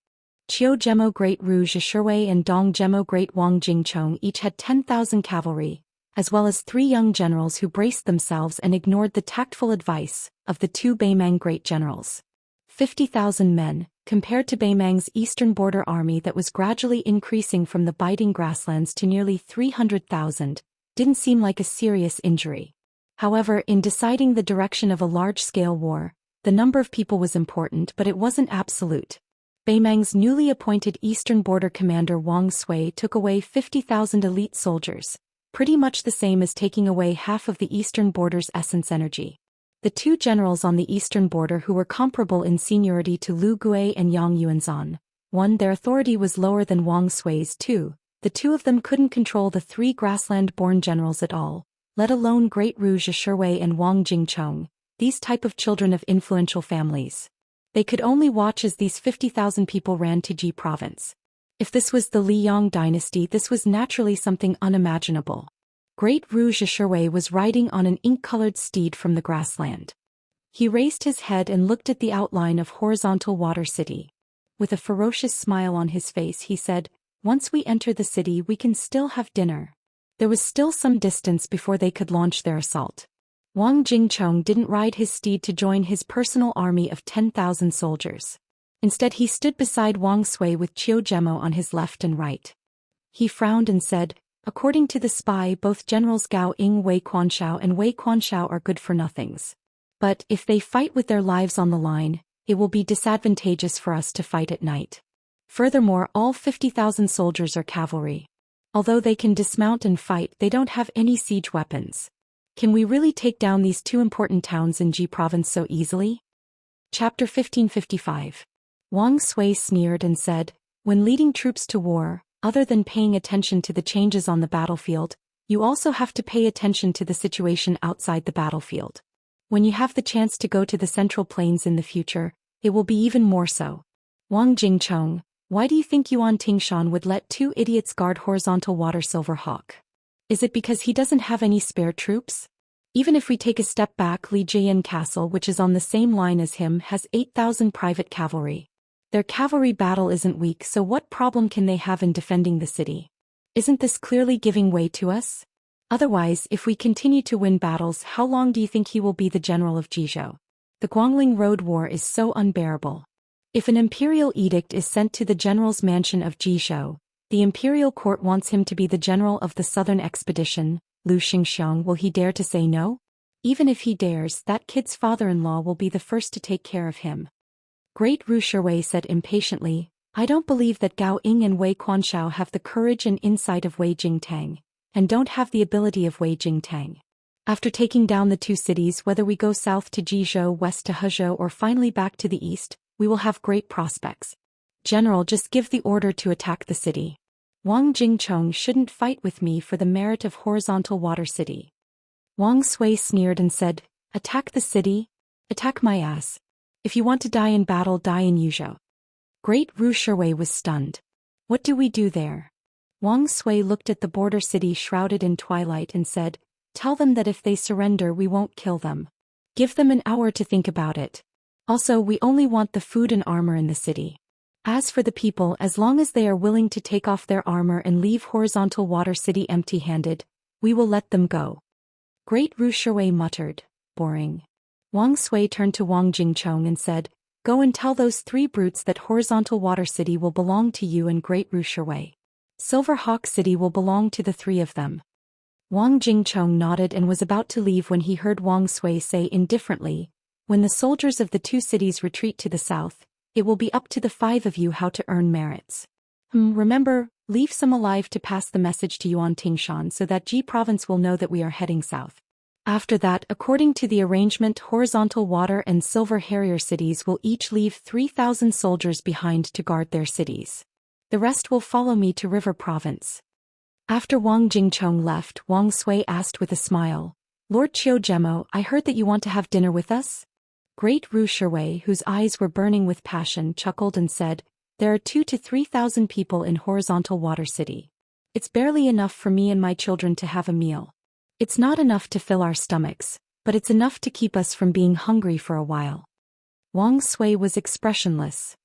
Qiu Gemo Great Rouge Asherwei and Dong Gemo Great Wang Jingchong each had 10,000 cavalry, as well as 3 young generals who braced themselves and ignored the tactful advice of the 2 Beimang great generals. 50,000 men, compared to Beimang's eastern border army that was gradually increasing from the biting grasslands to nearly 300,000, didn't seem like a serious injury. However, in deciding the direction of a large-scale war, the number of people was important, but it wasn't absolute. Beimang's newly appointed eastern border commander Wang Sui took away 50,000 elite soldiers, pretty much the same as taking away half of the eastern border's essence energy. The 2 generals on the eastern border who were comparable in seniority to Lu Gui and Yang Yuanzhan, their authority was lower than Wang Sui's too. The 2 of them couldn't control the 3 grassland-born generals at all, let alone Great Rouge Asherwei and Wang Jingchong, these type of children of influential families. They could only watch as these 50,000 people ran to Ji province. If this was the Liyang dynasty, this was naturally something unimaginable. Great Rouge Asherwei was riding on an ink-colored steed from the grassland. He raised his head and looked at the outline of Horizontal Water City. With a ferocious smile on his face he said, "Once we enter the city we can still have dinner." There was still some distance before they could launch their assault. Wang Jingchong didn't ride his steed to join his personal army of 10,000 soldiers. Instead he stood beside Wang Sui with Qiu Gemo on his left and right. He frowned and said, According to the spy, both Generals Gao Ying Wei Quanshao and Wei Quanshao are good for nothings. But if they fight with their lives on the line, it will be disadvantageous for us to fight at night. Furthermore, all 50,000 soldiers are cavalry. Although they can dismount and fight, they don't have any siege weapons. Can we really take down these two important towns in Ji province so easily? Chapter 1555. Wang Sui sneered and said, when leading troops to war, other than paying attention to the changes on the battlefield, you also have to pay attention to the situation outside the battlefield. When you have the chance to go to the Central Plains in the future, it will be even more so. Wang Jingchong, why do you think Yuan Tingshan would let two idiots guard horizontal water Silver Hawk? Is it because he doesn't have any spare troops? Even if we take a step back, Li Jian Castle, which is on the same line as him, has 8,000 private cavalry. Their cavalry battle isn't weak, so what problem can they have in defending the city? Isn't this clearly giving way to us? Otherwise, if we continue to win battles, how long do you think he will be the general of Jizhou? The Guangling Road War is so unbearable. If an imperial edict is sent to the general's mansion of Jizhou, the imperial court wants him to be the general of the southern expedition, Lu Xingxiang, will he dare to say no? Even if he dares, that kid's father-in-law will be the first to take care of him. Great Ru Shiwei said impatiently, I don't believe that Gao Ying and Wei Quanshao have the courage and insight of Wei Jingtang, and don't have the ability of Wei Jingtang. After taking down the two cities, whether we go south to Jizhou, west to Hezhou, or finally back to the east, we will have great prospects. General, just give the order to attack the city. Wang Jingchong shouldn't fight with me for the merit of horizontal water city. Wang Sui sneered and said, attack the city? Attack my ass. If you want to die in battle, die in Yuzhou. Great Ru Shiwei was stunned. What do we do there? Wang Sui looked at the border city shrouded in twilight and said, tell them that if they surrender, we won't kill them. Give them an hour to think about it. Also, we only want the food and armor in the city. As for the people, as long as they are willing to take off their armor and leave horizontal water city empty-handed, we will let them go. Great Ru Shiwei muttered, boring. Wang Sui turned to Wang Jingchong and said, go and tell those three brutes that horizontal water city will belong to you and Great Ru Shiwei. Silver Hawk City will belong to the three of them. Wang Jingchong nodded and was about to leave when he heard Wang Sui say indifferently, when the soldiers of the two cities retreat to the south, it will be up to the five of you how to earn merits. Remember, leave some alive to pass the message to Yuan Tingshan so that Ji province will know that we are heading south. After that, according to the arrangement, horizontal water and silver harrier cities will each leave 3,000 soldiers behind to guard their cities. The rest will follow me to River Province. After Wang Jingchong left, Wang Sui asked with a smile, Lord Qiu Gemo, I heard that you want to have dinner with us? Great Ru Shiwei, whose eyes were burning with passion, chuckled and said, there are 2,000 to 3,000 people in horizontal water city. It's barely enough for me and my children to have a meal. It's not enough to fill our stomachs, but it's enough to keep us from being hungry for a while. Wang Sui was expressionless.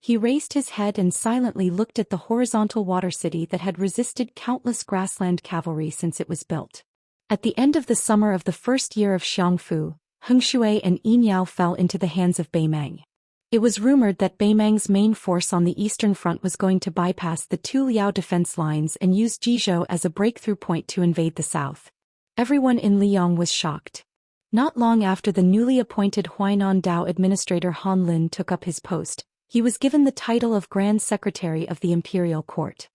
He raised his head and silently looked at the horizontal water city that had resisted countless grassland cavalry since it was built. At the end of the summer of the first year of Xiangfu, Heng Shui and Yin Yao fell into the hands of Beimang. It was rumored that Beimang's main force on the eastern front was going to bypass the two Liao defense lines and use Jizhou as a breakthrough point to invade the south. Everyone in Liyang was shocked. Not long after the newly appointed Huainan Dao administrator Han Lin took up his post, he was given the title of Grand Secretary of the Imperial Court.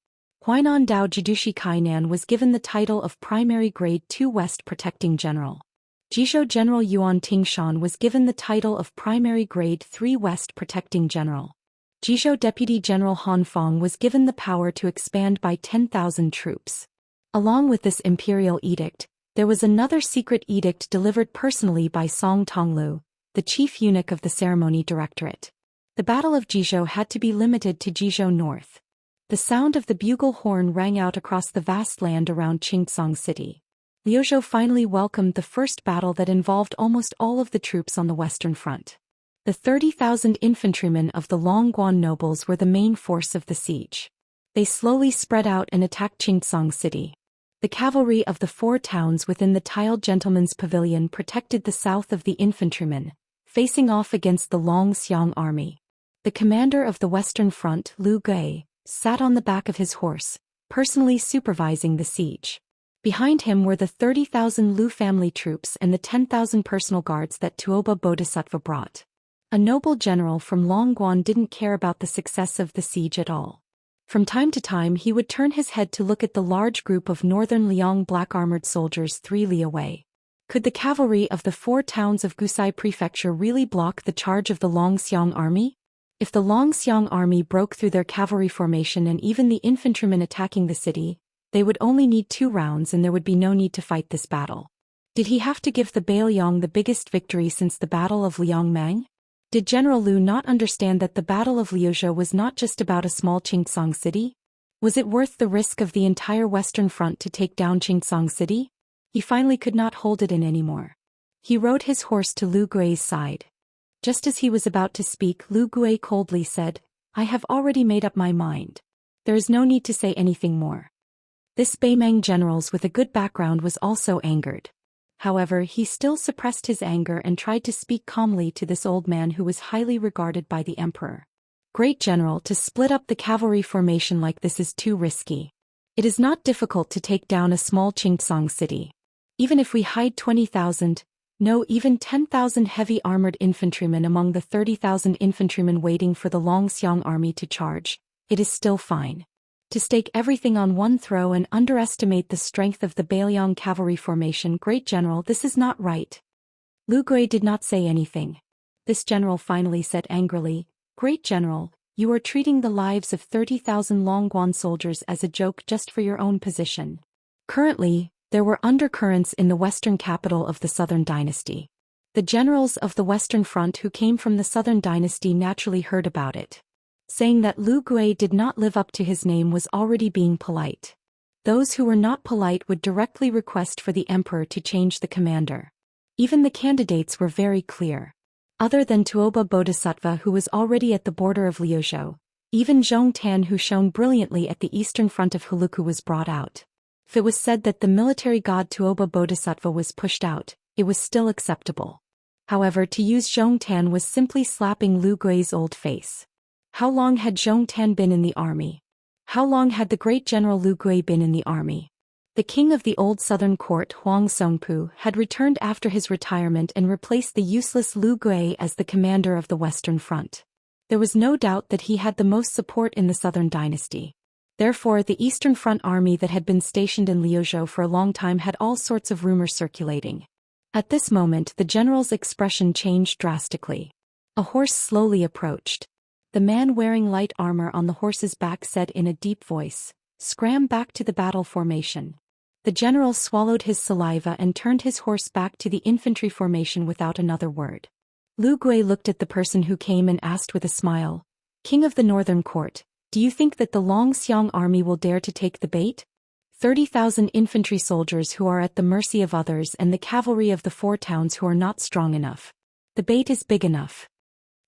Huainan Dao Jidushi Kainan was given the title of Primary Grade 2 West Protecting General. Jizhou General Yuan Tingshan was given the title of Primary Grade 3 West Protecting General. Jizhou Deputy General Han Fong was given the power to expand by 10,000 troops. Along with this imperial edict, there was another secret edict delivered personally by Song Tonglu, the chief eunuch of the ceremony directorate. The Battle of Jizhou had to be limited to Jizhou North. The sound of the bugle horn rang out across the vast land around Qingcang City. Liuzhou finally welcomed the first battle that involved almost all of the troops on the western front. The 30,000 infantrymen of the Longguan nobles were the main force of the siege. They slowly spread out and attacked Qingcang City. The cavalry of the four towns within the tiled gentleman's pavilion protected the south of the infantrymen, facing off against the Longxiang army. The commander of the western front, Lu Gui, sat on the back of his horse, personally supervising the siege. Behind him were the 30,000 Lu family troops and the 10,000 personal guards that Tuoba Bodhisattva brought. A noble general from Longguan didn't care about the success of the siege at all. From time to time he would turn his head to look at the large group of northern Liang black-armored soldiers 3 li away. Could the cavalry of the 4 towns of Gusai Prefecture really block the charge of the Longxiang army? If the Longxiang army broke through their cavalry formation and even the infantrymen attacking the city, they would only need 2 rounds and there would be no need to fight this battle. Did he have to give the Bailiang the biggest victory since the Battle of Liangmang? Did General Lu not understand that the Battle of Liuzhou was not just about a small Qingcang city? Was it worth the risk of the entire Western Front to take down Qingcang city? He finally could not hold it in anymore. He rode his horse to Lu Gui's side. Just as he was about to speak, Lu Gui coldly said, "I have already made up my mind. There is no need to say anything more." This Beimang general with a good background was also angered. However, he still suppressed his anger and tried to speak calmly to this old man who was highly regarded by the emperor. "Great general, to split up the cavalry formation like this is too risky. It is not difficult to take down a small Qingcang city. Even if we hide 20,000, no, even 10,000 heavy armored infantrymen among the 30,000 infantrymen waiting for the Longxiang army to charge, it is still fine. To stake everything on one throw and underestimate the strength of the Bailiang cavalry formation, great general, this is not right." Lu Gui did not say anything. This general finally said angrily, "Great general, you are treating the lives of 30,000 Longguan soldiers as a joke just for your own position." Currently, there were undercurrents in the western capital of the Southern Dynasty. The generals of the Western Front who came from the Southern Dynasty naturally heard about it. Saying that Lu Gui did not live up to his name was already being polite. Those who were not polite would directly request for the emperor to change the commander. Even the candidates were very clear. Other than Tuoba Bodhisattva, who was already at the border of Liuzhou, even Zhong Tan, who shone brilliantly at the eastern front of Huluku, was brought out. If it was said that the military god Tuoba Bodhisattva was pushed out, it was still acceptable. However, to use Zhong Tan was simply slapping Lu Gui's old face. How long had Zhong Tan been in the army? How long had the great general Lu Gui been in the army? The king of the old southern court, Huang Songpu, had returned after his retirement and replaced the useless Lu Gui as the commander of the Western Front. There was no doubt that he had the most support in the Southern Dynasty. Therefore, the Eastern Front army that had been stationed in Liuzhou for a long time had all sorts of rumors circulating. At this moment, the general's expression changed drastically. A horse slowly approached. The man wearing light armor on the horse's back said in a deep voice, "Scram back to the battle formation." The general swallowed his saliva and turned his horse back to the infantry formation without another word. Lu Gui looked at the person who came and asked with a smile, "King of the Northern Court, do you think that the Longxiang army will dare to take the bait? 30,000 infantry soldiers who are at the mercy of others and the cavalry of the 4 towns who are not strong enough. The bait is big enough."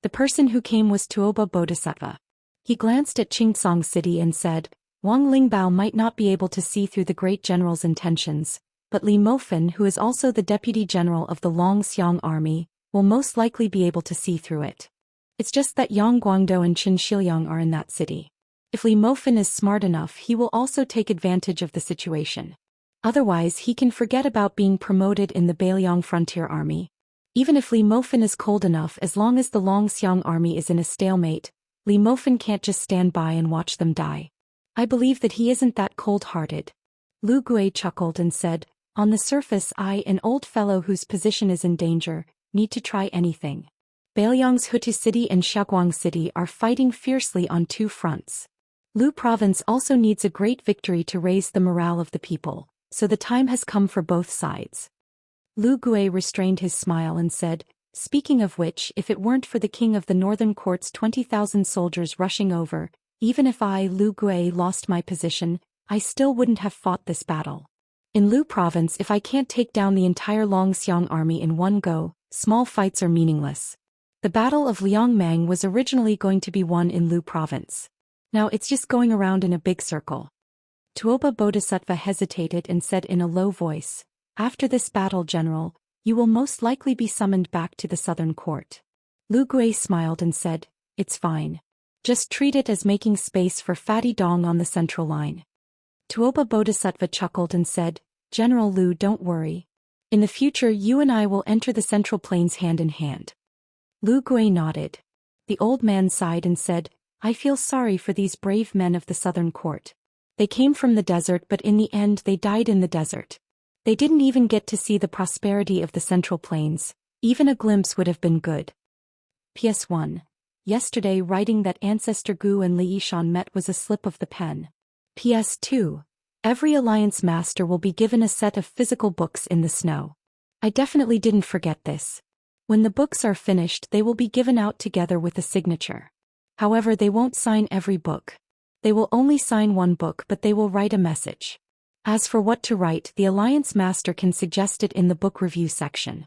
The person who came was Tuoba Bodhisattva. He glanced at Qingcang city and said, "Wang Lingbao might not be able to see through the great general's intentions, but Li Mofan, who is also the deputy general of the Longxiang army, will most likely be able to see through it. It's just that Yang Guangdou and Qin Shiliang are in that city. If Li Mofan is smart enough, he will also take advantage of the situation. Otherwise, he can forget about being promoted in the Bailiang frontier army. Even if Li Mofan is cold enough, as long as the Longxiang army is in a stalemate, Li Mofan can't just stand by and watch them die. I believe that he isn't that cold-hearted." Lu Gui chuckled and said, "On the surface, I, an old fellow whose position is in danger, need to try anything. Bailiang's Hutu city and Shaguang city are fighting fiercely on 2 fronts. Lu province also needs a great victory to raise the morale of the people, so the time has come for both sides." Lu Gui restrained his smile and said, "Speaking of which, if it weren't for the king of the Northern Court's 20,000 soldiers rushing over, even if I, Lu Gui, lost my position, I still wouldn't have fought this battle. In Lu province, if I can't take down the entire Longxiang army in one go, small fights are meaningless. The Battle of Liangmang was originally going to be won in Lu province. Now it's just going around in a big circle." Tuoba Bodhisattva hesitated and said in a low voice, "After this battle, general, you will most likely be summoned back to the Southern Court." Lu Gui smiled and said, "It's fine. Just treat it as making space for Fatty Dong on the central line." Tuoba Bodhisattva chuckled and said, General Lu, don't worry. In the future you and I will enter the Central Plains hand in hand. Lu Gui nodded. The old man sighed and said, I feel sorry for these brave men of the southern court. They came from the desert, but in the end they died in the desert. They didn't even get to see the prosperity of the Central Plains. Even a glimpse would have been good. PS1. Yesterday writing that Ancestor Gu and Li Yishan met was a slip of the pen. PS2. Every Alliance Master will be given a set of physical books in the snow. I definitely didn't forget this. When the books are finished they will be given out together with a signature. However, they won't sign every book. They will only sign one book, but they will write a message. As for what to write, the Alliance Master can suggest it in the book review section.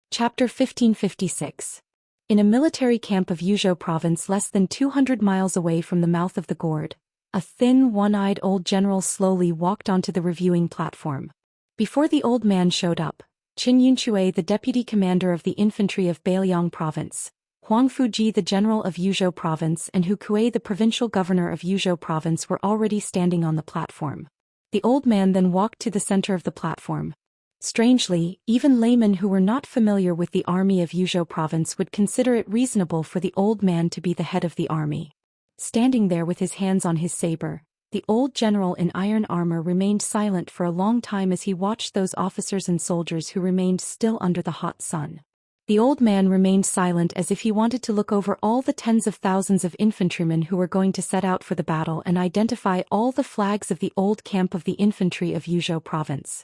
Chapter 1556. In a military camp of Yuzhou province less than 200 miles away from the mouth of the gourd, a thin, one-eyed old general slowly walked onto the reviewing platform. Before the old man showed up, Qin Yunchui, the deputy commander of the infantry of Beiliang province, Huang Fuji, the general of Yuzhou province, and Hu Kuei, the provincial governor of Yuzhou province, were already standing on the platform. The old man then walked to the center of the platform. Strangely, even laymen who were not familiar with the army of Yuzhou province would consider it reasonable for the old man to be the head of the army. Standing there with his hands on his saber, the old general in iron armor remained silent for a long time as he watched those officers and soldiers who remained still under the hot sun. The old man remained silent as if he wanted to look over all the tens of thousands of infantrymen who were going to set out for the battle and identify all the flags of the old camp of the infantry of Yuzhou province.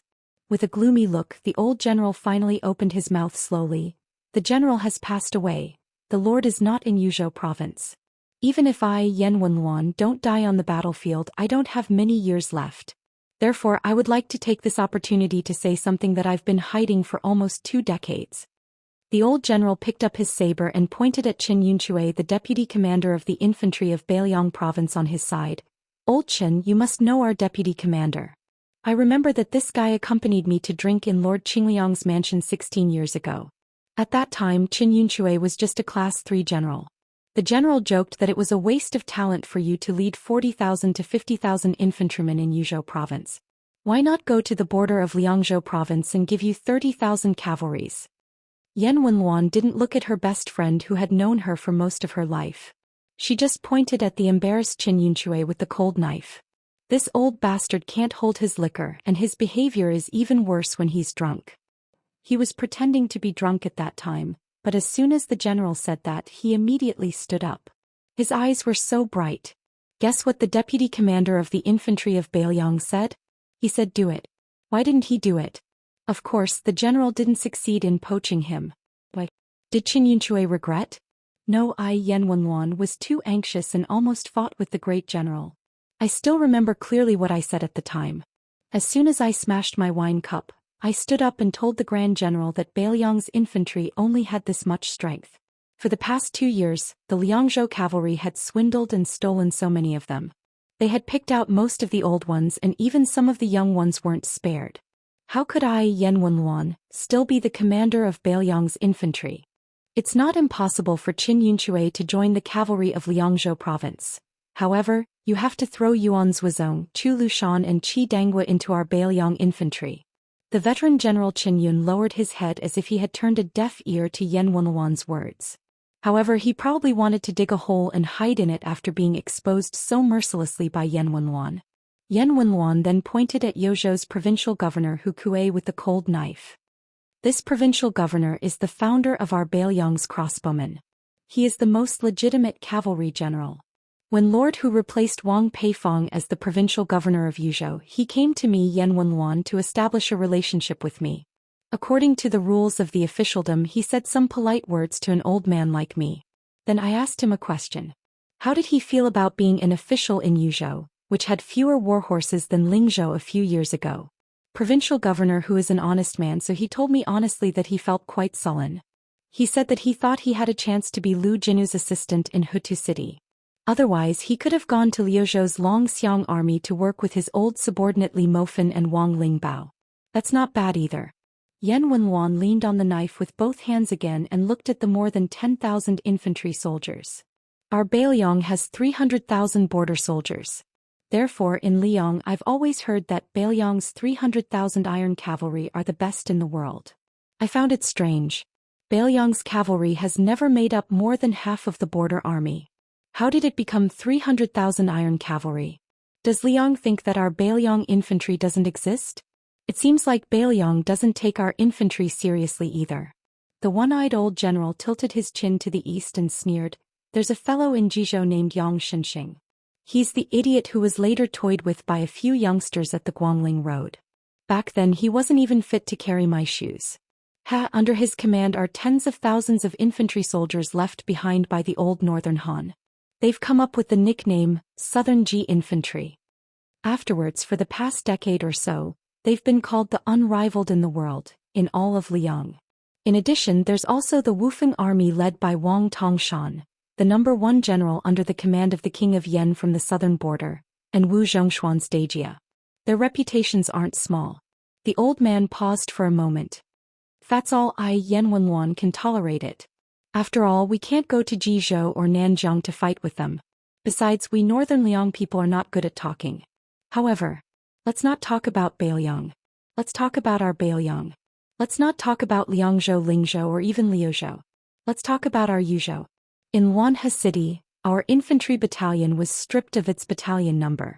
With a gloomy look, the old general finally opened his mouth slowly. The general has passed away. The Lord is not in Yuzhou province. Even if I, Yan Wenluan, don't die on the battlefield, I don't have many years left. Therefore, I would like to take this opportunity to say something that I've been hiding for almost 2 decades. The old general picked up his saber and pointed at Qin Yunchui, the deputy commander of the infantry of Beiliang province, on his side. Old Qin, you must know our deputy commander. I remember that this guy accompanied me to drink in Lord Qingliang's mansion 16 years ago. At that time, Qin Yunchui was just a class 3 general. The general joked that it was a waste of talent for you to lead 40,000 to 50,000 infantrymen in Yuzhou province. Why not go to the border of Liangzhou province and give you 30,000 cavalries? Yan Wenluan didn't look at her best friend who had known her for most of her life. She just pointed at the embarrassed Qin Yunchui with the cold knife. This old bastard can't hold his liquor, and his behavior is even worse when he's drunk. He was pretending to be drunk at that time, but as soon as the general said that, he immediately stood up. His eyes were so bright. Guess what the deputy commander of the infantry of Beiliang said? He said, do it. Why didn't he do it? Of course, the general didn't succeed in poaching him. Why? Did Qin Yunchui regret? No, Yan Wenluan was too anxious and almost fought with the great general. I still remember clearly what I said at the time. As soon as I smashed my wine cup, I stood up and told the Grand General that Beiliang's infantry only had this much strength. For the past 2 years, the Liangzhou cavalry had swindled and stolen so many of them. They had picked out most of the old ones, and even some of the young ones weren't spared. How could I, Yan Wenluan, still be the commander of Beiliang's infantry? It's not impossible for Qin Yunchui to join the cavalry of Liangzhou province. However, you have to throw Yuan Zuozong, Chu Lushan and Qi Dangua into our Beiliang infantry. The veteran General Qin Yun lowered his head as if he had turned a deaf ear to Yan Wenluan's words. However, he probably wanted to dig a hole and hide in it after being exposed so mercilessly by Yan Wenluan. Yan Wenluan then pointed at Yozhou's provincial governor Hu Kuei with the cold knife. This provincial governor is the founder of our Beiliang's crossbowmen. He is the most legitimate cavalry general. When Lord Hu replaced Wang Peifong as the provincial governor of Yuzhou, he came to me, Yan Wenluan, to establish a relationship with me. According to the rules of the officialdom, he said some polite words to an old man like me. Then I asked him a question. How did he feel about being an official in Yuzhou, which had fewer warhorses than Lingzhou a few years ago? Provincial governor who is an honest man, so he told me honestly that he felt quite sullen. He said that he thought he had a chance to be Lu Jinu's assistant in Hutu City. Otherwise, he could have gone to Liuzhou's Longxiang army to work with his old subordinate Li Mofan and Wang Lingbao. That's not bad either. Yan Wenluan leaned on the knife with both hands again and looked at the more than 10,000 infantry soldiers. Our Beiliang has 300,000 border soldiers. Therefore in Liang I've always heard that Bailiang's 300,000 iron cavalry are the best in the world. I found it strange. Bailiang's cavalry has never made up more than half of the border army. How did it become 300,000 iron cavalry? Does Liang think that our Bailiang infantry doesn't exist? It seems like Bailiang doesn't take our infantry seriously either. The one-eyed old general tilted his chin to the east and sneered, "There's a fellow in Jizhou named Yang Xianxia. He's the idiot who was later toyed with by a few youngsters at the Guangling Road. Back then he wasn't even fit to carry my shoes. Under his command are tens of thousands of infantry soldiers left behind by the old Northern Han. They've come up with the nickname, Southern Ji Infantry. Afterwards for the past decade or so, they've been called the unrivaled in the world, in all of Liang. In addition there's also the Wufeng army led by Wang Tongshan, the #1 general under the command of the king of Yen from the southern border, and Wu Zhongshuan's Daijia. Their reputations aren't small." The old man paused for a moment. "That's all Yan Wenluan can tolerate it. After all, we can't go to Jizhou or Nanjiang to fight with them. Besides, we northern Liang people are not good at talking. However, let's not talk about Bailiang. Let's talk about our Bailiang. Let's not talk about Liangzhou, Lingzhou, or even Liuzhou. Let's talk about our Yuzhou. In Wanhe City, our infantry battalion was stripped of its battalion number.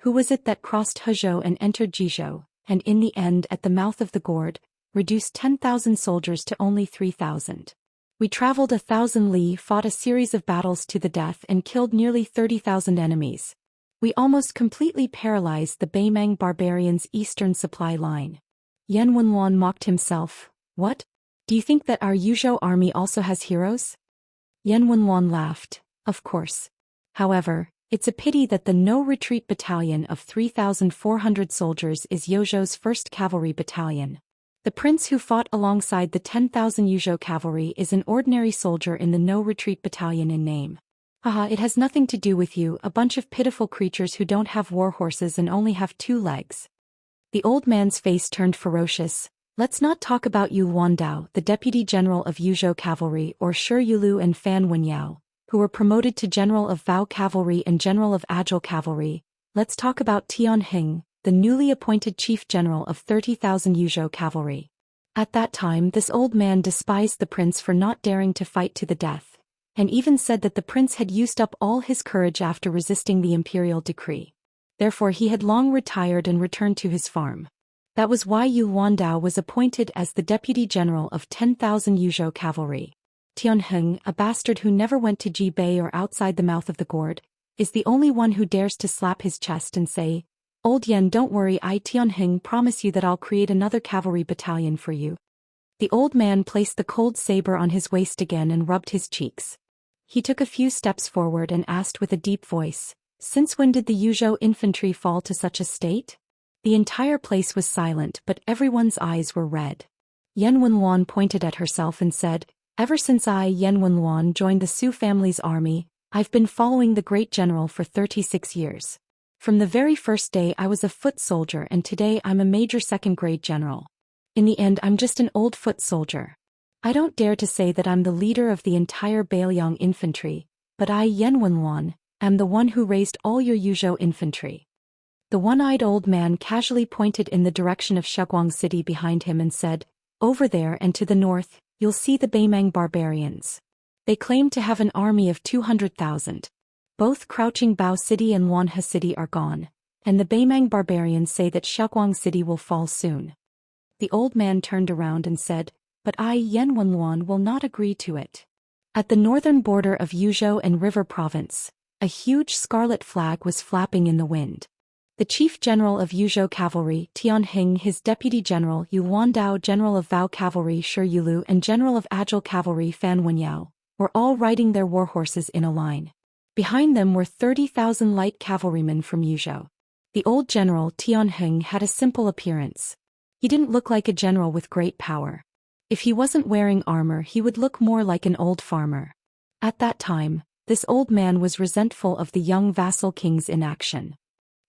Who was it that crossed Hezhou and entered Jizhou, and in the end at the mouth of the gourd, reduced 10,000 soldiers to only 3,000. We traveled 1,000 li, fought a series of battles to the death and killed nearly 30,000 enemies. We almost completely paralyzed the Beimang barbarians' eastern supply line." Yan Wenluan mocked himself. "What? Do you think that our Yuzhou army also has heroes?" Yan Wenluan laughed. "Of course. However, it's a pity that the no-retreat battalion of 3,400 soldiers is Yuzhou's 1st Cavalry Battalion. The prince who fought alongside the 10,000 Yuzhou cavalry is an ordinary soldier in the no-retreat battalion in name. It has nothing to do with you, a bunch of pitiful creatures who don't have war horses and only have 2 legs." The old man's face turned ferocious. "Let's not talk about Yu Luandao, the deputy general of Yuzhou cavalry, or Shi Yulu and Fan Wenyao, who were promoted to general of Vao cavalry and general of Agile cavalry. Let's talk about Tian Heng, the newly appointed chief general of 30,000 Yuzhou cavalry." At that time this old man despised the prince for not daring to fight to the death, and even said that the prince had used up all his courage after resisting the imperial decree. Therefore he had long retired and returned to his farm. That was why Yu Luandao was appointed as the deputy general of 10,000 Yuzhou cavalry. Tian Heng, a bastard who never went to Jibei or outside the mouth of the gourd, is the only one who dares to slap his chest and say, "Old Yen, don't worry, I Tian Heng promise you that I'll create another cavalry battalion for you." The old man placed the cold saber on his waist again and rubbed his cheeks. He took a few steps forward and asked with a deep voice, "Since when did the Yuzhou infantry fall to such a state?" The entire place was silent, but everyone's eyes were red. Yan Wenluan pointed at herself and said, "Ever since I, Yan Wenluan, joined the Su family's army, I've been following the great general for 36 years. From the very first day I was a foot soldier and today I'm a major second-grade general. In the end I'm just an old foot soldier. I don't dare to say that I'm the leader of the entire Bailiang infantry, but I, Yan Wenluan, am the one who raised all your Yuzhou infantry." The one-eyed old man casually pointed in the direction of Sheguang City behind him and said, "Over there and to the north, you'll see the Beimang barbarians. They claim to have an army of 200,000. Both Crouching Bao City and Wanhe City are gone, and the Beimang barbarians say that Sheguang City will fall soon." The old man turned around and said, "But I, Yan Wenluan, will not agree to it." At the northern border of Yuzhou and River Province, a huge scarlet flag was flapping in the wind. The chief general of Yuzhou cavalry, Tian Heng, his deputy general, Yu Luandao, general of Vao cavalry, Shi Yulu, and general of Agile cavalry, Fan Wenyao, were all riding their war horses in a line. Behind them were 30,000 light cavalrymen from Yuzhou. The old general, Tian Heng, had a simple appearance. He didn't look like a general with great power. If he wasn't wearing armor, he would look more like an old farmer. At that time, this old man was resentful of the young vassal king's inaction.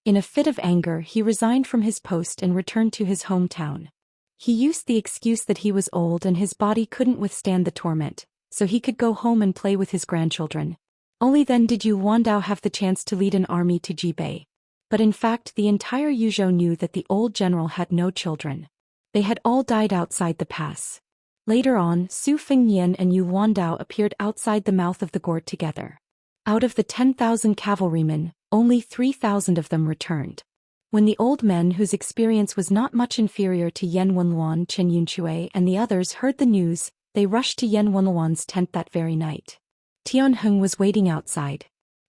In a fit of anger, he resigned from his post and returned to his hometown. He used the excuse that he was old and his body couldn't withstand the torment, so he could go home and play with his grandchildren. Only then did Yu Luandao have the chance to lead an army to Jibei. But in fact the entire Yuzhou knew that the old general had no children. They had all died outside the pass. Later on, Su Fengnian and Yu Wandao appeared outside the mouth of the gorge together. Out of the 10,000 cavalrymen, only 3,000 of them returned. When the old men whose experience was not much inferior to Yan Wenluan, Chen Yunchui and the others heard the news, they rushed to Yan Wenluan's tent that very night. Tianheng was waiting outside.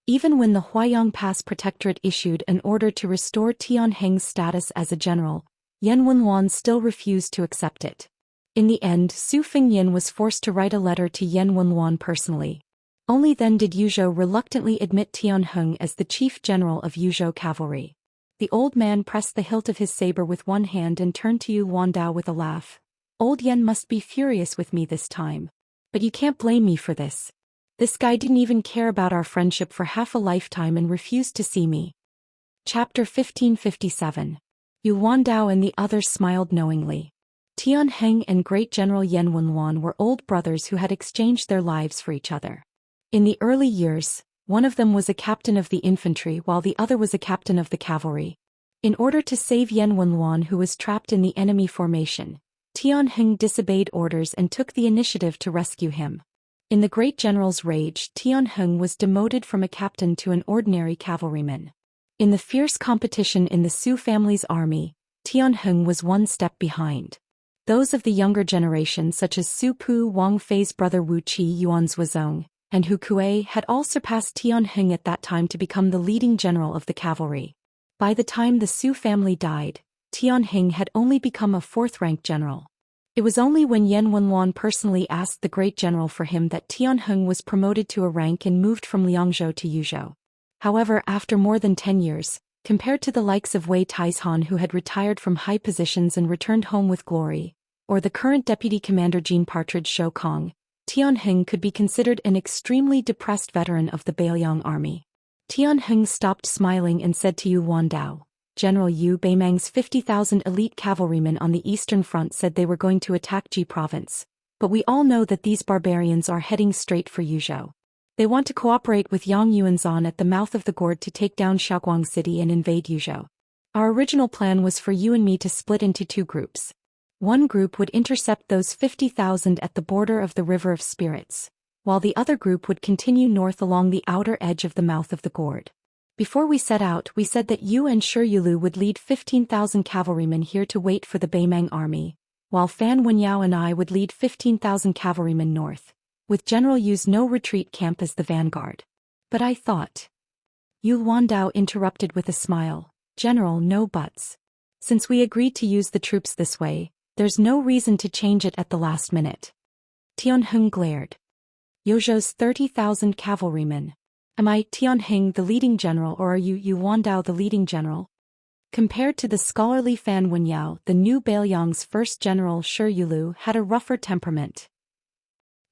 Even when the Huayang Pass Protectorate issued an order to restore Tianheng's status as a general, Yan Wenluan still refused to accept it. In the end, Su Fengnian was forced to write a letter to Yan Wenluan personally. Only then did Yuzhou reluctantly admit Tianheng as the chief general of Yuzhou cavalry. The old man pressed the hilt of his saber with one hand and turned to Yu Wandao with a laugh. Old Yan must be furious with me this time. But you can't blame me for this. This guy didn't even care about our friendship for half a lifetime and refused to see me. Chapter 1557. Yu Wandao and the others smiled knowingly. Tianheng and Great General Yan Wenluan were old brothers who had exchanged their lives for each other. In the early years, one of them was a captain of the infantry while the other was a captain of the cavalry. In order to save Yan Wenluan who was trapped in the enemy formation, Tianheng disobeyed orders and took the initiative to rescue him. In the great general's rage, Tianheng was demoted from a captain to an ordinary cavalryman. In the fierce competition in the Su family's army, Tianheng was one step behind. Those of the younger generation such as Su Pu Wang Fei's brother Wu Qi Yuanzuozong, and Hu Kuei had all surpassed Tianheng at that time to become the leading general of the cavalry. By the time the Su family died, Tianheng had only become a fourth-rank general. It was only when Yan Wenluan personally asked the great general for him that Tianheng was promoted to a rank and moved from Liangzhou to Yuzhou. However, after more than 10 years, compared to the likes of Wei Taishan who had retired from high positions and returned home with glory, or the current deputy commander Jean Partridge Shou Kong, Tianheng could be considered an extremely depressed veteran of the Beiliang army. Tianheng stopped smiling and said to Yu Wandao, General Yu Beimang's 50,000 elite cavalrymen on the eastern front said they were going to attack Ji province, but we all know that these barbarians are heading straight for Yuzhou. They want to cooperate with Yang Yuanzhan at the mouth of the gorge to take down Shaoguang City and invade Yuzhou. Our original plan was for you and me to split into two groups. One group would intercept those 50,000 at the border of the River of Spirits, while the other group would continue north along the outer edge of the mouth of the gorge. Before we set out, we said that you and Shi Yulu would lead 15,000 cavalrymen here to wait for the Beimang army, while Fan Wenyao and I would lead 15,000 cavalrymen north, with General Yu's no-retreat camp as the vanguard. But I thought. Yu Wandao interrupted with a smile, General, no buts. Since we agreed to use the troops this way, there's no reason to change it at the last minute. Tianheng glared. Yuzhou's 30,000 cavalrymen. Am I, Tianheng, the leading general, or are you, Yu Wandao, the leading general? Compared to the scholarly Fan Wenyao, the new Beiliang's first general Shi Yulu had a rougher temperament.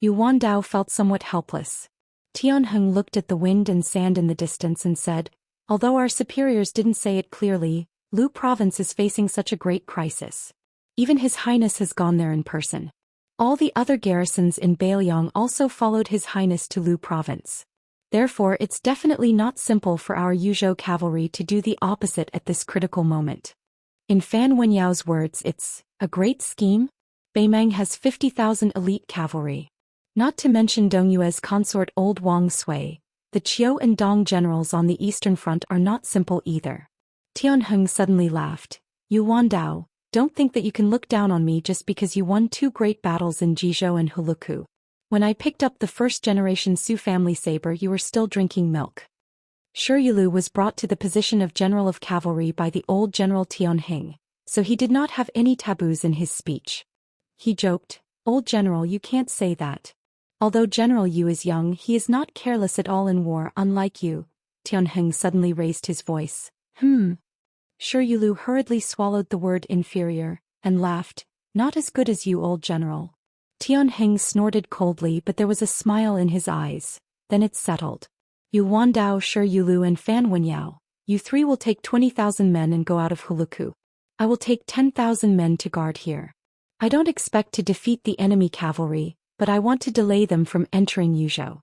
Yu Wandao felt somewhat helpless. Tianheng looked at the wind and sand in the distance and said, although our superiors didn't say it clearly, Lu province is facing such a great crisis. Even His Highness has gone there in person. All the other garrisons in Beiliang also followed His Highness to Lu province. Therefore it's definitely not simple for our Yuzhou cavalry to do the opposite at this critical moment. In Fan Wenyao's words, it's a great scheme. Beimang has 50,000 elite cavalry. Not to mention Dongyue's consort old Wang Sui, the Qiu and Dong generals on the eastern front are not simple either. Tianheng suddenly laughed. Yu Wandao, don't think that you can look down on me just because you won two great battles in Jizhou and Huluku. When I picked up the first-generation Su family saber you were still drinking milk. Shi Yulu was brought to the position of general of cavalry by the old General Tianheng, so he did not have any taboos in his speech. He joked, Old General, you can't say that. Although General Yu is young, he is not careless at all in war, unlike you. Tianheng suddenly raised his voice. Shi Yulu hurriedly swallowed the word inferior, and laughed, not as good as you, old general. Tianheng snorted coldly, but there was a smile in his eyes. Then it settled. Yu Wandao, Shi Yulu and Fan Wenyao, you three will take 20,000 men and go out of Huluku. I will take 10,000 men to guard here. I don't expect to defeat the enemy cavalry, but I want to delay them from entering Yuzhou.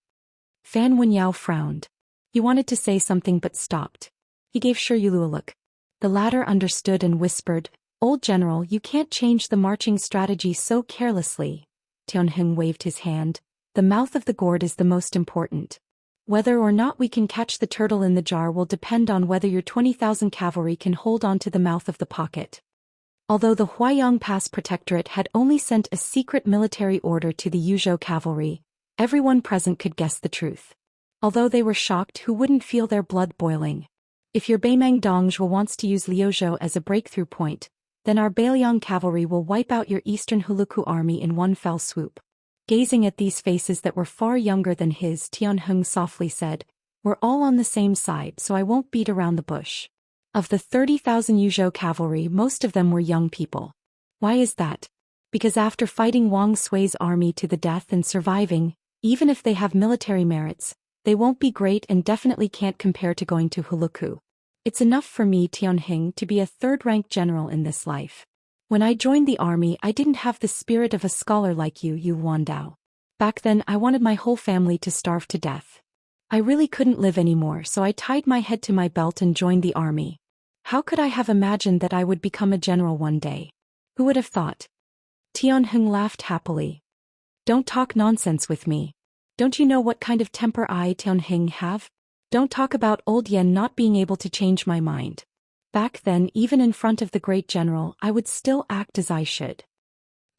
Fan Wenyao frowned. He wanted to say something but stopped. He gave Shi Yulu a look. The latter understood and whispered, "Old General, you can't change the marching strategy so carelessly." Tianheng waved his hand. "The mouth of the gourd is the most important. Whether or not we can catch the turtle in the jar will depend on whether your 20,000 cavalry can hold on to the mouth of the pocket." Although the Huayang Pass Protectorate had only sent a secret military order to the Yuzhou cavalry, everyone present could guess the truth. Although they were shocked, who wouldn't feel their blood boiling? If your Beimang Dongzhuo wants to use Liuzhou as a breakthrough point, then our Beiliang cavalry will wipe out your eastern Huluku army in one fell swoop. Gazing at these faces that were far younger than his, Tianheng softly said, "We're all on the same side, so I won't beat around the bush." Of the 30,000 Yuzhou cavalry, most of them were young people. Why is that? Because after fighting Wang Sui's army to the death and surviving, even if they have military merits, they won't be great and definitely can't compare to going to Huluku. It's enough for me, Tianheng, to be a third-rank general in this life. When I joined the army, I didn't have the spirit of a scholar like you, Yu Wandao. Back then, I wanted my whole family to starve to death. I really couldn't live anymore, so I tied my head to my belt and joined the army. How could I have imagined that I would become a general one day? Who would have thought? Tianheng laughed happily. Don't talk nonsense with me. Don't you know what kind of temper I, Tianheng, have? Don't talk about old Yen not being able to change my mind. Back then, even in front of the great general, I would still act as I should.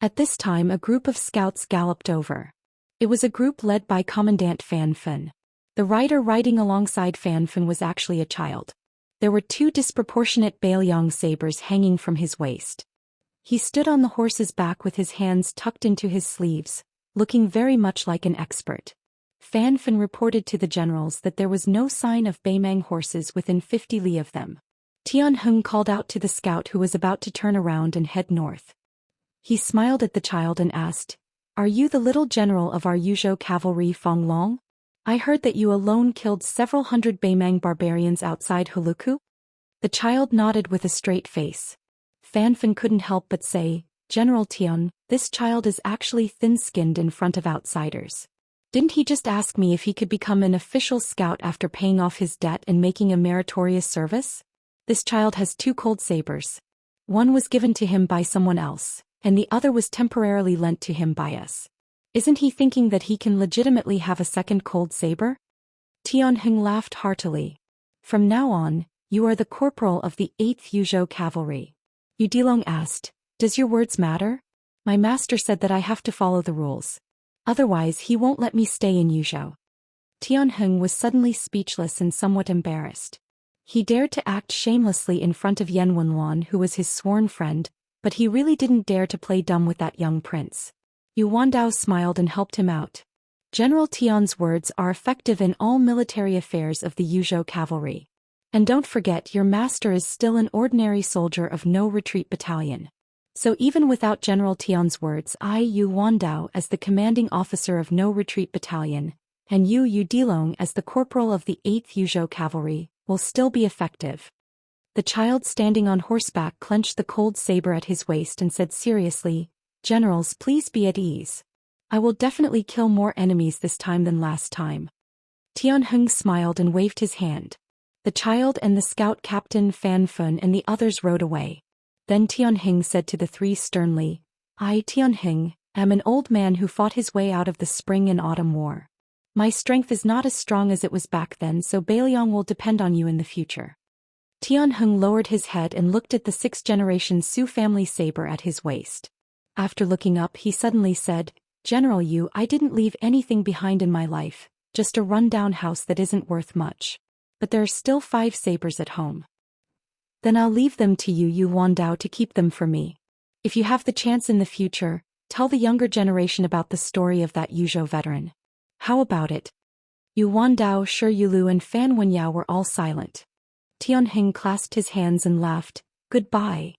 At this time, a group of scouts galloped over. It was a group led by Commandant Fan Fen. The rider riding alongside Fan Fen was actually a child. There were two disproportionate Beiliang sabers hanging from his waist. He stood on the horse's back with his hands tucked into his sleeves, looking very much like an expert. Fan Fen reported to the generals that there was no sign of Beimang horses within 50 li of them. Tianheng called out to the scout who was about to turn around and head north. He smiled at the child and asked, "Are you the little general of our Yuzhou cavalry, Fong Long? I heard that you alone killed several hundred Beimang barbarians outside Huluku?" The child nodded with a straight face. Fan Fen couldn't help but say, "General Tian, this child is actually thin-skinned in front of outsiders. Didn't he just ask me if he could become an official scout after paying off his debt and making a meritorious service? This child has two cold sabers. One was given to him by someone else, and the other was temporarily lent to him by us. Isn't he thinking that he can legitimately have a second cold saber?" Tianheng laughed heartily. "From now on, you are the corporal of the 8th Yuzhou Cavalry." Yu Dilong asked, "Does your words matter? My master said that I have to follow the rules. Otherwise he won't let me stay in Yuzhou." Tianheng was suddenly speechless and somewhat embarrassed. He dared to act shamelessly in front of Yan Wenluan, who was his sworn friend, but he really didn't dare to play dumb with that young prince. Yu Wandao smiled and helped him out. "General Tian's words are effective in all military affairs of the Yuzhou cavalry. And don't forget, your master is still an ordinary soldier of No Retreat Battalion. So even without General Tian's words, I, Yu Wandao, as the commanding officer of No Retreat Battalion, and you, Yu Dilong, as the corporal of the 8th Yuzhou Cavalry, will still be effective." The child standing on horseback clenched the cold saber at his waist and said seriously, "Generals, please be at ease. I will definitely kill more enemies this time than last time." Tianheng smiled and waved his hand. The child and the scout captain Fan Fen and the others rode away. Then Tianheng said to the three sternly, "I, Tianheng, am an old man who fought his way out of the spring and autumn war. My strength is not as strong as it was back then, so Beiliang will depend on you in the future." Tianheng lowered his head and looked at the 6th-generation Su family saber at his waist. After looking up, he suddenly said, "General Yu, I didn't leave anything behind in my life, just a run-down house that isn't worth much. But there are still 5 sabers at home. Then I'll leave them to you, Yu Wandao, to keep them for me. If you have the chance in the future, tell the younger generation about the story of that Yuzhou veteran. How about it?" Yu Wandao, Shi Yulu and Fan Wenyao were all silent. Tianheng clasped his hands and laughed, "Goodbye."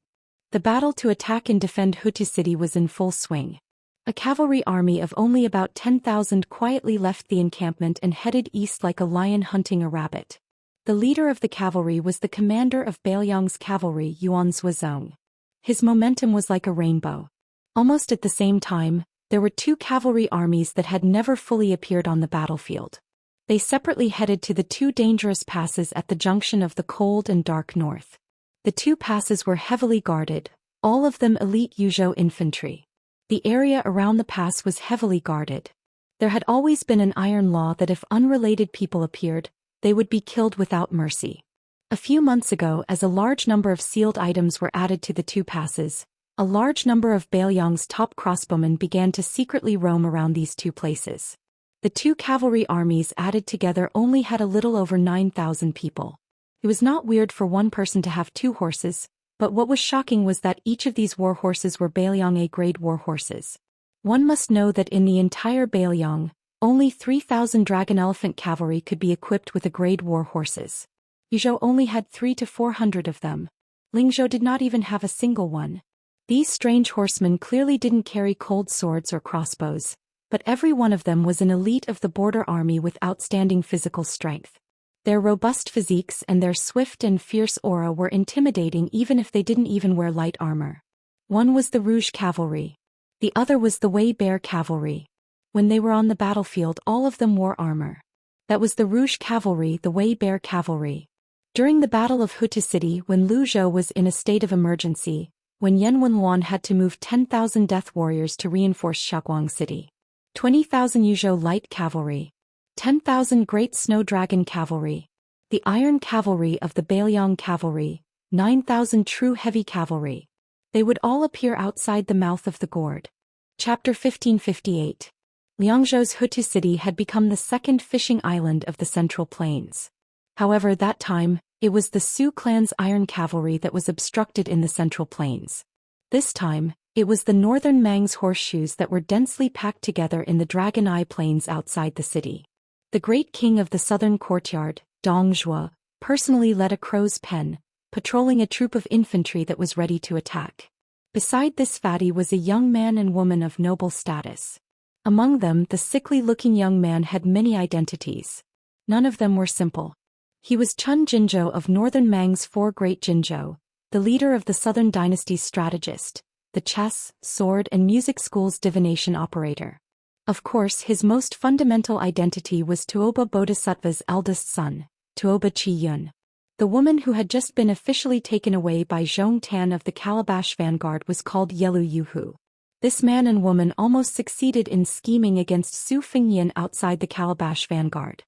The battle to attack and defend Hutu City was in full swing. A cavalry army of only about 10,000 quietly left the encampment and headed east like a lion hunting a rabbit. The leader of the cavalry was the commander of Beiliang's cavalry, Yuan Zuozong. His momentum was like a rainbow. Almost at the same time, there were 2 cavalry armies that had never fully appeared on the battlefield. They separately headed to the two dangerous passes at the junction of the cold and dark north. The two passes were heavily guarded, all of them elite Yuzhou infantry. The area around the pass was heavily guarded. There had always been an iron law that if unrelated people appeared, they would be killed without mercy. A few months ago, as a large number of sealed items were added to the two passes, a large number of Bailiang's top crossbowmen began to secretly roam around these two places. The two cavalry armies added together only had a little over 9,000 people. It was not weird for one person to have two horses, but what was shocking was that each of these war horses were Bailiang A-grade war horses. One must know that in the entire Bailiang, only 3,000 dragon elephant cavalry could be equipped with A-grade war horses. Yuzhou only had 300 to 400 of them. Lingzhou did not even have a single one. These strange horsemen clearly didn't carry cold swords or crossbows, but every one of them was an elite of the border army with outstanding physical strength. Their robust physiques and their swift and fierce aura were intimidating even if they didn't even wear light armor. One was the Rouge Cavalry. The other was the Wei Bear Cavalry. When they were on the battlefield, all of them wore armor. That was the Rouge Cavalry, the Wei Bear Cavalry. During the Battle of Hutu City, when Lu Zhou was in a state of emergency, when Yan Wenluan had to move 10,000 death warriors to reinforce Xiaoguang City, 20,000 Yuzhou Light Cavalry, 10,000 Great Snow Dragon Cavalry, the Iron Cavalry of the Bailiang Cavalry, 9,000 True Heavy Cavalry. They would all appear outside the mouth of the gourd. Chapter 1558. Liangzhou's Hutu City had become the second fishing island of the Central Plains. However, that time, it was the Su clan's Iron Cavalry that was obstructed in the Central Plains. This time, it was the Northern Mang's horseshoes that were densely packed together in the Dragon Eye Plains outside the city. The great king of the southern courtyard, Dong Zhuo, personally led a crow's pen, patrolling a troop of infantry that was ready to attack. Beside this fatty was a young man and woman of noble status. Among them, the sickly-looking young man had many identities. None of them were simple. He was Chun Jinzhou of Northern Mang's four great Jinzhou, the leader of the Southern Dynasty's strategist, the chess, sword and music school's divination operator. Of course, his most fundamental identity was Tuoba Bodhisattva's eldest son, Tuoba Chi-yun. The woman who had just been officially taken away by Zhong Tan of the Calabash Vanguard was called Yelu Yuhu. This man and woman almost succeeded in scheming against Su Fingyan outside the Calabash Vanguard.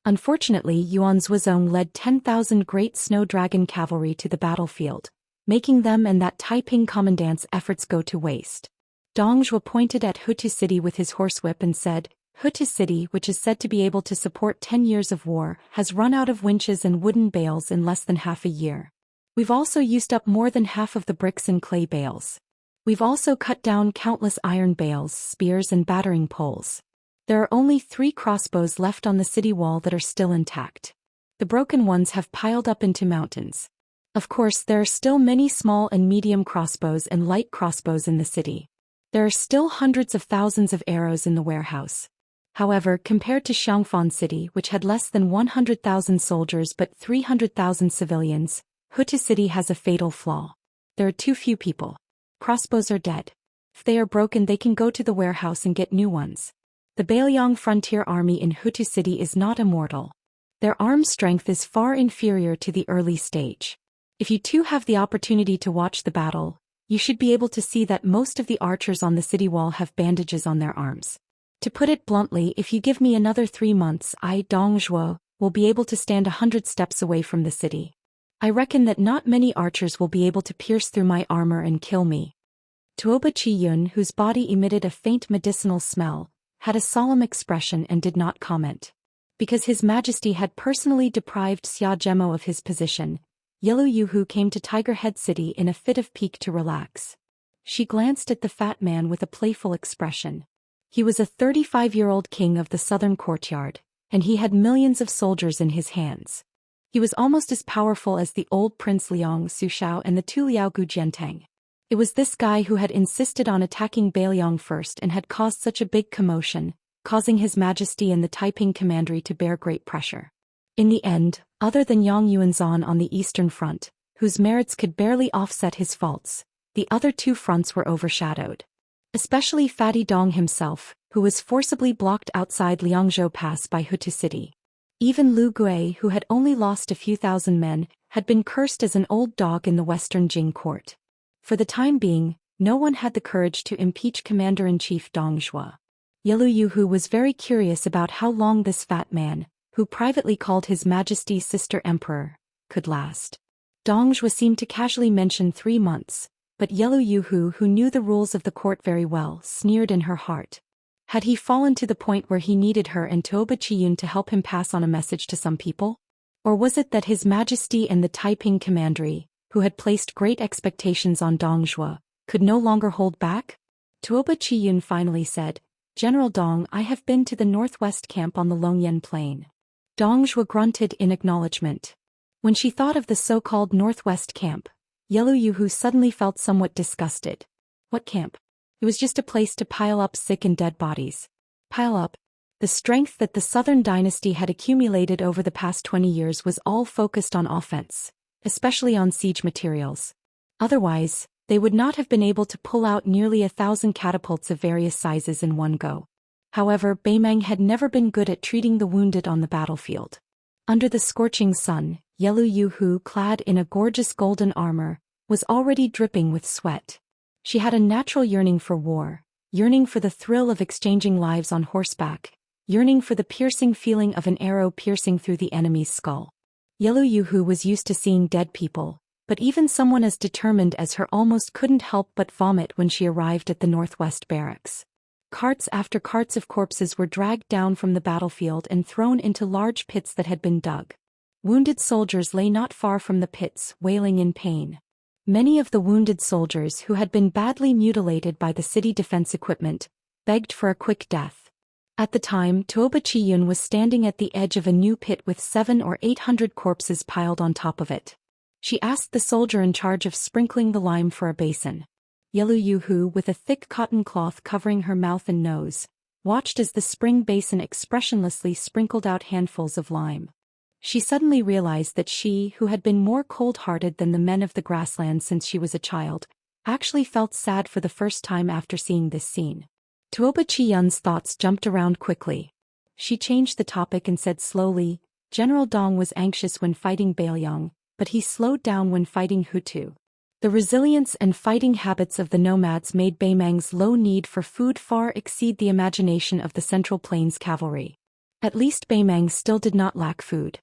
Unfortunately, Yuan Zuozong led 10,000 Great Snow Dragon Cavalry to the battlefield, making them and that Taiping commandant's efforts go to waste. Dong Zhuo pointed at Hutu City with his horsewhip and said, Hutu City, which is said to be able to support 10 years of war, has run out of winches and wooden bales in less than half a year. We've also used up more than half of the bricks and clay bales. We've also cut down countless iron bales, spears and battering poles. There are only 3 crossbows left on the city wall that are still intact. The broken ones have piled up into mountains. Of course, there are still many small and medium crossbows and light crossbows in the city. There are still hundreds of thousands of arrows in the warehouse. However, compared to Xiangfan City, which had less than 100,000 soldiers but 300,000 civilians, Hutu City has a fatal flaw. There are too few people. Crossbows are dead. If they are broken, they can go to the warehouse and get new ones. The Bailiang Frontier Army in Hutu City is not immortal. Their arm strength is far inferior to the early stage. If you too have the opportunity to watch the battle, you should be able to see that most of the archers on the city wall have bandages on their arms. To put it bluntly, if you give me another 3 months, I, Dong Zhuo, will be able to stand 100 steps away from the city. I reckon that not many archers will be able to pierce through my armor and kill me. Tuoba Chi-yun, whose body emitted a faint medicinal smell, had a solemn expression and did not comment. Because His Majesty had personally deprived Xia Zhemo of his position, Yelu Yuhu came to Tiger Head City in a fit of pique to relax. She glanced at the fat man with a playful expression. He was a 35-year-old king of the southern courtyard, and he had millions of soldiers in his hands. He was almost as powerful as the old Prince Liang Sushao and the 2 Liaogu Jiantang. It was this guy who had insisted on attacking Bailiang first and had caused such a big commotion, causing His Majesty and the Taiping Commandery to bear great pressure. In the end, other than Yang Yuanzhan on the Eastern Front, whose merits could barely offset his faults, the other 2 fronts were overshadowed. Especially Fatty Dong himself, who was forcibly blocked outside Liangzhou Pass by Hutu City. Even Lu Gui, who had only lost a few thousand men, had been cursed as an old dog in the western Jing court. For the time being, no one had the courage to impeach Commander-in-Chief Dong Zhuo. Yelu Yuhu was very curious about how long this fat man, who privately called His Majesty's sister emperor, could last. Dong Zhuo seemed to casually mention 3 months, but Yelu Yuhu, who knew the rules of the court very well, sneered in her heart. Had he fallen to the point where he needed her and Tuoba Chiyun to help him pass on a message to some people? Or was it that His Majesty and the Taiping Commandery, who had placed great expectations on Dong Zhuo, could no longer hold back? Tuoba Chiyun finally said, "General Dong, I have been to the northwest camp on the Longyan Plain." Dong Zhuo grunted in acknowledgement. When she thought of the so-called northwest camp, Yelu Yuhu suddenly felt somewhat disgusted. What camp? It was just a place to pile up sick and dead bodies. Pile up? The strength that the Southern dynasty had accumulated over the past 20 years was all focused on offense, especially on siege materials. Otherwise, they would not have been able to pull out nearly 1,000 catapults of various sizes in one go. However, Beimang had never been good at treating the wounded on the battlefield. Under the scorching sun, Yelu Yuhu, clad in a gorgeous golden armor, was already dripping with sweat. She had a natural yearning for war, yearning for the thrill of exchanging lives on horseback, yearning for the piercing feeling of an arrow piercing through the enemy's skull. Yelu Yuhu was used to seeing dead people, but even someone as determined as her almost couldn't help but vomit when she arrived at the northwest barracks. Carts after carts of corpses were dragged down from the battlefield and thrown into large pits that had been dug. Wounded soldiers lay not far from the pits, wailing in pain. Many of the wounded soldiers who had been badly mutilated by the city defense equipment begged for a quick death. At the time, Tuoba Chiyun was standing at the edge of a new pit with 700 or 800 corpses piled on top of it. She asked the soldier in charge of sprinkling the lime for a basin. Yelu Yuhu, with a thick cotton cloth covering her mouth and nose, watched as the spring basin expressionlessly sprinkled out handfuls of lime. She suddenly realized that she, who had been more cold-hearted than the men of the grassland since she was a child, actually felt sad for the first time after seeing this scene. Tuoba Chiyun's thoughts jumped around quickly. She changed the topic and said slowly, "General Dong was anxious when fighting Bailiang, but he slowed down when fighting Hutu. The resilience and fighting habits of the nomads made Beimang's low need for food far exceed the imagination of the Central Plains cavalry. At least Beimang still did not lack food.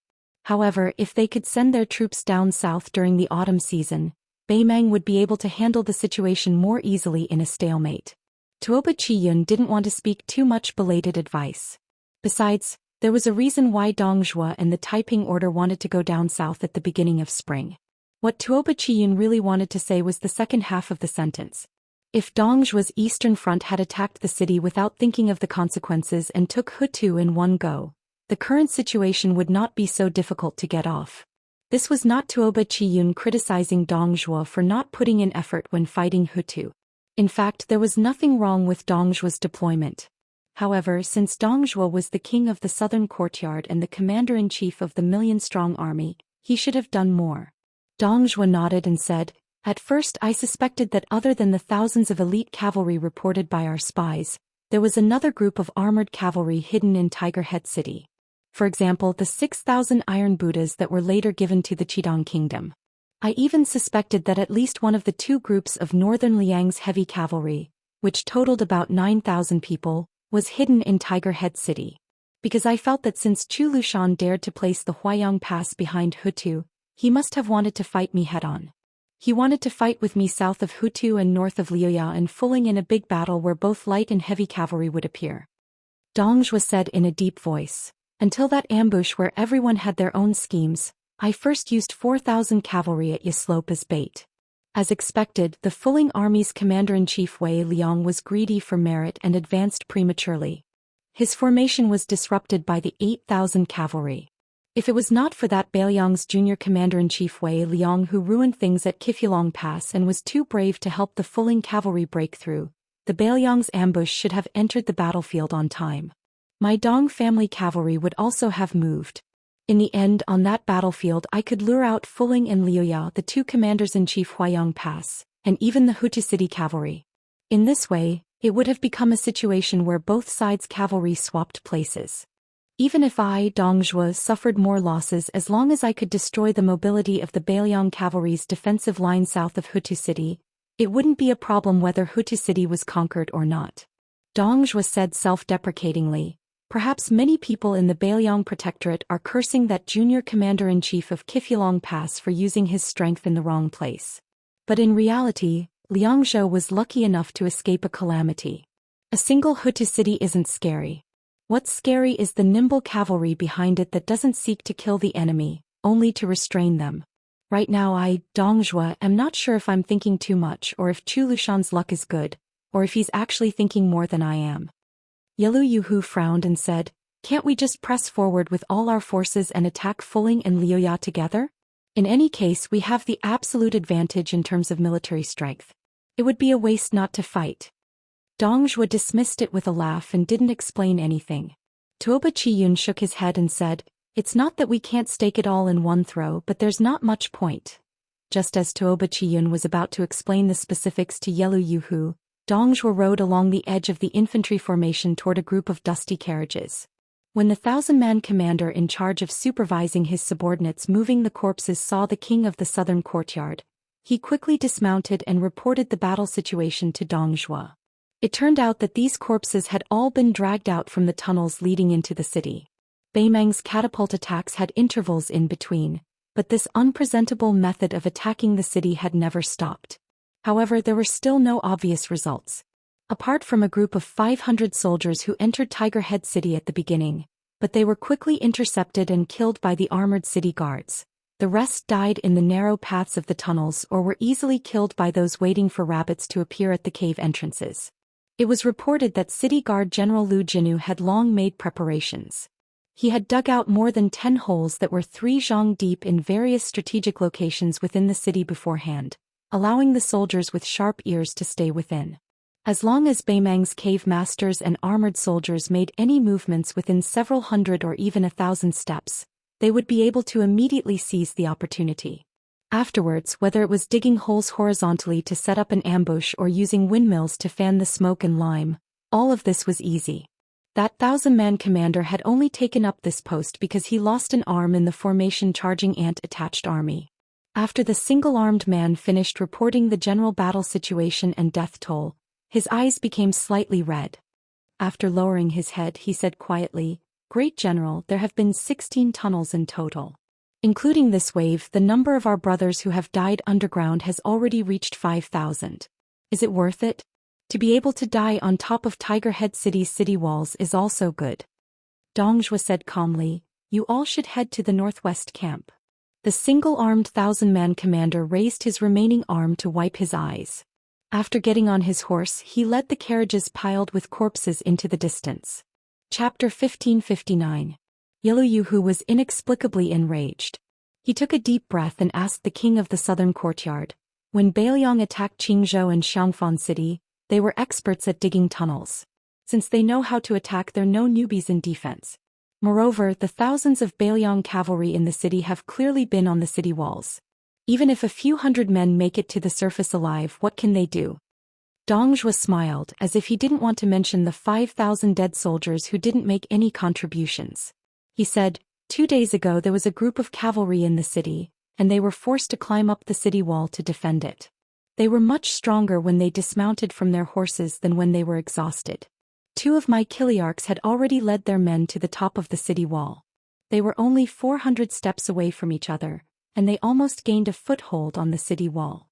However, if they could send their troops down south during the autumn season, Beimang would be able to handle the situation more easily in a stalemate." Tuoba Chiyun didn't want to speak too much belated advice. Besides, there was a reason why Dong Zhuo and the Taiping Order wanted to go down south at the beginning of spring. What Tuoba Chiyun really wanted to say was the second half of the sentence. If Dong Zhuo's eastern front had attacked the city without thinking of the consequences and took Hutu in one go, the current situation would not be so difficult to get off. This was not Tuoba Chiyun criticizing Dong Zhuo for not putting in effort when fighting Hutu. In fact, there was nothing wrong with Dong Zhuo's deployment. However, since Dong Zhuo was the king of the southern courtyard and the commander-in-chief of the million-strong army, he should have done more. Dong Zhuo nodded and said, "At first I suspected that other than the thousands of elite cavalry reported by our spies, there was another group of armored cavalry hidden in Tiger Head City. For example, the 6,000 iron Buddhas that were later given to the Qidong Kingdom. I even suspected that at least one of the 2 groups of northern Liang's heavy cavalry, which totaled about 9,000 people, was hidden in Tiger Head City. Because I felt that since Chu Lushan dared to place the Huayang Pass behind Hutu, he must have wanted to fight me head-on. He wanted to fight with me south of Hutu and north of Liuya and fulling in a big battle where both light and heavy cavalry would appear." Dong Zhuo said in a deep voice, "Until that ambush where everyone had their own schemes, I first used 4,000 cavalry at Yaslope as bait." As expected, the Fuling Army's commander-in-chief Wei Liang was greedy for merit and advanced prematurely. His formation was disrupted by the 8,000 cavalry. If it was not for that Bailiang's junior commander-in-chief Wei Liang who ruined things at Kifulong Pass and was too brave to help the Fuling cavalry break through, the Bailiang's ambush should have entered the battlefield on time. My Dong family cavalry would also have moved. In the end, on that battlefield I could lure out Fuling and Liuya, the 2 commanders-in-chief Huayang Pass, and even the Hutu City cavalry. In this way, it would have become a situation where both sides' cavalry swapped places. Even if I, Dong Zhuo, suffered more losses as long as I could destroy the mobility of the Bailiang cavalry's defensive line south of Hutu City, it wouldn't be a problem whether Hutu City was conquered or not. Dong Zhuo said self-deprecatingly. Perhaps many people in the Bailiang Protectorate are cursing that junior commander-in-chief of Qifulong Pass for using his strength in the wrong place. But in reality, Liang Zhou was lucky enough to escape a calamity. A single Hutu city isn't scary. What's scary is the nimble cavalry behind it that doesn't seek to kill the enemy, only to restrain them. Right now I, Dong Zhuo, am not sure if I'm thinking too much or if Chu Lushan's luck is good, or if he's actually thinking more than I am. Yelu Yuhu frowned and said, can't we just press forward with all our forces and attack Fuling and Liuya together? In any case, we have the absolute advantage in terms of military strength. It would be a waste not to fight. Dong Zhuo dismissed it with a laugh and didn't explain anything. Tuoba Chiyun shook his head and said, it's not that we can't stake it all in one throw, but there's not much point. Just as Tuoba Chiyun was about to explain the specifics to Yelu Yuhu, Dong Zhuo rode along the edge of the infantry formation toward a group of dusty carriages. When the 1,000-man commander in charge of supervising his subordinates moving the corpses saw the king of the southern courtyard, he quickly dismounted and reported the battle situation to Dong Zhuo. It turned out that these corpses had all been dragged out from the tunnels leading into the city. Beimeng's catapult attacks had intervals in between, but this unpresentable method of attacking the city had never stopped. However, there were still no obvious results. Apart from a group of 500 soldiers who entered Tiger Head City at the beginning, but they were quickly intercepted and killed by the armored city guards. The rest died in the narrow paths of the tunnels or were easily killed by those waiting for rabbits to appear at the cave entrances. It was reported that City Guard General Lu Jinu had long made preparations. He had dug out more than 10 holes that were 3 zhang deep in various strategic locations within the city beforehand, allowing the soldiers with sharp ears to stay within. As long as Beimeng's cave masters and armored soldiers made any movements within several hundred or even 1,000 steps, they would be able to immediately seize the opportunity. Afterwards, whether it was digging holes horizontally to set up an ambush or using windmills to fan the smoke and lime, all of this was easy. That 1,000-man commander had only taken up this post because he lost an arm in the formation charging ant-attached army. After the single-armed man finished reporting the general battle situation and death toll, his eyes became slightly red. After lowering his head, he said quietly, "Great General, there have been 16 tunnels in total. Including this wave, the number of our brothers who have died underground has already reached 5,000. Is it worth it? To be able to die on top of Tiger Head City's city walls is also good." Dong Zhuo said calmly, "You all should head to the northwest camp." The single-armed 1,000-man commander raised his remaining arm to wipe his eyes. After getting on his horse, he led the carriages piled with corpses into the distance. Chapter 1559. Yelu Yuhu was inexplicably enraged. He took a deep breath and asked the king of the southern courtyard. When Bailiang attacked Qingzhou and Xiangfan City, they were experts at digging tunnels. Since they know how to attack, they're no newbies in defense. Moreover, the thousands of Bailiang cavalry in the city have clearly been on the city walls. Even if a few hundred men make it to the surface alive, what can they do? Dong Zhuo smiled, as if he didn't want to mention the 5,000 dead soldiers who didn't make any contributions. He said, 2 days ago there was a group of cavalry in the city, and they were forced to climb up the city wall to defend it. They were much stronger when they dismounted from their horses than when they were exhausted. 2 of my Kiliarchs had already led their men to the top of the city wall. They were only 400 steps away from each other, and they almost gained a foothold on the city wall.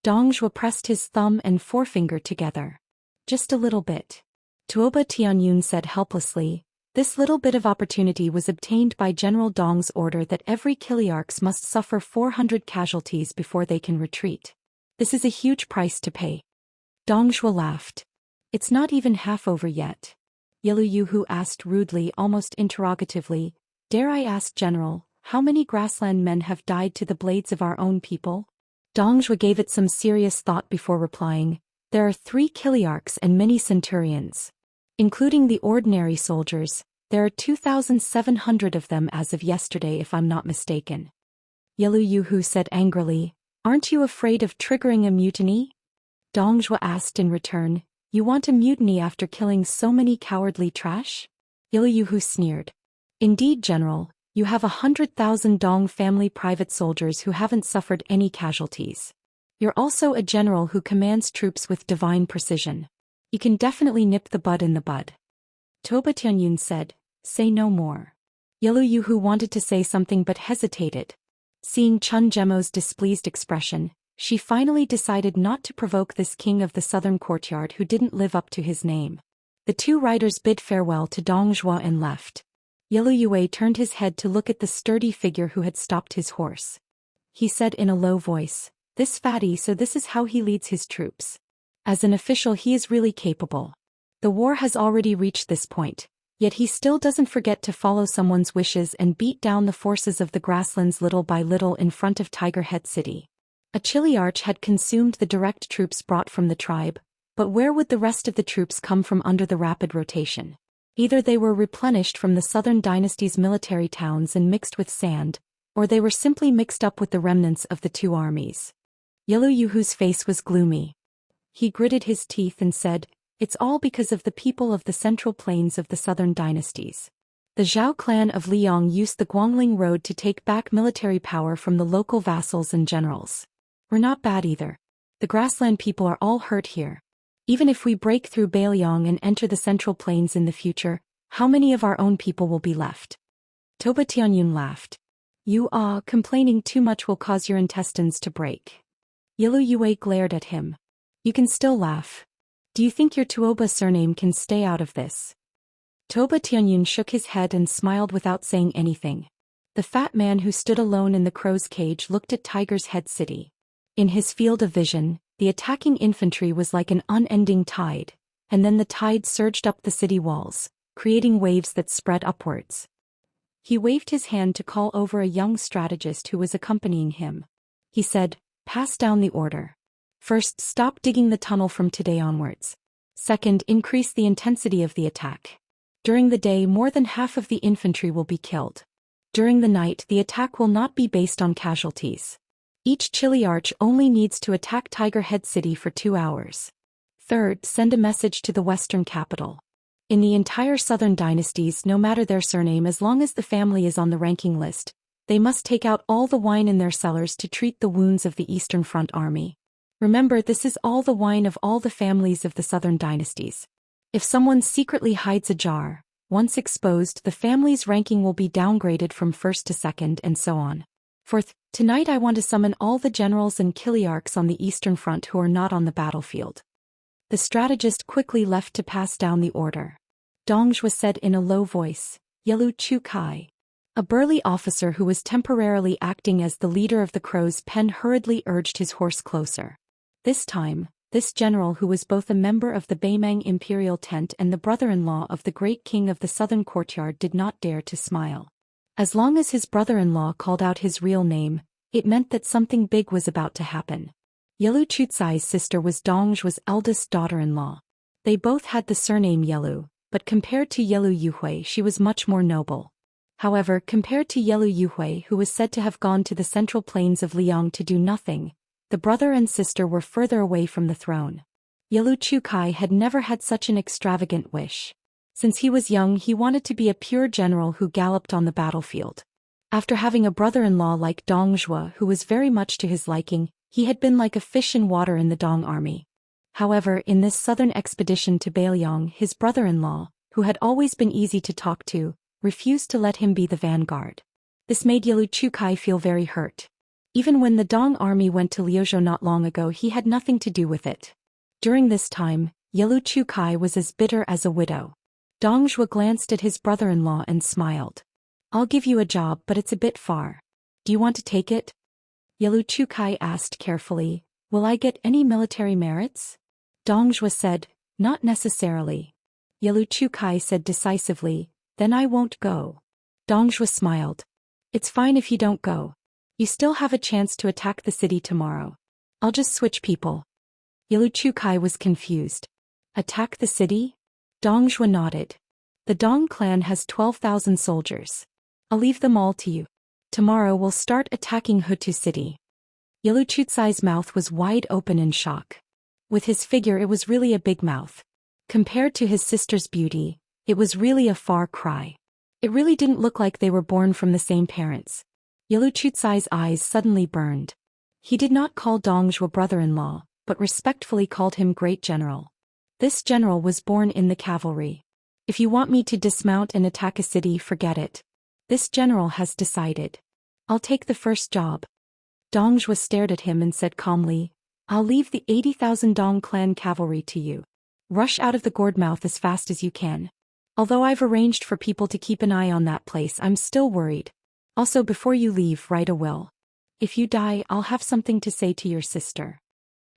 Dong Zhuo pressed his thumb and forefinger together. Just a little bit. Tuoba Tianyun said helplessly, "This little bit of opportunity was obtained by General Dong's order that every Kiliarchs must suffer 400 casualties before they can retreat. This is a huge price to pay." Dong Zhuo laughed. "It's not even half over yet." Yelu Yuhu asked rudely, almost interrogatively, "Dare I ask, General, how many grassland men have died to the blades of our own people?" Dong Zhuo gave it some serious thought before replying, "There are 3 Kiliarchs and many centurions. Including the ordinary soldiers, there are 2,700 of them as of yesterday if I'm not mistaken." Yelu Yuhu said angrily, "Aren't you afraid of triggering a mutiny?" Dong Zhuo asked in return, "You want a mutiny after killing so many cowardly trash?" Yelu Yuhu sneered. Indeed, General, you have 100,000 Dong family private soldiers who haven't suffered any casualties. You're also a general who commands troops with divine precision. You can definitely nip the bud in the bud. Toba Tianyun said, say no more. Yelu Yuhu wanted to say something but hesitated. Seeing Chun Jemo's displeased expression, she finally decided not to provoke this king of the southern courtyard who didn't live up to his name. The two riders bid farewell to Dong Zhuo and left. Yelu Yue turned his head to look at the sturdy figure who had stopped his horse. He said in a low voice, this fatty, so this is how he leads his troops. As an official he is really capable. The war has already reached this point, yet he still doesn't forget to follow someone's wishes and beat down the forces of the grasslands little by little in front of Tiger Head City. A chilly arch had consumed the direct troops brought from the tribe, but where would the rest of the troops come from under the rapid rotation? Either they were replenished from the southern dynasty's military towns and mixed with sand, or they were simply mixed up with the remnants of the two armies. Yelu Yuhu's face was gloomy. He gritted his teeth and said, it's all because of the people of the central plains of the southern dynasties. The Zhao clan of Liang used the Guangling Road to take back military power from the local vassals and generals. We're not bad either. The grassland people are all hurt here. Even if we break through Bailiang and enter the central plains in the future, how many of our own people will be left? Toba Tianyun laughed. Complaining too much will cause your intestines to break. Yelu Yue glared at him. You can still laugh. Do you think your Tuoba surname can stay out of this? Toba Tianyun shook his head and smiled without saying anything. The fat man who stood alone in the crow's cage looked at Tiger's Head City. In his field of vision, the attacking infantry was like an unending tide, and then the tide surged up the city walls, creating waves that spread upwards. He waved his hand to call over a young strategist who was accompanying him. He said, pass down the order. First, stop digging the tunnel from today onwards. Second, increase the intensity of the attack. During the day, more than half of the infantry will be killed. During the night, the attack will not be based on casualties. Each chilly arch only needs to attack Tiger Head City for 2 hours. Third, send a message to the western capital. In the entire southern dynasties, no matter their surname, as long as the family is on the ranking list, they must take out all the wine in their cellars to treat the wounds of the Eastern Front army. Remember, this is all the wine of all the families of the southern dynasties. If someone secretly hides a jar, once exposed, the family's ranking will be downgraded from first to second and so on. Fourth, tonight I want to summon all the generals and kiliarchs on the Eastern Front who are not on the battlefield. The strategist quickly left to pass down the order. Dongzhuo said in a low voice, Yelu Chu Kai. A burly officer who was temporarily acting as the leader of the crow's pen hurriedly urged his horse closer. This time, this general, who was both a member of the Beimang imperial tent and the brother-in-law of the great king of the southern courtyard, did not dare to smile. As long as his brother-in-law called out his real name, it meant that something big was about to happen. Yelu Chucai's sister was Dongzhuo's eldest daughter-in-law. They both had the surname Yelu, but compared to Yelu Yuhui, she was much more noble. However, compared to Yelu Yuhui, who was said to have gone to the central plains of Liang to do nothing, the brother and sister were further away from the throne. Yelu Chukai had never had such an extravagant wish. Since he was young, he wanted to be a pure general who galloped on the battlefield. After having a brother-in-law like Dongzhuo who was very much to his liking, he had been like a fish in water in the Dong army. However, in this southern expedition to Bailiang, his brother-in-law, who had always been easy to talk to, refused to let him be the vanguard. This made Yelu Chukai feel very hurt. Even when the Dong army went to Liuzhou not long ago, he had nothing to do with it. During this time, Yelu Chukai was as bitter as a widow. Dongzhuo glanced at his brother-in-law and smiled. I'll give you a job, but it's a bit far. Do you want to take it? Yelu Chukai asked carefully, will I get any military merits? Dongzhuo said, not necessarily. Yelu Chukai said decisively, then I won't go. Dongzhuo smiled. It's fine if you don't go. You still have a chance to attack the city tomorrow. I'll just switch people. Yelu Chukai was confused. Attack the city? Dongzhuo nodded. The Dong clan has 12,000 soldiers. I'll leave them all to you. Tomorrow we'll start attacking Hutu city. Yelu Chucai's mouth was wide open in shock. With his figure, it was really a big mouth. Compared to his sister's beauty, it was really a far cry. It really didn't look like they were born from the same parents. Yalu Chucai's eyes suddenly burned. He did not call Dong Zhuo brother-in-law, but respectfully called him great general. This general was born in the cavalry. If you want me to dismount and attack a city, forget it. This general has decided. I'll take the first job. Dong Zhuo stared at him and said calmly, I'll leave the 80,000 Dong clan cavalry to you. Rush out of the gourd mouth as fast as you can. Although I've arranged for people to keep an eye on that place, I'm still worried. Also, before you leave, write a will. If you die, I'll have something to say to your sister.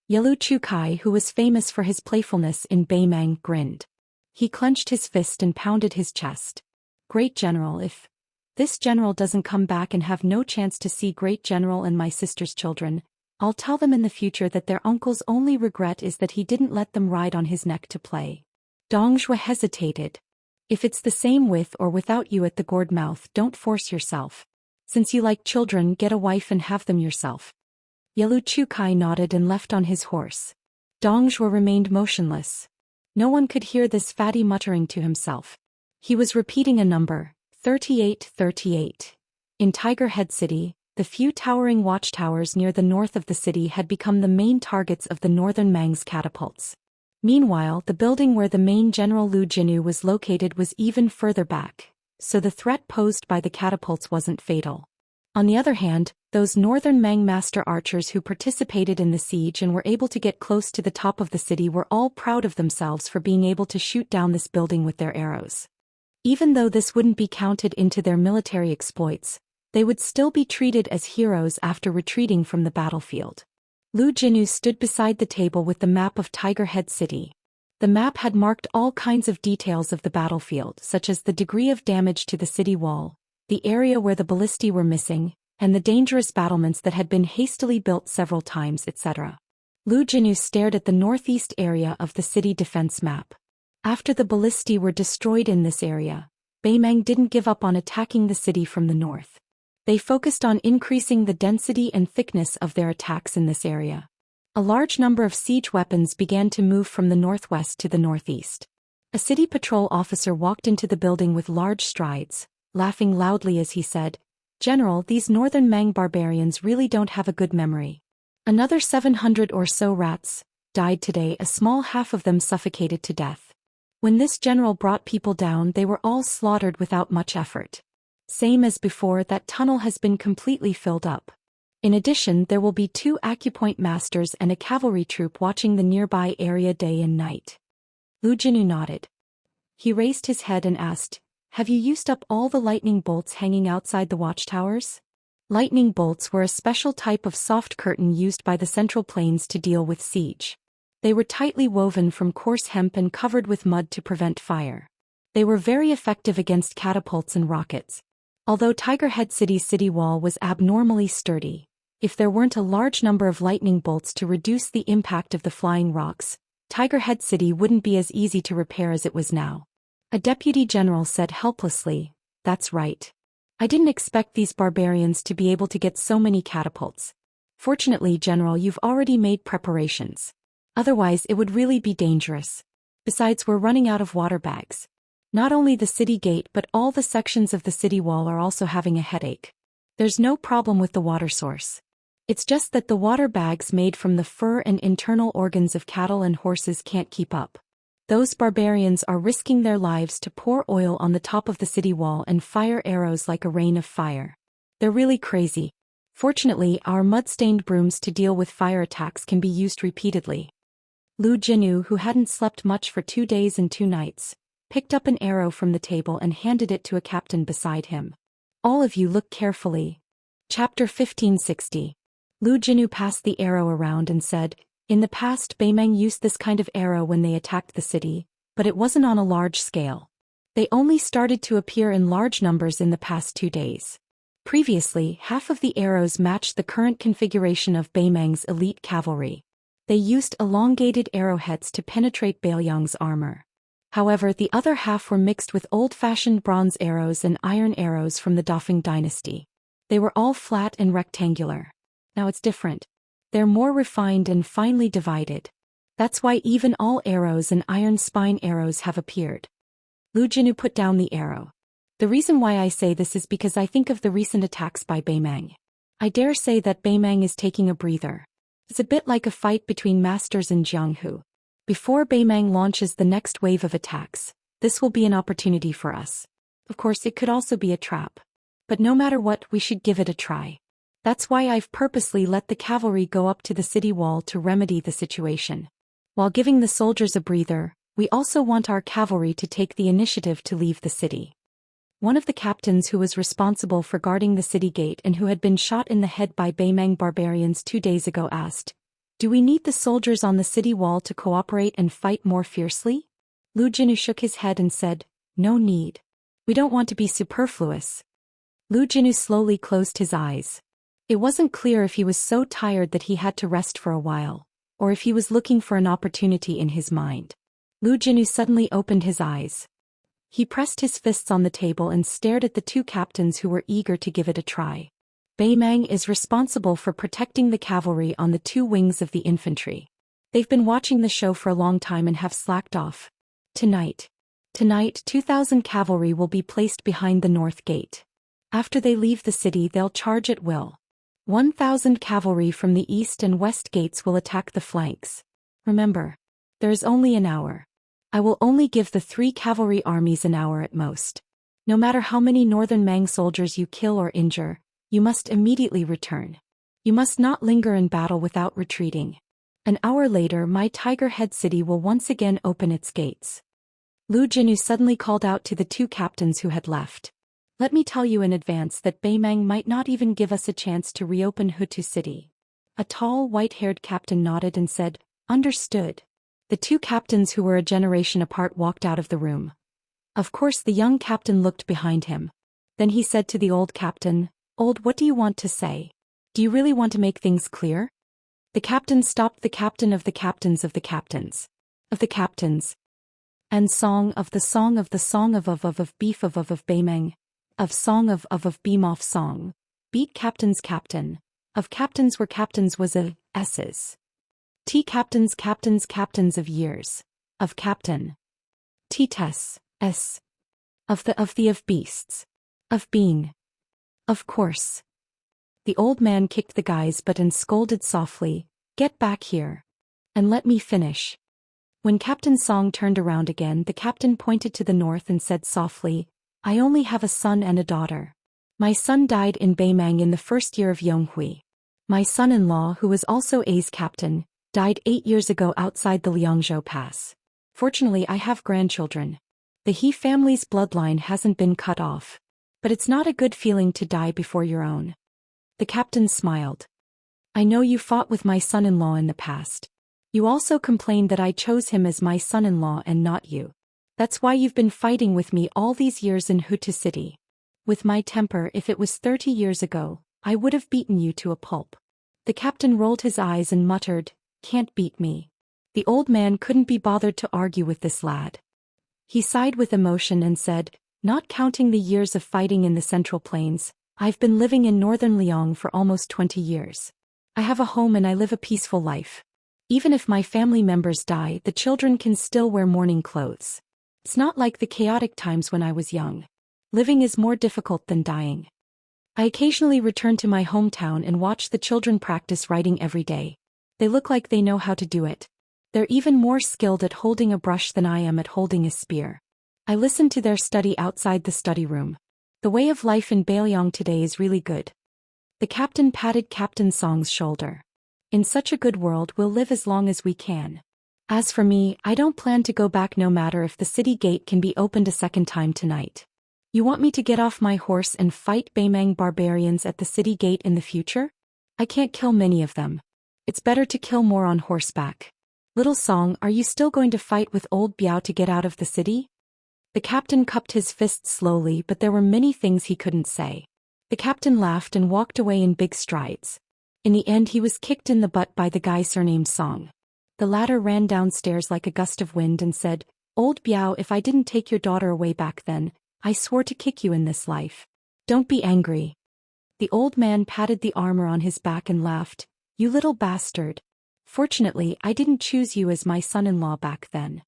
Yalu Chucai, who was famous for his playfulness in Beimang, grinned. He clenched his fist and pounded his chest. Great general, if this general doesn't come back and have no chance to see great general and my sister's children, I'll tell them in the future that their uncle's only regret is that he didn't let them ride on his neck to play. Dong Zhuo hesitated. If it's the same with or without you at the gourd mouth, don't force yourself. Since you like children, get a wife and have them yourself. Yalu Chucai nodded and left on his horse. Dong Zhuo remained motionless. No one could hear this fatty muttering to himself. He was repeating a number, 3838. In Tiger Head City, the few towering watchtowers near the north of the city had become the main targets of the northern Mang's catapults. Meanwhile, the building where the main General Lu Jinu was located was even further back, so the threat posed by the catapults wasn't fatal. On the other hand, those northern Mang master archers who participated in the siege and were able to get close to the top of the city were all proud of themselves for being able to shoot down this building with their arrows. Even though this wouldn't be counted into their military exploits, they would still be treated as heroes after retreating from the battlefield. Lu Jinu stood beside the table with the map of Tiger Head City. The map had marked all kinds of details of the battlefield, such as the degree of damage to the city wall, the area where the ballistae were missing, and the dangerous battlements that had been hastily built several times, etc. Lu Jinu stared at the northeast area of the city defense map. After the ballistae were destroyed in this area, Beimang didn't give up on attacking the city from the north. They focused on increasing the density and thickness of their attacks in this area. A large number of siege weapons began to move from the northwest to the northeast. A city patrol officer walked into the building with large strides, laughing loudly as he said, General, these northern Mang barbarians really don't have a good memory. Another 700 or so rats died today, a small half of them suffocated to death. When this general brought people down, they were all slaughtered without much effort. Same as before, that tunnel has been completely filled up. In addition, there will be 2 acupoint masters and a cavalry troop watching the nearby area day and night. Lu Jinu nodded. He raised his head and asked, Have you used up all the lightning bolts hanging outside the watchtowers? Lightning bolts were a special type of soft curtain used by the Central Plains to deal with siege. They were tightly woven from coarse hemp and covered with mud to prevent fire. They were very effective against catapults and rockets. Although Tiger Head City's city wall was abnormally sturdy, if there weren't a large number of lightning bolts to reduce the impact of the flying rocks, Tiger Head City wouldn't be as easy to repair as it was now. A deputy general said helplessly, That's right. I didn't expect these barbarians to be able to get so many catapults. Fortunately, General, you've already made preparations. Otherwise, it would really be dangerous. Besides, we're running out of water bags. Not only the city gate but all the sections of the city wall are also having a headache. There's no problem with the water source. It's just that the water bags made from the fur and internal organs of cattle and horses can't keep up. Those barbarians are risking their lives to pour oil on the top of the city wall and fire arrows like a rain of fire. They're really crazy. Fortunately, our mud-stained brooms to deal with fire attacks can be used repeatedly. Lu Jinu, who hadn't slept much for 2 days and 2 nights, picked up an arrow from the table and handed it to a captain beside him. All of you look carefully. Chapter 1560. Lu Jinu passed the arrow around and said, In the past, Beimang used this kind of arrow when they attacked the city, but it wasn't on a large scale. They only started to appear in large numbers in the past 2 days. Previously, half of the arrows matched the current configuration of Beimang's elite cavalry. They used elongated arrowheads to penetrate Beiliang's armor. However, the other half were mixed with old-fashioned bronze arrows and iron arrows from the Dafeng dynasty. They were all flat and rectangular. Now it's different. They're more refined and finely divided. That's why even all arrows and iron spine arrows have appeared. Lu Jinu put down the arrow. The reason why I say this is because I think of the recent attacks by Beimang. I dare say that Beimang is taking a breather. It's a bit like a fight between masters in Jianghu. Before Beimang launches the next wave of attacks, this will be an opportunity for us. Of course, it could also be a trap. But no matter what, we should give it a try. That's why I've purposely let the cavalry go up to the city wall to remedy the situation. While giving the soldiers a breather, we also want our cavalry to take the initiative to leave the city. One of the captains who was responsible for guarding the city gate and who had been shot in the head by Beimang barbarians 2 days ago asked, "Do we need the soldiers on the city wall to cooperate and fight more fiercely?" Lu Jinu shook his head and said, "No need. We don't want to be superfluous." Lu Jinu slowly closed his eyes. It wasn't clear if he was so tired that he had to rest for a while, or if he was looking for an opportunity in his mind. Lu Jinu suddenly opened his eyes. He pressed his fists on the table and stared at the 2 captains who were eager to give it a try. Beimang is responsible for protecting the cavalry on the 2 wings of the infantry. They've been watching the show for a long time and have slacked off. Tonight, 2,000 cavalry will be placed behind the north gate. After they leave the city, they'll charge at will. 1,000 cavalry from the east and west gates will attack the flanks. Remember, there is only an hour. I will only give the 3 cavalry armies an hour at most. No matter how many northern Mang soldiers you kill or injure, you must immediately return. You must not linger in battle without retreating. An hour later, my Tiger Head city will once again open its gates. Lu Jinu suddenly called out to the 2 captains who had left. Let me tell you in advance that Beimang might not even give us a chance to reopen Hutu City. A tall, white-haired captain nodded and said, "Understood." The 2 captains who were a generation apart walked out of the room. Of course, the young captain looked behind him. Then he said to the old captain, "Old, what do you want to say? Do you really want to make things clear?" The captain stopped the captain of the captains of the captains. Of the captains. And song of the song of the song of beef of Beimang. Of song of beam off song. Beat captain's captain. Of captains where captains was a S's. T captains captains captains of years. Of captain. T tes, S. Of the beasts. Of being. Of course. The old man kicked the guy's butt and scolded softly, "Get back here. And let me finish." When Captain Song turned around again, the captain pointed to the north and said softly, "I only have a son and a daughter. My son died in Beimang in the first year of Yonghui. My son-in-law, who was also A's captain, died 8 years ago outside the Liangzhou Pass. Fortunately, I have grandchildren. The He family's bloodline hasn't been cut off. But it's not a good feeling to die before your own." The captain smiled. "I know you fought with my son-in-law in the past. You also complained that I chose him as my son-in-law and not you. That's why you've been fighting with me all these years in Hutu City. With my temper, if it was 30 years ago, I would have beaten you to a pulp." The captain rolled his eyes and muttered, "Can't beat me." The old man couldn't be bothered to argue with this lad. He sighed with emotion and said, "Not counting the years of fighting in the Central Plains, I've been living in northern Liang for almost 20 years. I have a home and I live a peaceful life. Even if my family members die, the children can still wear mourning clothes. It's not like the chaotic times when I was young. Living is more difficult than dying. I occasionally return to my hometown and watch the children practice writing every day. They look like they know how to do it. They're even more skilled at holding a brush than I am at holding a spear. I listen to their study outside the study room. The way of life in Beiliang today is really good." The captain patted Captain Song's shoulder. "In such a good world, we'll live as long as we can. As for me, I don't plan to go back no matter if the city gate can be opened a second time tonight. You want me to get off my horse and fight Beimang barbarians at the city gate in the future? I can't kill many of them. It's better to kill more on horseback. Little Song, are you still going to fight with old Biao to get out of the city?" The captain cupped his fists slowly, but there were many things he couldn't say. The captain laughed and walked away in big strides. In the end, he was kicked in the butt by the guy surnamed Song. The latter ran downstairs like a gust of wind and said, "Old Biao, if I didn't take your daughter away back then, I swore to kick you in this life. Don't be angry." The old man patted the armor on his back and laughed, "You little bastard. Fortunately, I didn't choose you as my son-in-law back then."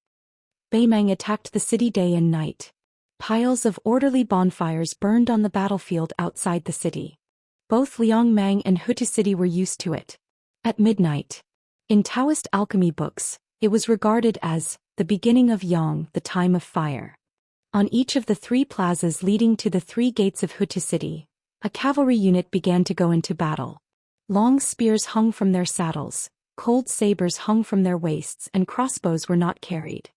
Beimang attacked the city day and night. Piles of orderly bonfires burned on the battlefield outside the city. Both Liangmang and Hutu City were used to it. At midnight. In Taoist alchemy books, it was regarded as the beginning of Yang, the time of fire. On each of the 3 plazas leading to the 3 gates of Hutu City, a cavalry unit began to go into battle. Long spears hung from their saddles, cold sabers hung from their waists, and crossbows were not carried.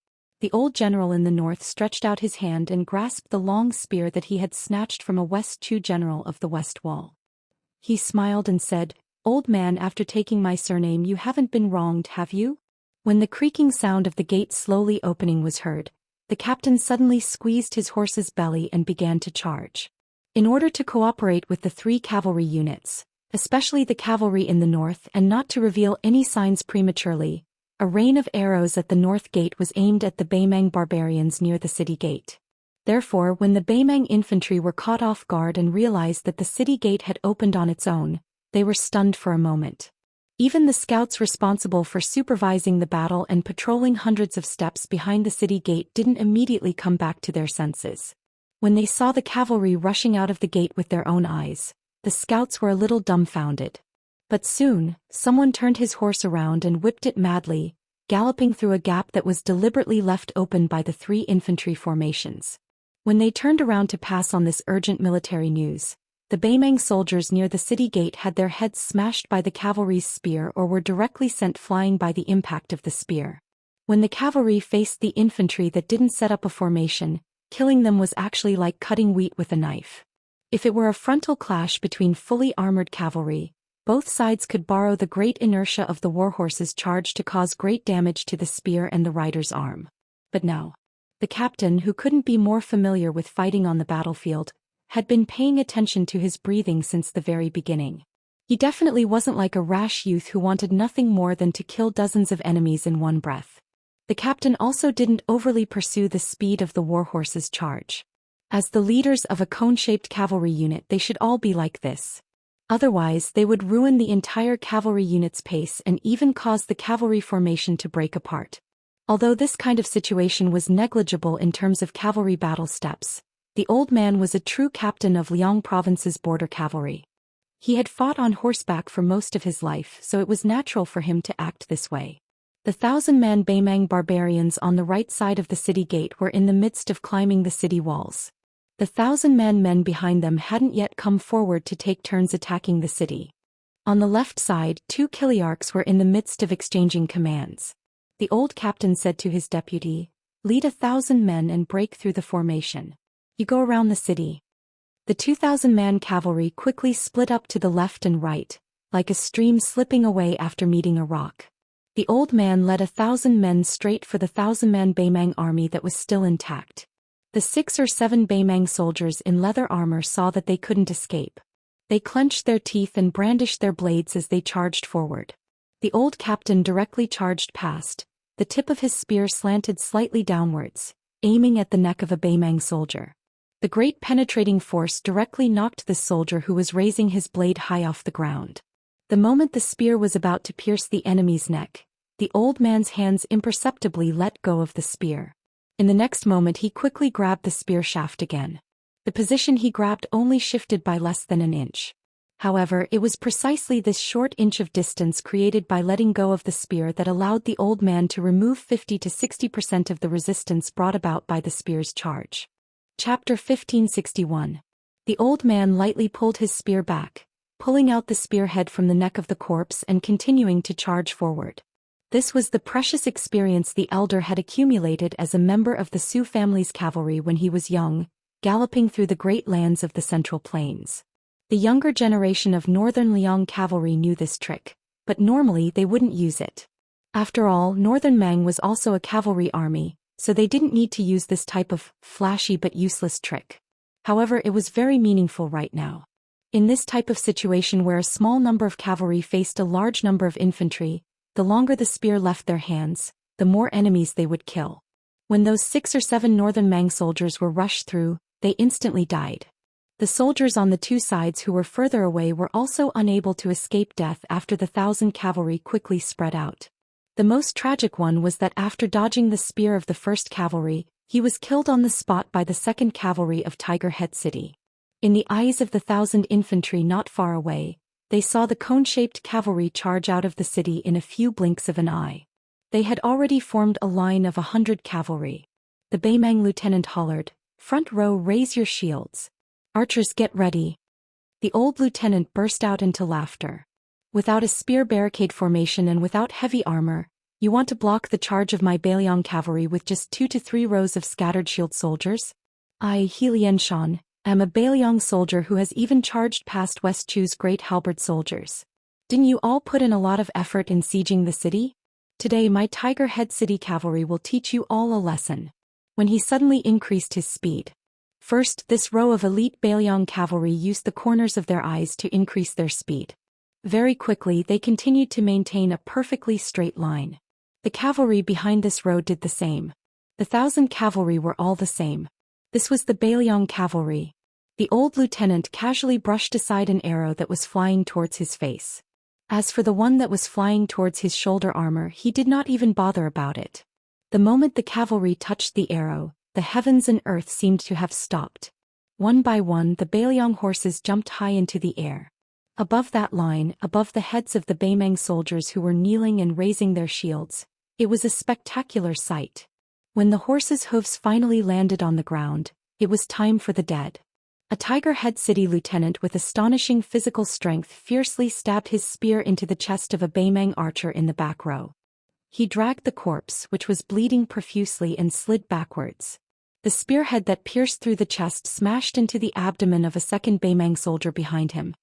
The old general in the north stretched out his hand and grasped the long spear that he had snatched from a West Chu general of the West Wall. He smiled and said, "Old man, after taking my surname you haven't been wronged, have you?" When the creaking sound of the gate slowly opening was heard, the captain suddenly squeezed his horse's belly and began to charge. In order to cooperate with the 3 cavalry units, especially the cavalry in the north, and not to reveal any signs prematurely, a rain of arrows at the north gate was aimed at the Baimang barbarians near the city gate. Therefore, when the Baimang infantry were caught off guard and realized that the city gate had opened on its own, they were stunned for a moment. Even the scouts responsible for supervising the battle and patrolling hundreds of steps behind the city gate didn't immediately come back to their senses. When they saw the cavalry rushing out of the gate with their own eyes, the scouts were a little dumbfounded. But soon, someone turned his horse around and whipped it madly, galloping through a gap that was deliberately left open by the 3 infantry formations. When they turned around to pass on this urgent military news, the Baimang soldiers near the city gate had their heads smashed by the cavalry's spear or were directly sent flying by the impact of the spear. When the cavalry faced the infantry that didn't set up a formation, killing them was actually like cutting wheat with a knife. If it were a frontal clash between fully armored cavalry, both sides could borrow the great inertia of the warhorse's charge to cause great damage to the spear and the rider's arm. But now, the captain, who couldn't be more familiar with fighting on the battlefield, had been paying attention to his breathing since the very beginning. He definitely wasn't like a rash youth who wanted nothing more than to kill dozens of enemies in one breath. The captain also didn't overly pursue the speed of the warhorse's charge. As the leaders of a cone-shaped cavalry unit, they should all be like this. Otherwise, they would ruin the entire cavalry unit's pace and even cause the cavalry formation to break apart. Although this kind of situation was negligible in terms of cavalry battle steps, the old man was a true captain of Liang province's border cavalry. He had fought on horseback for most of his life, so it was natural for him to act this way. The 1,000-man Baimang barbarians on the right side of the city gate were in the midst of climbing the city walls. The 1,000-man men behind them hadn't yet come forward to take turns attacking the city. On the left side, 2 Kiliarchs were in the midst of exchanging commands. The old captain said to his deputy, "Lead 1,000 men and break through the formation. You go around the city." The 2,000-man cavalry quickly split up to the left and right, like a stream slipping away after meeting a rock. The old man led 1,000 men straight for the 1,000-man Baimang army that was still intact. The 6 or 7 Baimang soldiers in leather armor saw that they couldn't escape. They clenched their teeth and brandished their blades as they charged forward. The old captain directly charged past. The tip of his spear slanted slightly downwards, aiming at the neck of a Baimang soldier. The great penetrating force directly knocked the soldier who was raising his blade high off the ground. The moment the spear was about to pierce the enemy's neck, the old man's hands imperceptibly let go of the spear. In the next moment he quickly grabbed the spear shaft again. The position he grabbed only shifted by less than an inch. However, it was precisely this short inch of distance created by letting go of the spear that allowed the old man to remove 50 to 60% of the resistance brought about by the spear's charge. Chapter 1561. The old man lightly pulled his spear back, pulling out the spearhead from the neck of the corpse and continuing to charge forward. This was the precious experience the elder had accumulated as a member of the Su family's cavalry when he was young, galloping through the great lands of the Central Plains. The younger generation of Northern Liang cavalry knew this trick, but normally they wouldn't use it. After all, Northern Mang was also a cavalry army, so they didn't need to use this type of flashy but useless trick. However, it was very meaningful right now. In this type of situation where a small number of cavalry faced a large number of infantry, the longer the spear left their hands, the more enemies they would kill. When those 6 or 7 Northern Mang soldiers were rushed through, they instantly died. The soldiers on the 2 sides who were further away were also unable to escape death after the 1,000 cavalry quickly spread out. The most tragic one was that after dodging the spear of the 1st cavalry, He was killed on the spot by the 2nd Cavalry of Tiger Head City. In the eyes of the 1,000 infantry not far away, they saw the cone-shaped cavalry charge out of the city in a few blinks of an eye. They had already formed a line of 100 cavalry. The Beimang lieutenant hollered, "Front row, raise your shields. Archers, get ready." The old lieutenant burst out into laughter. "Without a spear barricade formation and without heavy armor, you want to block the charge of my Beiliang cavalry with just 2 to 3 rows of scattered shield soldiers? I, Xianxia, am a Beiliang soldier who has even charged past West Chu's great halberd soldiers. Didn't you all put in a lot of effort in sieging the city? Today my Tiger Head City cavalry will teach you all a lesson." When he suddenly increased his speed. First, this row of elite Beiliang cavalry used the corners of their eyes to increase their speed. Very quickly they continued to maintain a perfectly straight line. The cavalry behind this row did the same. The 1,000 cavalry were all the same. This was the Beiliang cavalry. The old lieutenant casually brushed aside an arrow that was flying towards his face. As for the one that was flying towards his shoulder armor, he did not even bother about it. The moment the cavalry touched the arrow, the heavens and earth seemed to have stopped. One by one the Beiliang horses jumped high into the air. Above that line, above the heads of the Beimang soldiers who were kneeling and raising their shields, it was a spectacular sight. When the horses' hooves finally landed on the ground, it was time for the dead. A Tiger Head City lieutenant with astonishing physical strength fiercely stabbed his spear into the chest of a Beimang archer in the back row. He dragged the corpse, which was bleeding profusely, and slid backwards. The spearhead that pierced through the chest smashed into the abdomen of a second Beimang soldier behind him.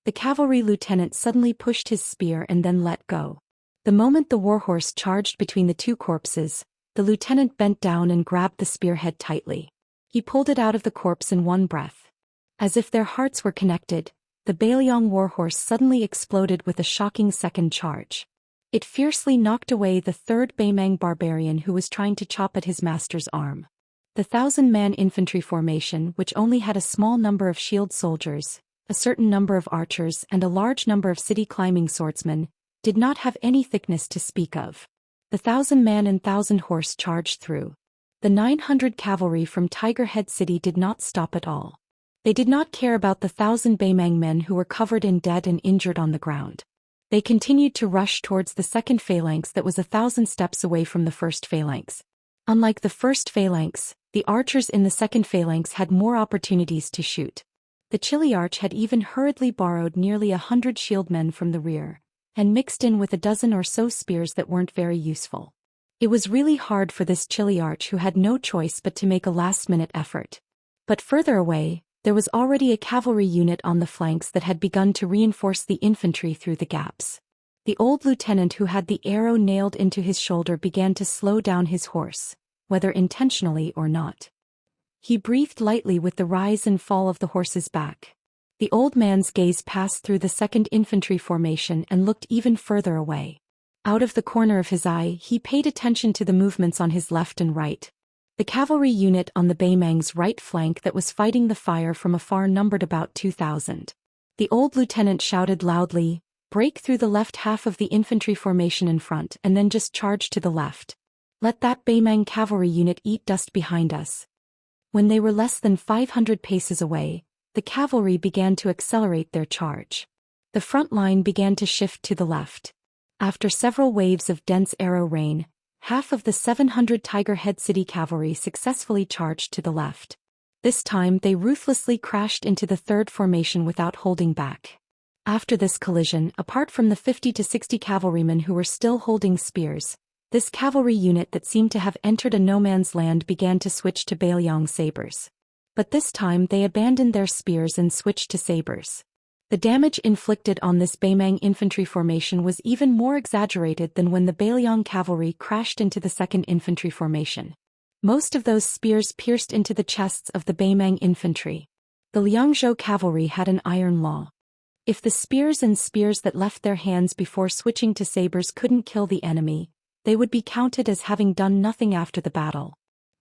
The cavalry lieutenant suddenly pushed his spear and then let go. The moment the warhorse charged between the two corpses, the lieutenant bent down and grabbed the spearhead tightly. He pulled it out of the corpse in one breath. As if their hearts were connected, the Beiliang warhorse suddenly exploded with a shocking second charge. It fiercely knocked away the 3rd Beimang barbarian who was trying to chop at his master's arm. The 1,000-man infantry formation, which only had a small number of shield soldiers, a certain number of archers and a large number of city-climbing swordsmen, did not have any thickness to speak of. The 1,000-man and 1,000-horse charged through. The 900 cavalry from Tiger Head City did not stop at all. They did not care about the 1,000 Beimang men who were covered in dead and injured on the ground. They continued to rush towards the second phalanx that was 1,000 steps away from the first phalanx. Unlike the first phalanx, the archers in the second phalanx had more opportunities to shoot. The Chiliarch had even hurriedly borrowed nearly 100 shieldmen from the rear, and mixed in with a dozen or so spears that weren't very useful. It was really hard for this Chiliarch, who had no choice but to make a last-minute effort. But further away, there was already a cavalry unit on the flanks that had begun to reinforce the infantry through the gaps. The old lieutenant who had the arrow nailed into his shoulder began to slow down his horse, whether intentionally or not. He breathed lightly with the rise and fall of the horse's back. The old man's gaze passed through the 2nd infantry formation and looked even further away. Out of the corner of his eye, he paid attention to the movements on his left and right. The cavalry unit on the Beimang's right flank that was fighting the fire from afar numbered about 2,000. The old lieutenant shouted loudly, "Break through the left half of the infantry formation in front and then just charge to the left. Let that Beimang cavalry unit eat dust behind us." When they were less than 500 paces away, the cavalry began to accelerate their charge. The front line began to shift to the left. After several waves of dense arrow rain, half of the 700 Tiger Head City cavalry successfully charged to the left. This time they ruthlessly crashed into the 3rd formation without holding back. After this collision, apart from the 50 to 60 cavalrymen who were still holding spears, this cavalry unit that seemed to have entered a no-man's land began to switch to Beiliang sabers. But this time they abandoned their spears and switched to sabers. The damage inflicted on this Beimang infantry formation was even more exaggerated than when the Beiliang cavalry crashed into the 2nd infantry formation. Most of those spears pierced into the chests of the Beimang infantry. The Liangzhou cavalry had an iron law. If the spears that left their hands before switching to sabers couldn't kill the enemy, they would be counted as having done nothing after the battle.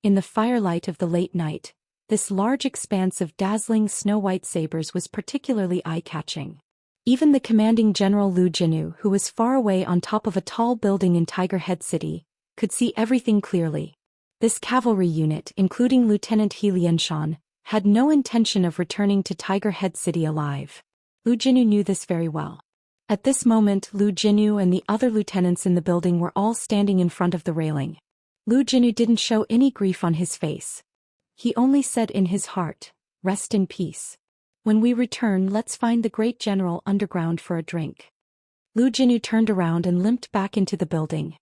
In the firelight of the late night, this large expanse of dazzling snow-white sabers was particularly eye-catching. Even the commanding General Lu Jinu, who was far away on top of a tall building in Tiger Head City, could see everything clearly. This cavalry unit, including Lieutenant He Lianshan, had no intention of returning to Tiger Head City alive. Lu Jinyu knew this very well. At this moment, Lu Jinyu and the other lieutenants in the building were all standing in front of the railing. Lu Jinyu didn't show any grief on his face. He only said in his heart, "Rest in peace. When we return, let's find the great general underground for a drink." Lu Jinyu turned around and limped back into the building.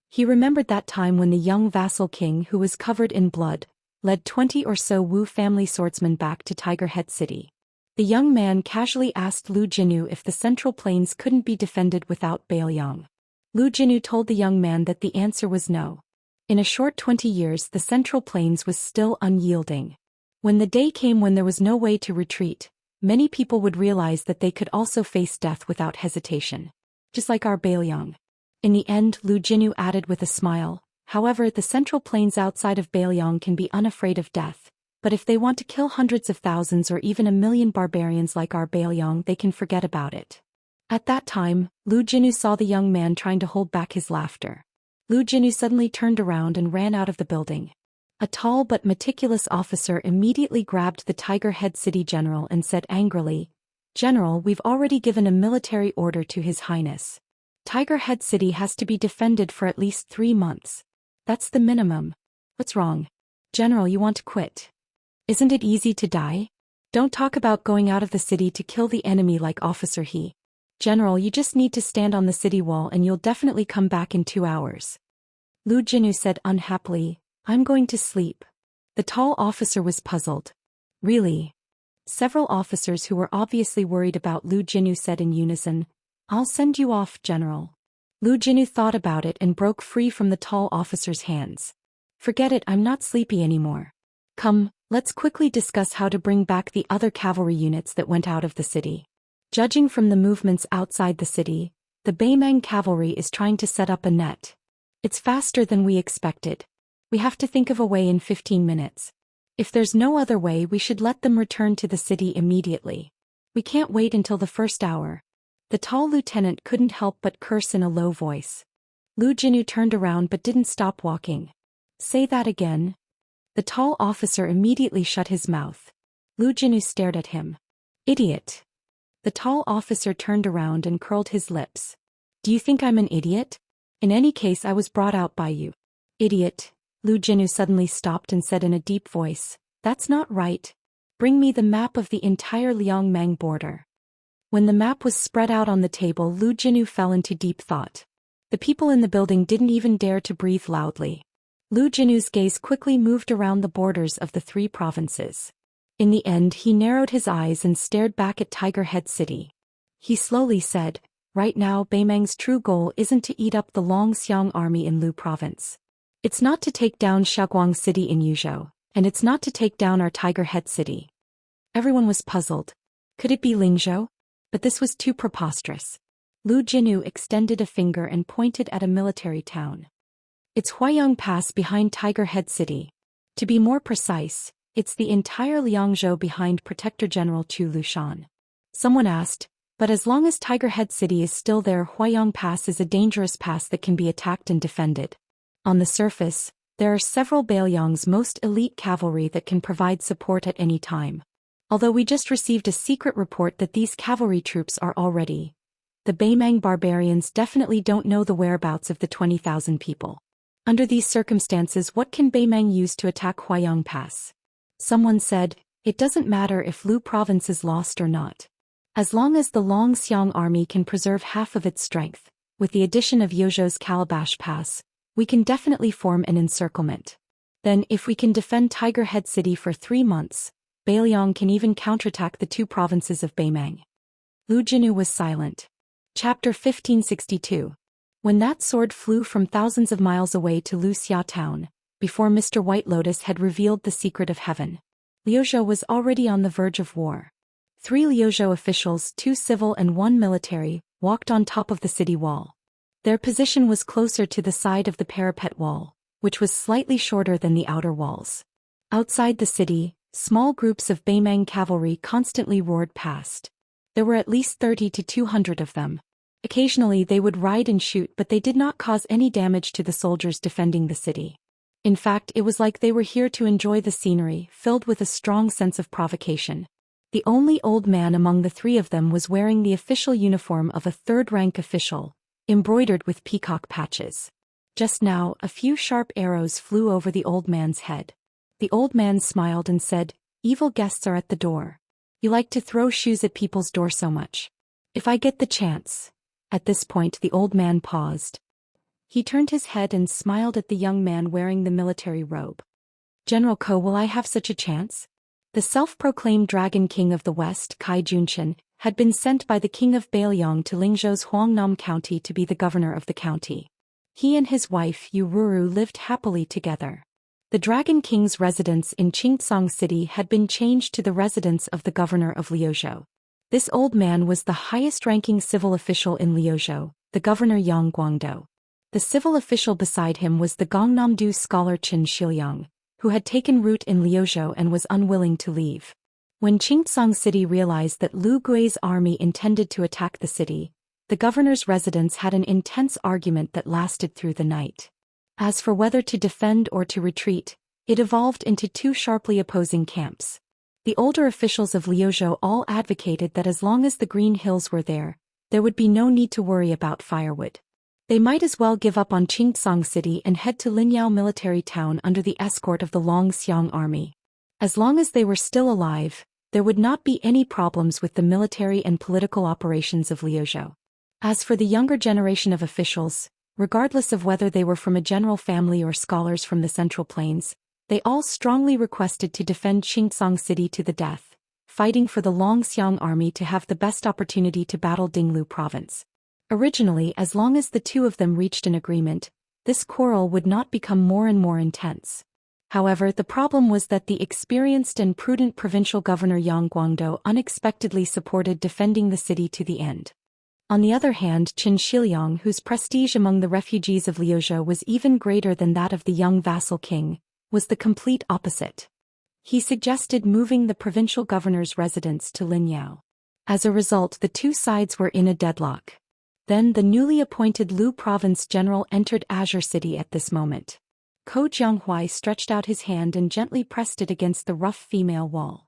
He remembered that time when the young vassal king who was covered in blood led 20 or so Wu family swordsmen back to Tiger Head City. The young man casually asked Lu Jinyu if the Central Plains couldn't be defended without Bailiang. Lu Jinyu told the young man that the answer was no. In a short 20 years the Central Plains was still unyielding. When the day came when there was no way to retreat, many people would realize that they could also face death without hesitation. Just like our Bailiang. In the end, Lu Jinyu added with a smile, however, the Central Plains outside of Bailiang can be unafraid of death, but if they want to kill hundreds of thousands or even 1,000,000 barbarians like our Bailiang, they can forget about it. At that time, Lu Jinyu saw the young man trying to hold back his laughter. Lu Jinyu suddenly turned around and ran out of the building. A tall but meticulous officer immediately grabbed the Tiger Head City general and said angrily, "General, we've already given a military order to His Highness. Tiger Head City has to be defended for at least 3 months. That's the minimum. What's wrong? General, you want to quit? Isn't it easy to die? Don't talk about going out of the city to kill the enemy like Officer He. General, you just need to stand on the city wall and you'll definitely come back in 2 hours." Lu Jinyu said unhappily, "I'm going to sleep." The tall officer was puzzled. "Really?" Several officers who were obviously worried about Lu Jinyu said in unison, "I'll send you off, General." Lu Jinyu thought about it and broke free from the tall officer's hands. "Forget it, I'm not sleepy anymore. Come, let's quickly discuss how to bring back the other cavalry units that went out of the city." Judging from the movements outside the city, the Baimang cavalry is trying to set up a net. It's faster than we expected. We have to think of a way in 15 minutes. If there's no other way, we should let them return to the city immediately. We can't wait until the first hour. The tall lieutenant couldn't help but curse in a low voice. Lu Jinyu turned around but didn't stop walking. "Say that again." The tall officer immediately shut his mouth. Lu Jinyu stared at him. "Idiot." The tall officer turned around and curled his lips. "Do you think I'm an idiot? In any case, I was brought out by you." "Idiot." Lu Jinyu suddenly stopped and said in a deep voice, "That's not right. Bring me the map of the entire Liangmang border." When the map was spread out on the table, Lu Jinyu fell into deep thought. The people in the building didn't even dare to breathe loudly. Lu Jinyu's gaze quickly moved around the borders of the 3 provinces. In the end, he narrowed his eyes and stared back at Tiger Head City. He slowly said, "Right now, Baimang's true goal isn't to eat up the Longxiang army in Lu province. It's not to take down Shaguang City in Yuzhou, and it's not to take down our Tiger Head City." Everyone was puzzled. Could it be Lingzhou? But this was too preposterous. Lu Jinyu extended a finger and pointed at a military town. "It's Huayang Pass behind Tiger Head City. To be more precise, it's the entire Liangzhou behind Protector General Chu Lushan." Someone asked, "But as long as Tiger Head City is still there, Huayang Pass is a dangerous pass that can be attacked and defended. On the surface, there are several Bailiang's most elite cavalry that can provide support at any time. Although we just received a secret report that these cavalry troops are already. The Baimang barbarians definitely don't know the whereabouts of the 20,000 people. Under these circumstances, what can Baimang use to attack Huayang Pass?" Someone said, "It doesn't matter if Lu province is lost or not. As long as the Longxiang army can preserve half of its strength, with the addition of Yozhou's Calabash Pass, we can definitely form an encirclement. Then if we can defend Tiger Head City for 3 months, Bailiang can even counterattack the 2 provinces of Baimang." Lu Jinyu was silent. Chapter 1562. When that sword flew from thousands of miles away to Wuxia town, before Mr. White Lotus had revealed the secret of heaven, Liuzhou was already on the verge of war. 3 Liuzhou officials, 2 civil and 1 military, walked on top of the city wall. Their position was closer to the side of the parapet wall, which was slightly shorter than the outer walls. Outside the city, small groups of Baimang cavalry constantly roared past. There were at least 30 to 200 of them. Occasionally they would ride and shoot, but they did not cause any damage to the soldiers defending the city. In fact, it was like they were here to enjoy the scenery, filled with a strong sense of provocation. The only old man among the three of them was wearing the official uniform of a third-rank official, embroidered with peacock patches. Just now, a few sharp arrows flew over the old man's head. The old man smiled and said, "Evil guests are at the door. You like to throw shoes at people's door so much. If I get the chance." At this point the old man paused. He turned his head and smiled at the young man wearing the military robe. "General Ko, will I have such a chance?" The self-proclaimed Dragon King of the West, Kai Junchen, had been sent by the King of Bailiang to Lingzhou's Huangnam County to be the governor of the county. He and his wife Yu Ruru lived happily together. The Dragon King's residence in Qingcang City had been changed to the residence of the governor of Liuzhou. This old man was the highest-ranking civil official in Liuzhou, the governor Yang Guangdou. The civil official beside him was the Gangnam-do scholar Qin Shiliang, who had taken root in Liuzhou and was unwilling to leave. When Qingcang City realized that Lu Gui's army intended to attack the city, the governor's residence had an intense argument that lasted through the night. As for whether to defend or to retreat, it evolved into two sharply opposing camps. The older officials of Liuzhou all advocated that as long as the Green Hills were there would be no need to worry about firewood. They might as well give up on Qingcang City and head to Linyao military town under the escort of the Longxiang army. As long as they were still alive, there would not be any problems with the military and political operations of Liuzhou. As for the younger generation of officials, regardless of whether they were from a general family or scholars from the Central Plains, they all strongly requested to defend Qingcang City to the death, fighting for the Longxiang army to have the best opportunity to battle Dinglu province. Originally, as long as the two of them reached an agreement, this quarrel would not become more and more intense. However, the problem was that the experienced and prudent provincial governor Yang Guangdou unexpectedly supported defending the city to the end. On the other hand, Qin Shiliang, whose prestige among the refugees of Liuzhou was even greater than that of the young vassal king, was the complete opposite. He suggested moving the provincial governor's residence to Linyao. As a result, the two sides were in a deadlock. Then the newly appointed Lu province general entered Azure City at this moment. Ko Jianghuai stretched out his hand and gently pressed it against the rough female wall.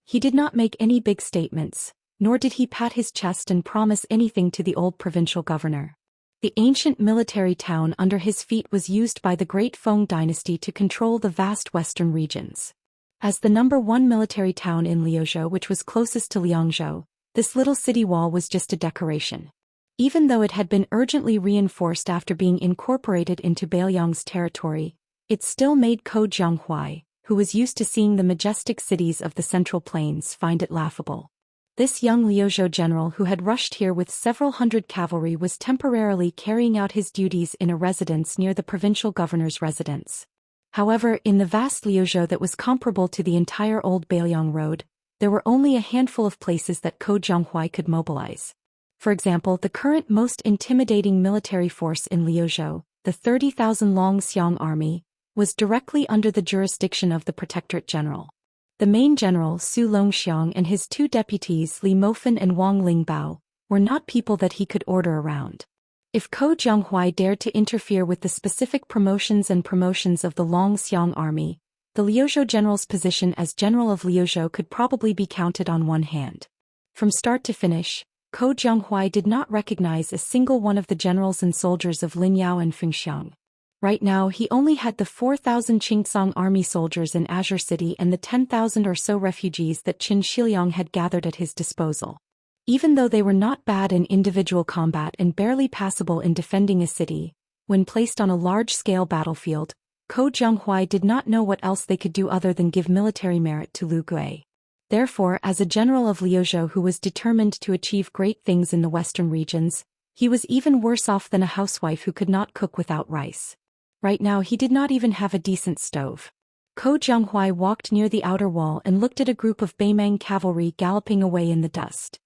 He did not make any big statements, nor did he pat his chest and promise anything to the old provincial governor. The ancient military town under his feet was used by the Great Feng dynasty to control the vast western regions. As the #1 military town in Liuzhou, which was closest to Liangzhou, this little city wall was just a decoration. Even though it had been urgently reinforced after being incorporated into Bailiang's territory, it still made Ko Jianghuai, who was used to seeing the majestic cities of the Central Plains, find it laughable. This young Liuzhou general who had rushed here with several hundred cavalry was temporarily carrying out his duties in a residence near the provincial governor's residence. However, in the vast Liuzhou that was comparable to the entire old Bailiang road, there were only a handful of places that Ko Jianghuai could mobilize. For example, the current most intimidating military force in Liuzhou, the 30,000 Longxiang army, was directly under the jurisdiction of the Protectorate General. The main general, Su Longxiang, and his two deputies, Li Mofan and Wang Lingbao, were not people that he could order around. If Ko Jianghuai dared to interfere with the specific promotions of the Longxiang army, the Liuzhou general's position as general of Liuzhou could probably be counted on one hand. From start to finish, Ko Jianghuai did not recognize a single one of the generals and soldiers of Linyao and Fengxiang. Right now he only had the 4,000 Qingcang army soldiers in Azure City and the 10,000 or so refugees that Qin Shiliang had gathered at his disposal. Even though they were not bad in individual combat and barely passable in defending a city, when placed on a large-scale battlefield, Ko Jianghuai did not know what else they could do other than give military merit to Lu Gui. Therefore, as a general of Liuzhou who was determined to achieve great things in the western regions, he was even worse off than a housewife who could not cook without rice. Right now he did not even have a decent stove. Ko Jianghuai walked near the outer wall and looked at a group of Beimang cavalry galloping away in the dust.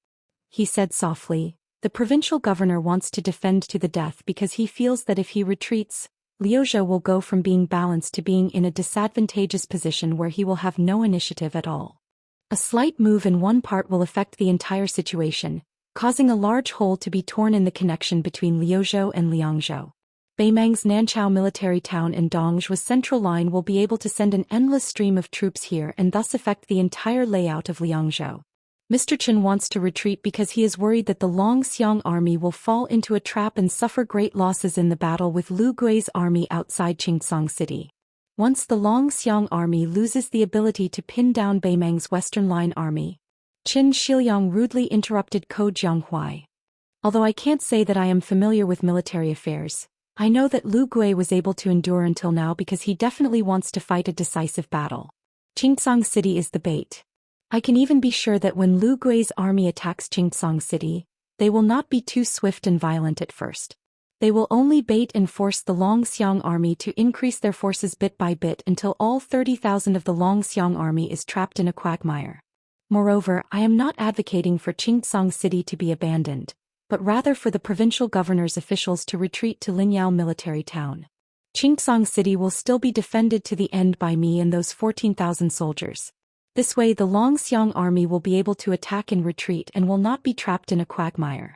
He said softly, "The provincial governor wants to defend to the death because he feels that if he retreats, Liuzhou will go from being balanced to being in a disadvantageous position where he will have no initiative at all. A slight move in one part will affect the entire situation, causing a large hole to be torn in the connection between Liuzhou and Liangzhou. Beimang's Nanchao military town and Dongzhu's central line will be able to send an endless stream of troops here and thus affect the entire layout of Liangzhou. Mr. Chen wants to retreat because he is worried that the Longxiang army will fall into a trap and suffer great losses in the battle with Lu Gui's army outside Qingcang City. Once the Longxiang army loses the ability to pin down Beimang's Western Line army, Qin Shiliang rudely interrupted Ko Jianghuai. Although I can't say that I am familiar with military affairs, I know that Lu Gui was able to endure until now because he definitely wants to fight a decisive battle. Qingcang City is the bait. I can even be sure that when Lu Gui's army attacks Qingcang City, they will not be too swift and violent at first. They will only bait and force the Longxiang army to increase their forces bit by bit until all 30,000 of the Longxiang army is trapped in a quagmire. Moreover, I am not advocating for Qingcang City to be abandoned, but rather for the provincial governor's officials to retreat to Linyao military town. Qingcang City will still be defended to the end by me and those 14,000 soldiers. This way the Longxiang army will be able to attack and retreat and will not be trapped in a quagmire.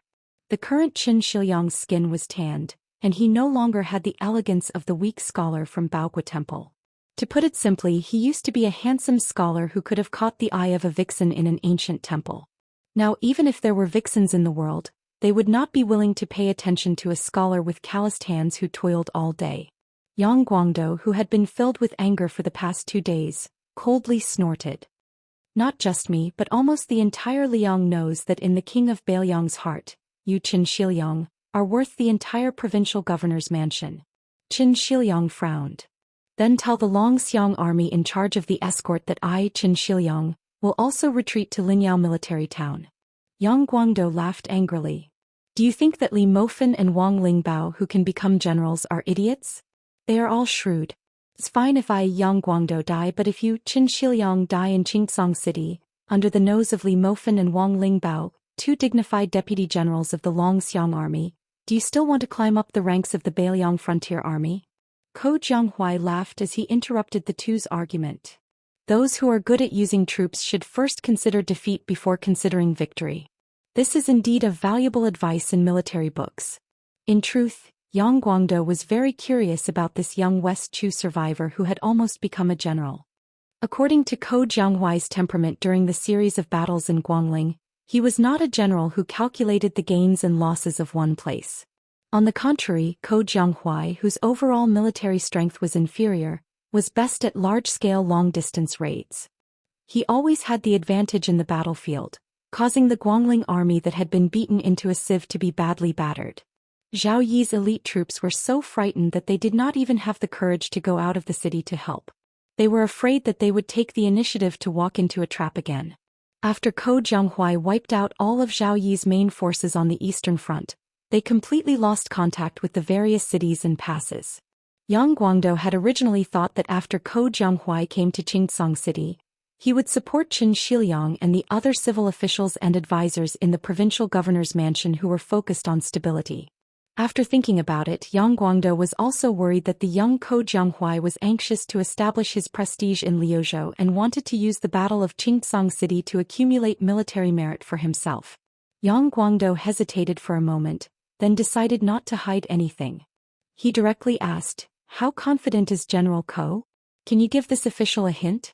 The current Qin Shiliang's skin was tanned, and he no longer had the elegance of the weak scholar from Baogua Temple. To put it simply, he used to be a handsome scholar who could have caught the eye of a vixen in an ancient temple. Now even if there were vixens in the world, they would not be willing to pay attention to a scholar with calloused hands who toiled all day. Yang Guangdou, who had been filled with anger for the past 2 days, coldly snorted. Not just me but almost the entire Liang knows that in the king of Beiliang's heart, you Qin Shiliang, are worth the entire provincial governor's mansion. Qin Shiliang frowned. Then tell the Longxiang army in charge of the escort that I, Qin Shiliang, will also retreat to Linyao military town. Yang Guangdou laughed angrily. Do you think that Li Mofan and Wang Lingbao who can become generals are idiots? They are all shrewd. It's fine if I, Yang Guangdou, die, but if you, Qin Shiliang, die in Qingcang City, under the nose of Li Mofan and Wang Lingbao, 2 dignified deputy generals of the Longxiang army, do you still want to climb up the ranks of the Beiliang frontier army? Ko Jianghuai laughed as he interrupted the two's argument. Those who are good at using troops should first consider defeat before considering victory. This is indeed a valuable advice in military books. In truth, Yang Guangdou was very curious about this young West Chu survivor who had almost become a general. According to Ko Jianghuai's temperament during the series of battles in Guangling, he was not a general who calculated the gains and losses of one place. On the contrary, Ko Jianghuai, whose overall military strength was inferior, was best at large-scale long-distance raids. He always had the advantage in the battlefield, causing the Guangling army that had been beaten into a sieve to be badly battered. Zhao Yi's elite troops were so frightened that they did not even have the courage to go out of the city to help. They were afraid that they would take the initiative to walk into a trap again. After Ko Jianghuai wiped out all of Zhao Yi's main forces on the eastern front, they completely lost contact with the various cities and passes. Yang Guangdou had originally thought that after Ko Jianghuai came to Qingcang City, he would support Qin Shiliang and the other civil officials and advisors in the provincial governor's mansion who were focused on stability. After thinking about it, Yang Guangdou was also worried that the young Ko Jianghuai was anxious to establish his prestige in Liuzhou and wanted to use the Battle of Qingcang City to accumulate military merit for himself. Yang Guangdou hesitated for a moment, then decided not to hide anything. He directly asked, "How confident is General Ko? Can you give this official a hint?"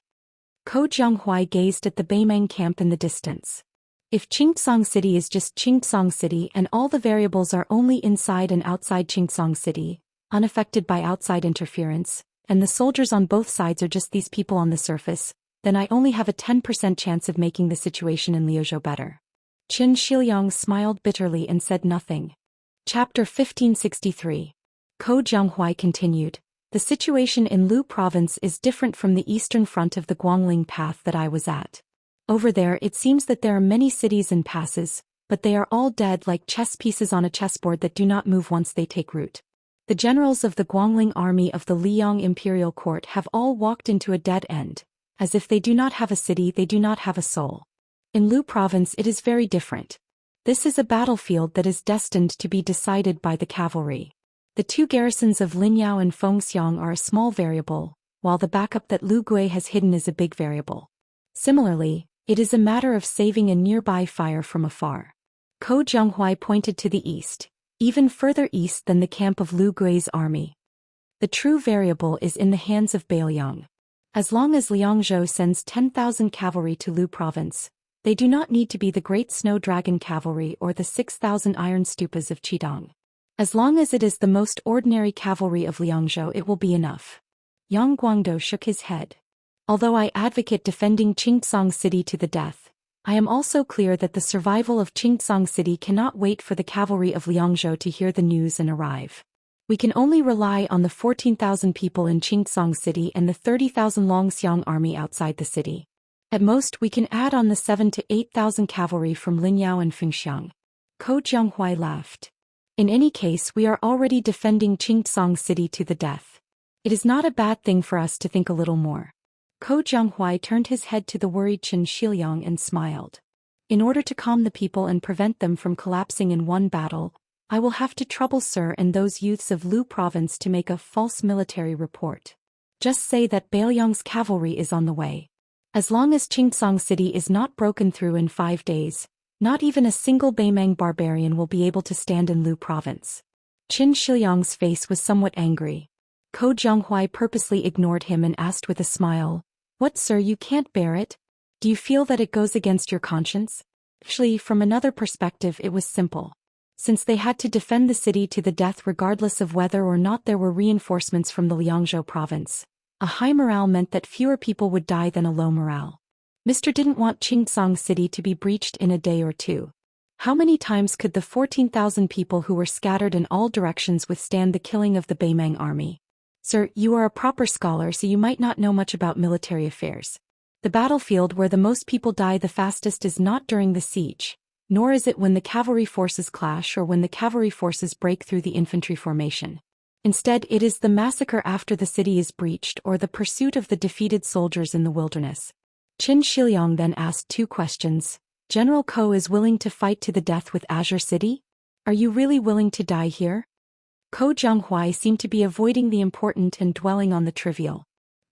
Ko Jianghuai gazed at the Beimang camp in the distance. If Qingcang City is just Qingcang City and all the variables are only inside and outside Qingcang City, unaffected by outside interference, and the soldiers on both sides are just these people on the surface, then I only have a 10% chance of making the situation in Liuzhou better. Qin Shiliang smiled bitterly and said nothing. Chapter 1563. Ko Jianghuai continued. The situation in Lu province is different from the eastern front of the Guangling path that I was at. Over there it seems that there are many cities and passes, but they are all dead like chess pieces on a chessboard that do not move once they take root. The generals of the Guangling army of the Liang imperial court have all walked into a dead end. As if they do not have a city, they do not have a soul. In Lu province it is very different. This is a battlefield that is destined to be decided by the cavalry. The 2 garrisons of Linyao and Fengxiang are a small variable, while the backup that Lu Gui has hidden is a big variable. Similarly, it is a matter of saving a nearby fire from afar. Ko Jianghuai pointed to the east. even further east than the camp of Lu Gui's army. The true variable is in the hands of Bailiang. As long as Liangzhou sends 10,000 cavalry to Lu province, they do not need to be the Great Snow Dragon cavalry or the 6,000 iron stupas of Qidong. As long as it is the most ordinary cavalry of Liangzhou, it will be enough. Yang Guangdou shook his head. Although I advocate defending Qingtsong City to the death, I am also clear that the survival of Qingtsong City cannot wait for the cavalry of Liangzhou to hear the news and arrive. We can only rely on the 14,000 people in Qingtsong City and the 30,000 Longxiang army outside the city. At most we can add on the 7,000 to 8,000 cavalry from Linyao and Fengxiang. Ko Jianghuai laughed. In any case, we are already defending Qingtsong City to the death. It is not a bad thing for us to think a little more. Ko Jianghuai turned his head to the worried Qin Shiliang and smiled. In order to calm the people and prevent them from collapsing in one battle, I will have to trouble Sir and those youths of Lu province to make a false military report. Just say that Bailiang's cavalry is on the way. As long as Qingtsong City is not broken through in 5 days, not even a single Baimang barbarian will be able to stand in Lu province. Qin Shiliang's face was somewhat angry. Ko Jianghuai purposely ignored him and asked with a smile, "What, sir, you can't bear it? Do you feel that it goes against your conscience?" Actually, from another perspective, it was simple. Since they had to defend the city to the death regardless of whether or not there were reinforcements from the Liangzhou province, a high morale meant that fewer people would die than a low morale. Mr. didn't want Qingtsong City to be breached in a day or two. How many times could the 14,000 people who were scattered in all directions withstand the killing of the Baimang army? Sir, you are a proper scholar, so you might not know much about military affairs. The battlefield where the most people die the fastest is not during the siege, nor is it when the cavalry forces clash or when the cavalry forces break through the infantry formation. Instead, it is the massacre after the city is breached or the pursuit of the defeated soldiers in the wilderness. Qin Shiliang then asked 2 questions. General Ko is willing to fight to the death with Azure City? Are you really willing to die here? Ko Jianghuai seemed to be avoiding the important and dwelling on the trivial.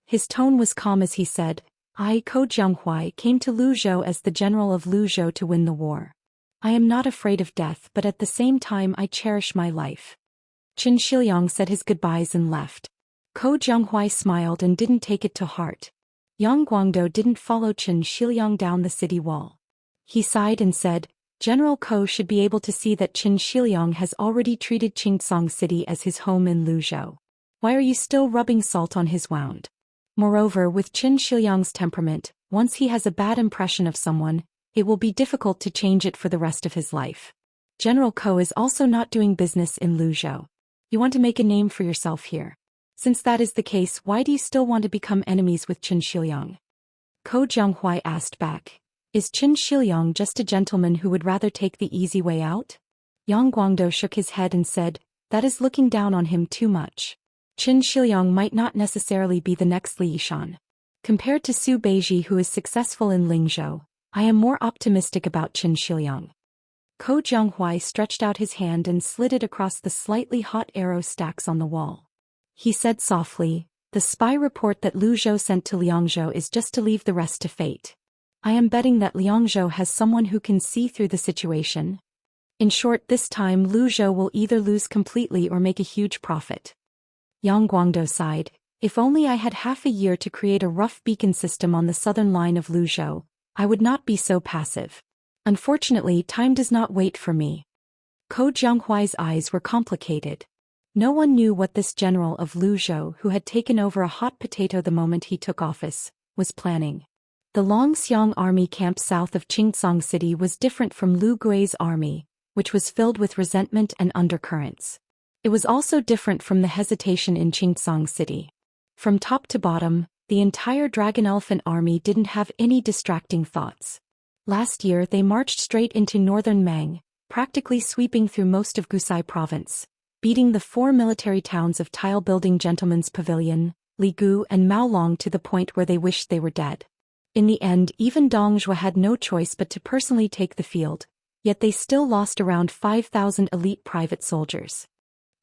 His tone was calm as he said, I, Ko Jianghuai, came to Luzhou as the general of Luzhou to win the war. I am not afraid of death, but at the same time I cherish my life. Qin Shiliang said his goodbyes and left. Ko Jianghuai smiled and didn't take it to heart. Yang Guangdou didn't follow Qin Shiliang down the city wall. He sighed and said, General Ko should be able to see that Qin Shiliang has already treated Qingtsong City as his home in Luzhou. Why are you still rubbing salt on his wound? Moreover, with Qin Shiliang's temperament, once he has a bad impression of someone, it will be difficult to change it for the rest of his life. General Ko is also not doing business in Luzhou. You want to make a name for yourself here. Since that is the case, why do you still want to become enemies with Qin Shiliang? Ko Jianghuai asked back. Is Qin Shiliang just a gentleman who would rather take the easy way out? Yang Guangdou shook his head and said, that is looking down on him too much. Qin Shiliang might not necessarily be the next Li Yishan. Compared to Su Beiji, who is successful in Lingzhou, I am more optimistic about Qin Shiliang. Ko Jianghuai stretched out his hand and slid it across the slightly hot arrow stacks on the wall. He said softly, the spy report that Luzhou sent to Liangzhou is just to leave the rest to fate. I am betting that Liangzhou has someone who can see through the situation. In short, this time Luzhou will either lose completely or make a huge profit. Yang Guangdou sighed. If only I had half a year to create a rough beacon system on the southern line of Luzhou, I would not be so passive. Unfortunately, time does not wait for me. Ko Jianghuai's eyes were complicated. No one knew what this general of Luzhou, who had taken over a hot potato the moment he took office, was planning. The Longxiang army camp south of Qingtsong City was different from Lu Gui's army, which was filled with resentment and undercurrents. It was also different from the hesitation in Qingtsong City. From top to bottom, the entire Dragon Elephant army didn't have any distracting thoughts. Last year they marched straight into northern Mang, practically sweeping through most of Gusai province, beating the 4 military towns of tile-building Gentleman's Pavilion, Ligu and Maolong to the point where they wished they were dead. In the end, even Dongzhou had no choice but to personally take the field, yet they still lost around 5,000 elite private soldiers.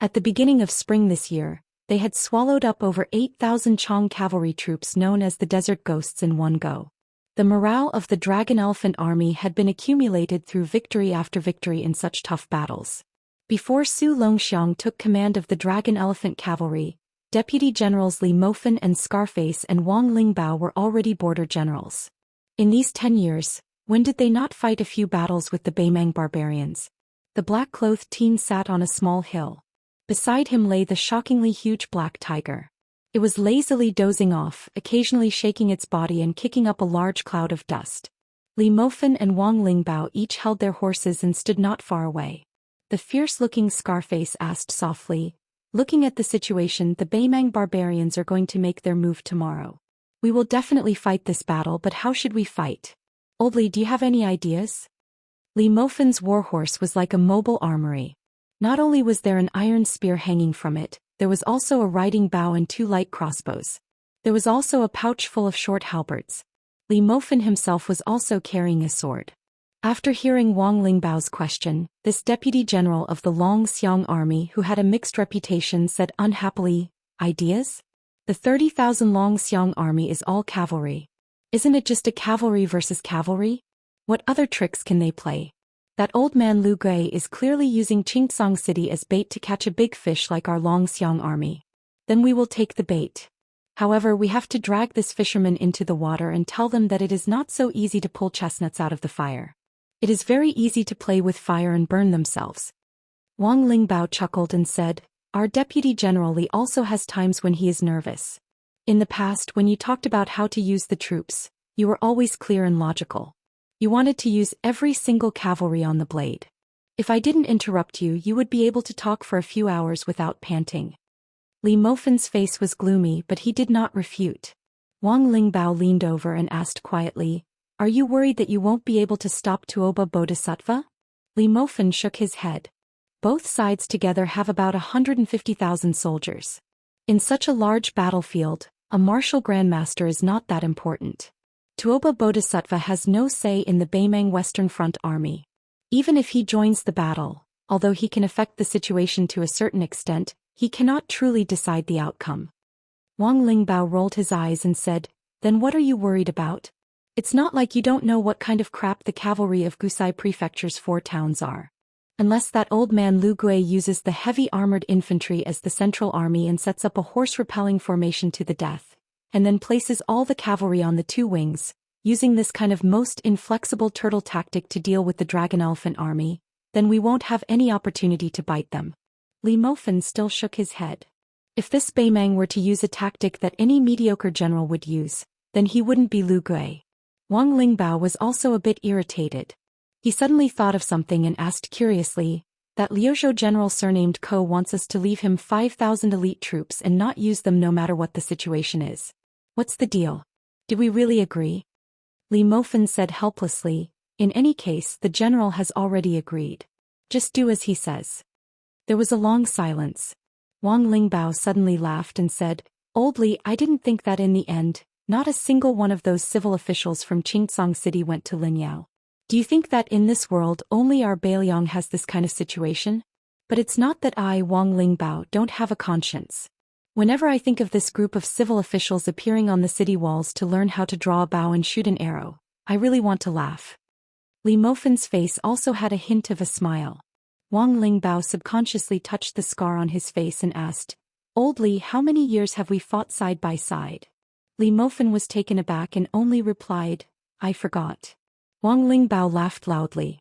At the beginning of spring this year, they had swallowed up over 8,000 Chong cavalry troops known as the Desert Ghosts in one go. The morale of the Dragon Elephant army had been accumulated through victory after victory in such tough battles. Before Su Longxiang took command of the Dragon Elephant Cavalry, Deputy Generals Li Mofan and Scarface and Wang Lingbao were already border generals. In these 10 years, when did they not fight a few battles with the Beimang barbarians? The black-clothed teen sat on a small hill. Beside him lay the shockingly huge black tiger. It was lazily dozing off, occasionally shaking its body and kicking up a large cloud of dust. Li Mofan and Wang Lingbao each held their horses and stood not far away. The fierce-looking Scarface asked softly, "Looking at the situation, the Beimang barbarians are going to make their move tomorrow. We will definitely fight this battle, but how should we fight? Old Li, do you have any ideas?" Li Mofan's warhorse was like a mobile armory. Not only was there an iron spear hanging from it, there was also a riding bow and 2 light crossbows. There was also a pouch full of short halberds. Li Mofan himself was also carrying a sword. After hearing Wang Lingbao's question, this deputy general of the Longxiang army who had a mixed reputation said unhappily, "Ideas? The 30,000 Longxiang army is all cavalry. Isn't it just a cavalry versus cavalry? What other tricks can they play? That old man Lu Gui is clearly using Xianxia city as bait to catch a big fish like our Longxiang army. Then we will take the bait. However, we have to drag this fisherman into the water and tell them that it is not so easy to pull chestnuts out of the fire. It is very easy to play with fire and burn themselves." Wang Lingbao chuckled and said, "Our deputy general Li also has times when he is nervous. In the past, when you talked about how to use the troops, you were always clear and logical. You wanted to use every single cavalry on the blade. If I didn't interrupt you, you would be able to talk for a few hours without panting." Li Mofan's face was gloomy, but he did not refute. Wang Lingbao leaned over and asked quietly, "Are you worried that you won't be able to stop Tuoba Bodhisattva?" Li Mofan shook his head. Both sides together have about 150,000 soldiers. In such a large battlefield, a martial grandmaster is not that important. Tuoba Bodhisattva has no say in the Beimang Western Front army. Even if he joins the battle, although he can affect the situation to a certain extent, he cannot truly decide the outcome. Wang Lingbao rolled his eyes and said, "Then what are you worried about? It's not like you don't know what kind of crap the cavalry of Gusai Prefecture's 4 towns are. Unless that old man Lu Gui uses the heavy armored infantry as the central army and sets up a horse-repelling formation to the death, and then places all the cavalry on the 2 wings, using this kind of most inflexible turtle tactic to deal with the Dragon Elephant army, then we won't have any opportunity to bite them." Li Mofan still shook his head. If this Beimang were to use a tactic that any mediocre general would use, then he wouldn't be Lu Gui. Wang Lingbao was also a bit irritated. He suddenly thought of something and asked curiously, "That Liuzhou general surnamed Ko wants us to leave him 5,000 elite troops and not use them no matter what the situation is. What's the deal? Did we really agree?" Li Mofan said helplessly, "In any case, the general has already agreed. Just do as he says." There was a long silence. Wang Lingbao suddenly laughed and said, "Old Li, I didn't think that in the end, not a single one of those civil officials from Xianxia city went to Linyao. Do you think that in this world only our Beiliang has this kind of situation? But it's not that I, Wang Lingbao, don't have a conscience. Whenever I think of this group of civil officials appearing on the city walls to learn how to draw a bow and shoot an arrow, I really want to laugh." Li Mofan's face also had a hint of a smile. Wang Lingbao subconsciously touched the scar on his face and asked, "Old Li, how many years have we fought side by side?" Li Mofan was taken aback and only replied, "I forgot." Wang Lingbao laughed loudly.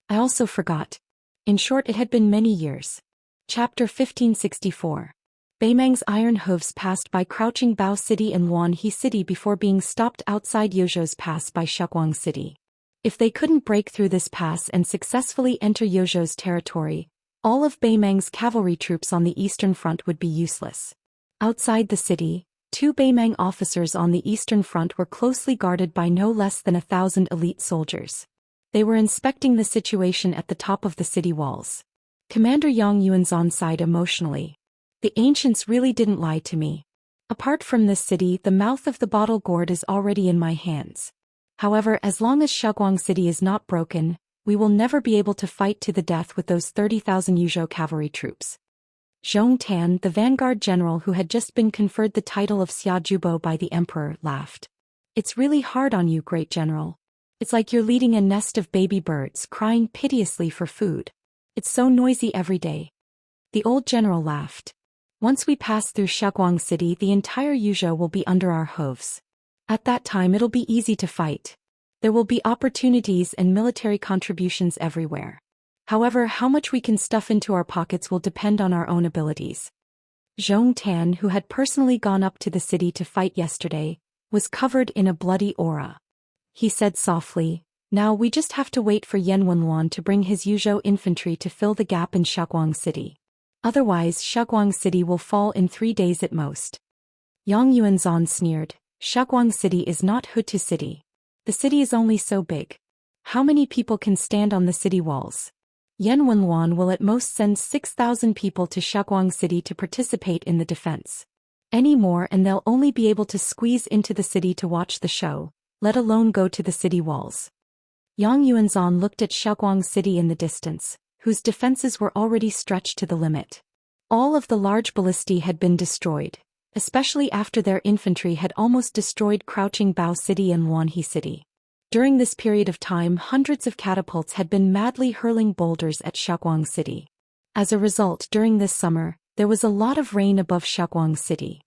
"I also forgot. In short, it had been many years." Chapter 1564. Beimang's iron hooves passed by crouching Bao City and Luanhe City before being stopped outside Yozhou's pass by Shuguang City. If they couldn't break through this pass and successfully enter Yozhou's territory, all of Beimang's cavalry troops on the eastern front would be useless. Outside the city, 2 Beimang officers on the eastern front were closely guarded by no less than 1,000 elite soldiers. They were inspecting the situation at the top of the city walls. Commander Yang Yuanzhan sighed emotionally. "The ancients really didn't lie to me. Apart from this city, the mouth of the bottle gourd is already in my hands. However, as long as Shuguang City is not broken, we will never be able to fight to the death with those 30,000 Yuzhou cavalry troops." Zhong Tan, the vanguard general who had just been conferred the title of Xia Jubo by the emperor, laughed. "It's really hard on you, great general. It's like you're leading a nest of baby birds crying piteously for food. It's so noisy every day. The old general laughed. Once we pass through Xiaoguang City, the entire Yuzhou will be under our hooves. At that time it'll be easy to fight. There will be opportunities and military contributions everywhere. However, how much we can stuff into our pockets will depend on our own abilities. Zhou Xian, who had personally gone up to the city to fight yesterday, was covered in a bloody aura. He said softly, "Now we just have to wait for Yan Wenluan to bring his Yuzhou infantry to fill the gap in Xiaoguang City. Otherwise, Xiaoguang City will fall in 3 days at most." Yang Yuanzhan sneered, "Xiaoguang City is not Hutu City. The city is only so big. How many people can stand on the city walls? Yan Wenluan will at most send 6,000 people to Xiaoguang City to participate in the defense. Any more and they'll only be able to squeeze into the city to watch the show, let alone go to the city walls." Yang Yuanzhan looked at Xiaoguang City in the distance, whose defenses were already stretched to the limit. All of the large ballistae had been destroyed, especially after their infantry had almost destroyed Crouching Bao City and Luanhe City. During this period of time, hundreds of catapults had been madly hurling boulders at Xiaoguang City. As a result, during this summer, there was a lot of rain above Xiaoguang City.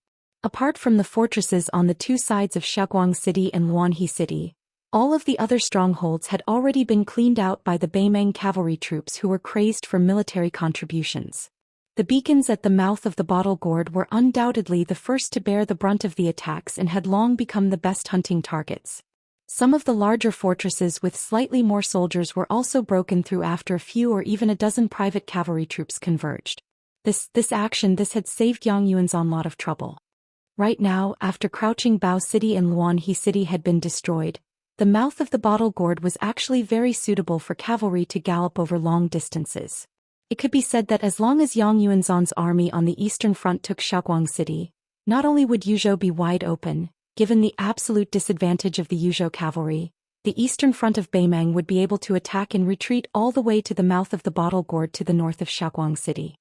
Apart from the fortresses on the 2 sides of Xiaoguang City and Luanhe City, all of the other strongholds had already been cleaned out by the Beimang cavalry troops who were crazed for military contributions. The beacons at the mouth of the bottle gourd were undoubtedly the first to bear the brunt of the attacks and had long become the best hunting targets. Some of the larger fortresses with slightly more soldiers were also broken through after a few or even a dozen private cavalry troops converged. This action had saved Yang Yuanzhan a lot of trouble. Right now, after Crouching Bao City and Luanhe City had been destroyed, the mouth of the bottle gourd was actually very suitable for cavalry to gallop over long distances. It could be said that as long as Yang Yuanzhan's army on the eastern front took Xiaoguang City, not only would Yuzhou be wide open, given the absolute disadvantage of the Yuzhou cavalry, the eastern front of Beimang would be able to attack and retreat all the way to the mouth of the bottle gourd to the north of Xiaoguang City.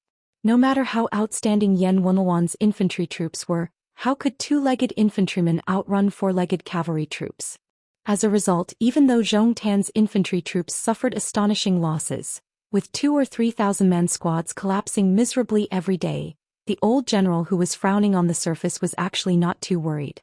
No matter how outstanding Yan Wenluan's infantry troops were, how could 2-legged infantrymen outrun 4-legged cavalry troops? As a result, even though Zhou Xian's infantry troops suffered astonishing losses, with 2,000 or 3,000 man squads collapsing miserably every day, the old general who was frowning on the surface was actually not too worried.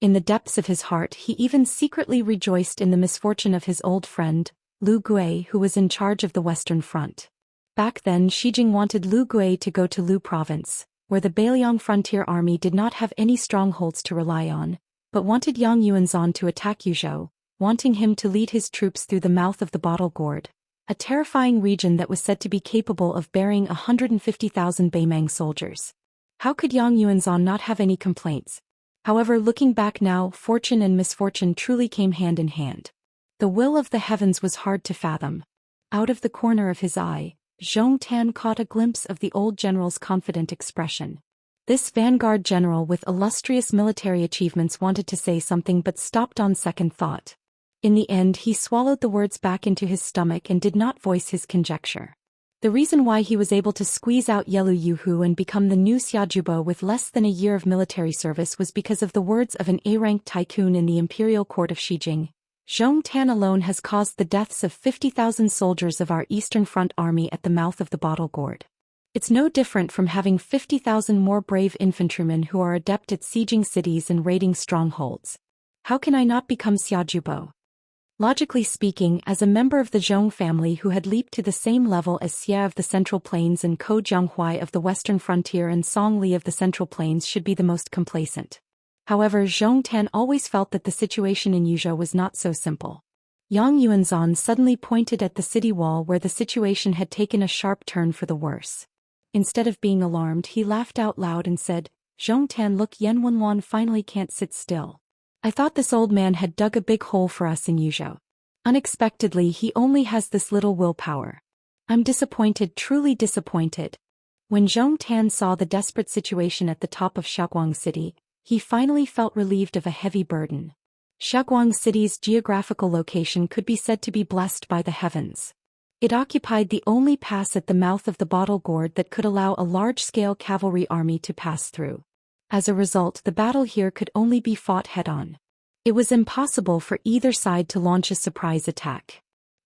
In the depths of his heart, he even secretly rejoiced in the misfortune of his old friend, Lu Gui, who was in charge of the Western Front. Back then, Xi Jing wanted Lu Gui to go to Lu Province, where the Beiliang frontier army did not have any strongholds to rely on, but wanted Yang Yuanzhan to attack Yuzhou, wanting him to lead his troops through the mouth of the bottle gourd, a terrifying region that was said to be capable of bearing 150,000 Beimang soldiers. How could Yang Yuanzhan not have any complaints? However, looking back now, fortune and misfortune truly came hand in hand. The will of the heavens was hard to fathom. Out of the corner of his eye, Zhou Xian caught a glimpse of the old general's confident expression. This vanguard general with illustrious military achievements wanted to say something but stopped on second thought. In the end, he swallowed the words back into his stomach and did not voice his conjecture. The reason why he was able to squeeze out Yelu Yuhu and become the new Xiajubo with less than a year of military service was because of the words of an A-ranked tycoon in the imperial court of Xi Jing. Zhou Xian alone has caused the deaths of 50,000 soldiers of our Eastern Front army at the mouth of the bottle gourd. It's no different from having 50,000 more brave infantrymen who are adept at sieging cities and raiding strongholds. How can I not become Xiajubo? Logically speaking, as a member of the Zhong family who had leaped to the same level as Xie of the Central Plains and Ko Jianghuai of the Western Frontier and Song Li of the Central Plains should be the most complacent. However, Zhou Xian always felt that the situation in Yuzhou was not so simple. Yang Yuanzhan suddenly pointed at the city wall where the situation had taken a sharp turn for the worse. Instead of being alarmed, he laughed out loud and said, "Zhou Xian, look, Yan Wenluan finally can't sit still. I thought this old man had dug a big hole for us in Yuzhou. Unexpectedly, he only has this little willpower. I'm disappointed, truly disappointed." When Zhou Xian saw the desperate situation at the top of Xiaoguang City, he finally felt relieved of a heavy burden. Xiaoguang City's geographical location could be said to be blessed by the heavens. It occupied the only pass at the mouth of the bottle gourd that could allow a large-scale cavalry army to pass through. As a result, the battle here could only be fought head-on. It was impossible for either side to launch a surprise attack.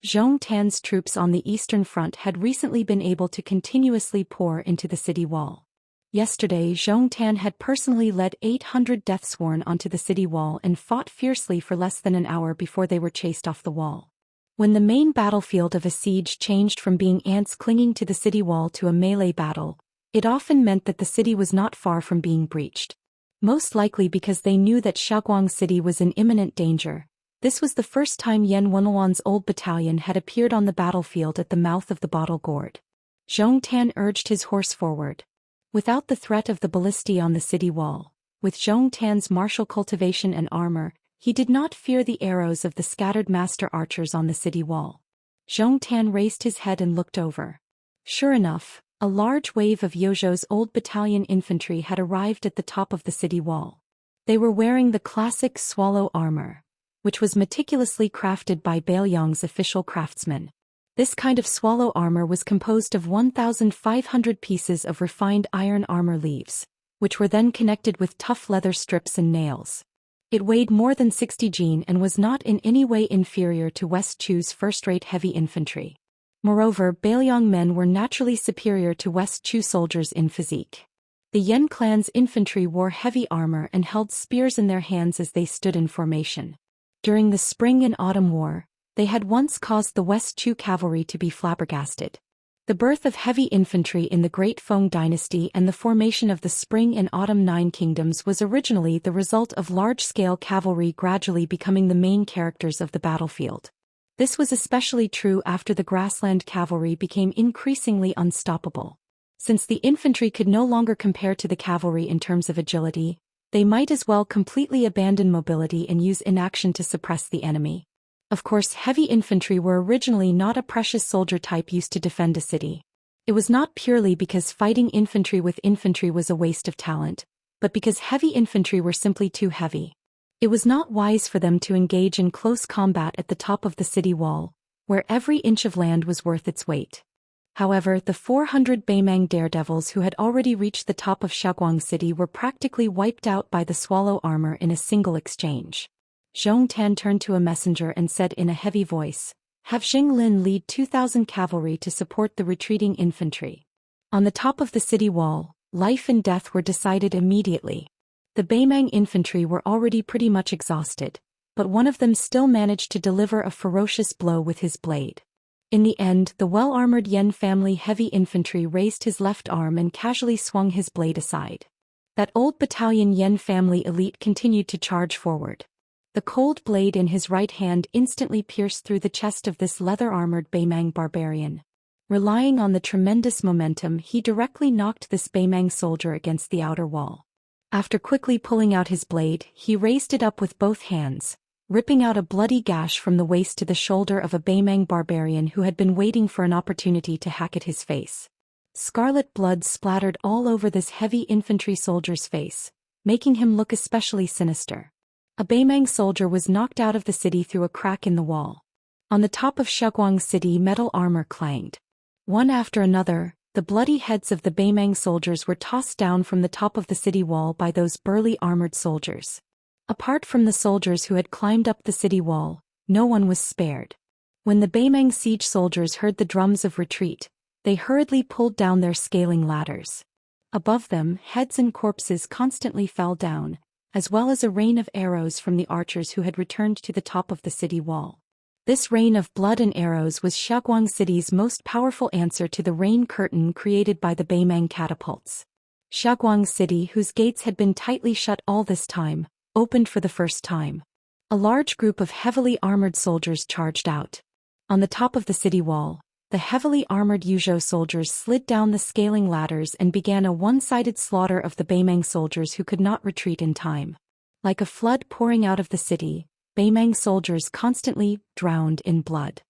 Zhou Xian's troops on the eastern front had recently been able to continuously pour into the city wall. Yesterday Zhou Xian had personally led 800 deathsworn onto the city wall and fought fiercely for less than an hour before they were chased off the wall. When the main battlefield of a siege changed from being ants clinging to the city wall to a melee battle, it often meant that the city was not far from being breached. Most likely because they knew that Xiaguang City was in imminent danger. This was the first time Yan Wenluan's old battalion had appeared on the battlefield at the mouth of the Bottle Gourd. Zhou Xian urged his horse forward. Without the threat of the ballistae on the city wall, with Zhou Xian's martial cultivation and armor, he did not fear the arrows of the scattered master archers on the city wall. Zhou Xian raised his head and looked over. Sure enough, a large wave of Yozhou's old battalion infantry had arrived at the top of the city wall. They were wearing the classic swallow armor, which was meticulously crafted by Bailiang's official craftsmen. This kind of swallow armor was composed of 1,500 pieces of refined iron armor leaves, which were then connected with tough leather strips and nails. It weighed more than 60 jin and was not in any way inferior to West Chu's first-rate heavy infantry. Moreover, Bailiang men were naturally superior to West Chu soldiers in physique. The Yan clan's infantry wore heavy armor and held spears in their hands as they stood in formation. During the Spring and Autumn War, they had once caused the West Chu cavalry to be flabbergasted. The birth of heavy infantry in the Great Feng dynasty and the formation of the Spring and Autumn Nine Kingdoms was originally the result of large-scale cavalry gradually becoming the main characters of the battlefield. This was especially true after the grassland cavalry became increasingly unstoppable. Since the infantry could no longer compare to the cavalry in terms of agility, they might as well completely abandon mobility and use inaction to suppress the enemy. Of course, heavy infantry were originally not a precious soldier type used to defend a city. It was not purely because fighting infantry with infantry was a waste of talent, but because heavy infantry were simply too heavy. It was not wise for them to engage in close combat at the top of the city wall, where every inch of land was worth its weight. However, the 400 Baimang daredevils who had already reached the top of Xiaguang City were practically wiped out by the swallow armor in a single exchange. Zhou Xian turned to a messenger and said in a heavy voice, "Have Xing Lin lead 2,000 cavalry to support the retreating infantry." On the top of the city wall, life and death were decided immediately. The Baimang infantry were already pretty much exhausted, but one of them still managed to deliver a ferocious blow with his blade. In the end, the well-armored Yan family heavy infantry raised his left arm and casually swung his blade aside. That old battalion Yan family elite continued to charge forward. The cold blade in his right hand instantly pierced through the chest of this leather-armored Baimang barbarian. Relying on the tremendous momentum, he directly knocked this Baimang soldier against the outer wall. After quickly pulling out his blade, he raised it up with both hands, ripping out a bloody gash from the waist to the shoulder of a Baimang barbarian who had been waiting for an opportunity to hack at his face. Scarlet blood splattered all over this heavy infantry soldier's face, making him look especially sinister. A Baimang soldier was knocked out of the city through a crack in the wall. On the top of Xiaguang City, metal armor clanged. One after another, the bloody heads of the Baimang soldiers were tossed down from the top of the city wall by those burly armored soldiers. Apart from the soldiers who had climbed up the city wall, no one was spared. When the Baimang siege soldiers heard the drums of retreat, they hurriedly pulled down their scaling ladders. Above them, heads and corpses constantly fell down, as well as a rain of arrows from the archers who had returned to the top of the city wall. This rain of blood and arrows was Xiaguang City's most powerful answer to the rain curtain created by the Baimang catapults. Xiaguang City, whose gates had been tightly shut all this time, opened for the first time. A large group of heavily armored soldiers charged out. On the top of the city wall, the heavily armored Yuzhou soldiers slid down the scaling ladders and began a one-sided slaughter of the Baimang soldiers who could not retreat in time. Like a flood pouring out of the city, Baimang soldiers constantly drowned in blood.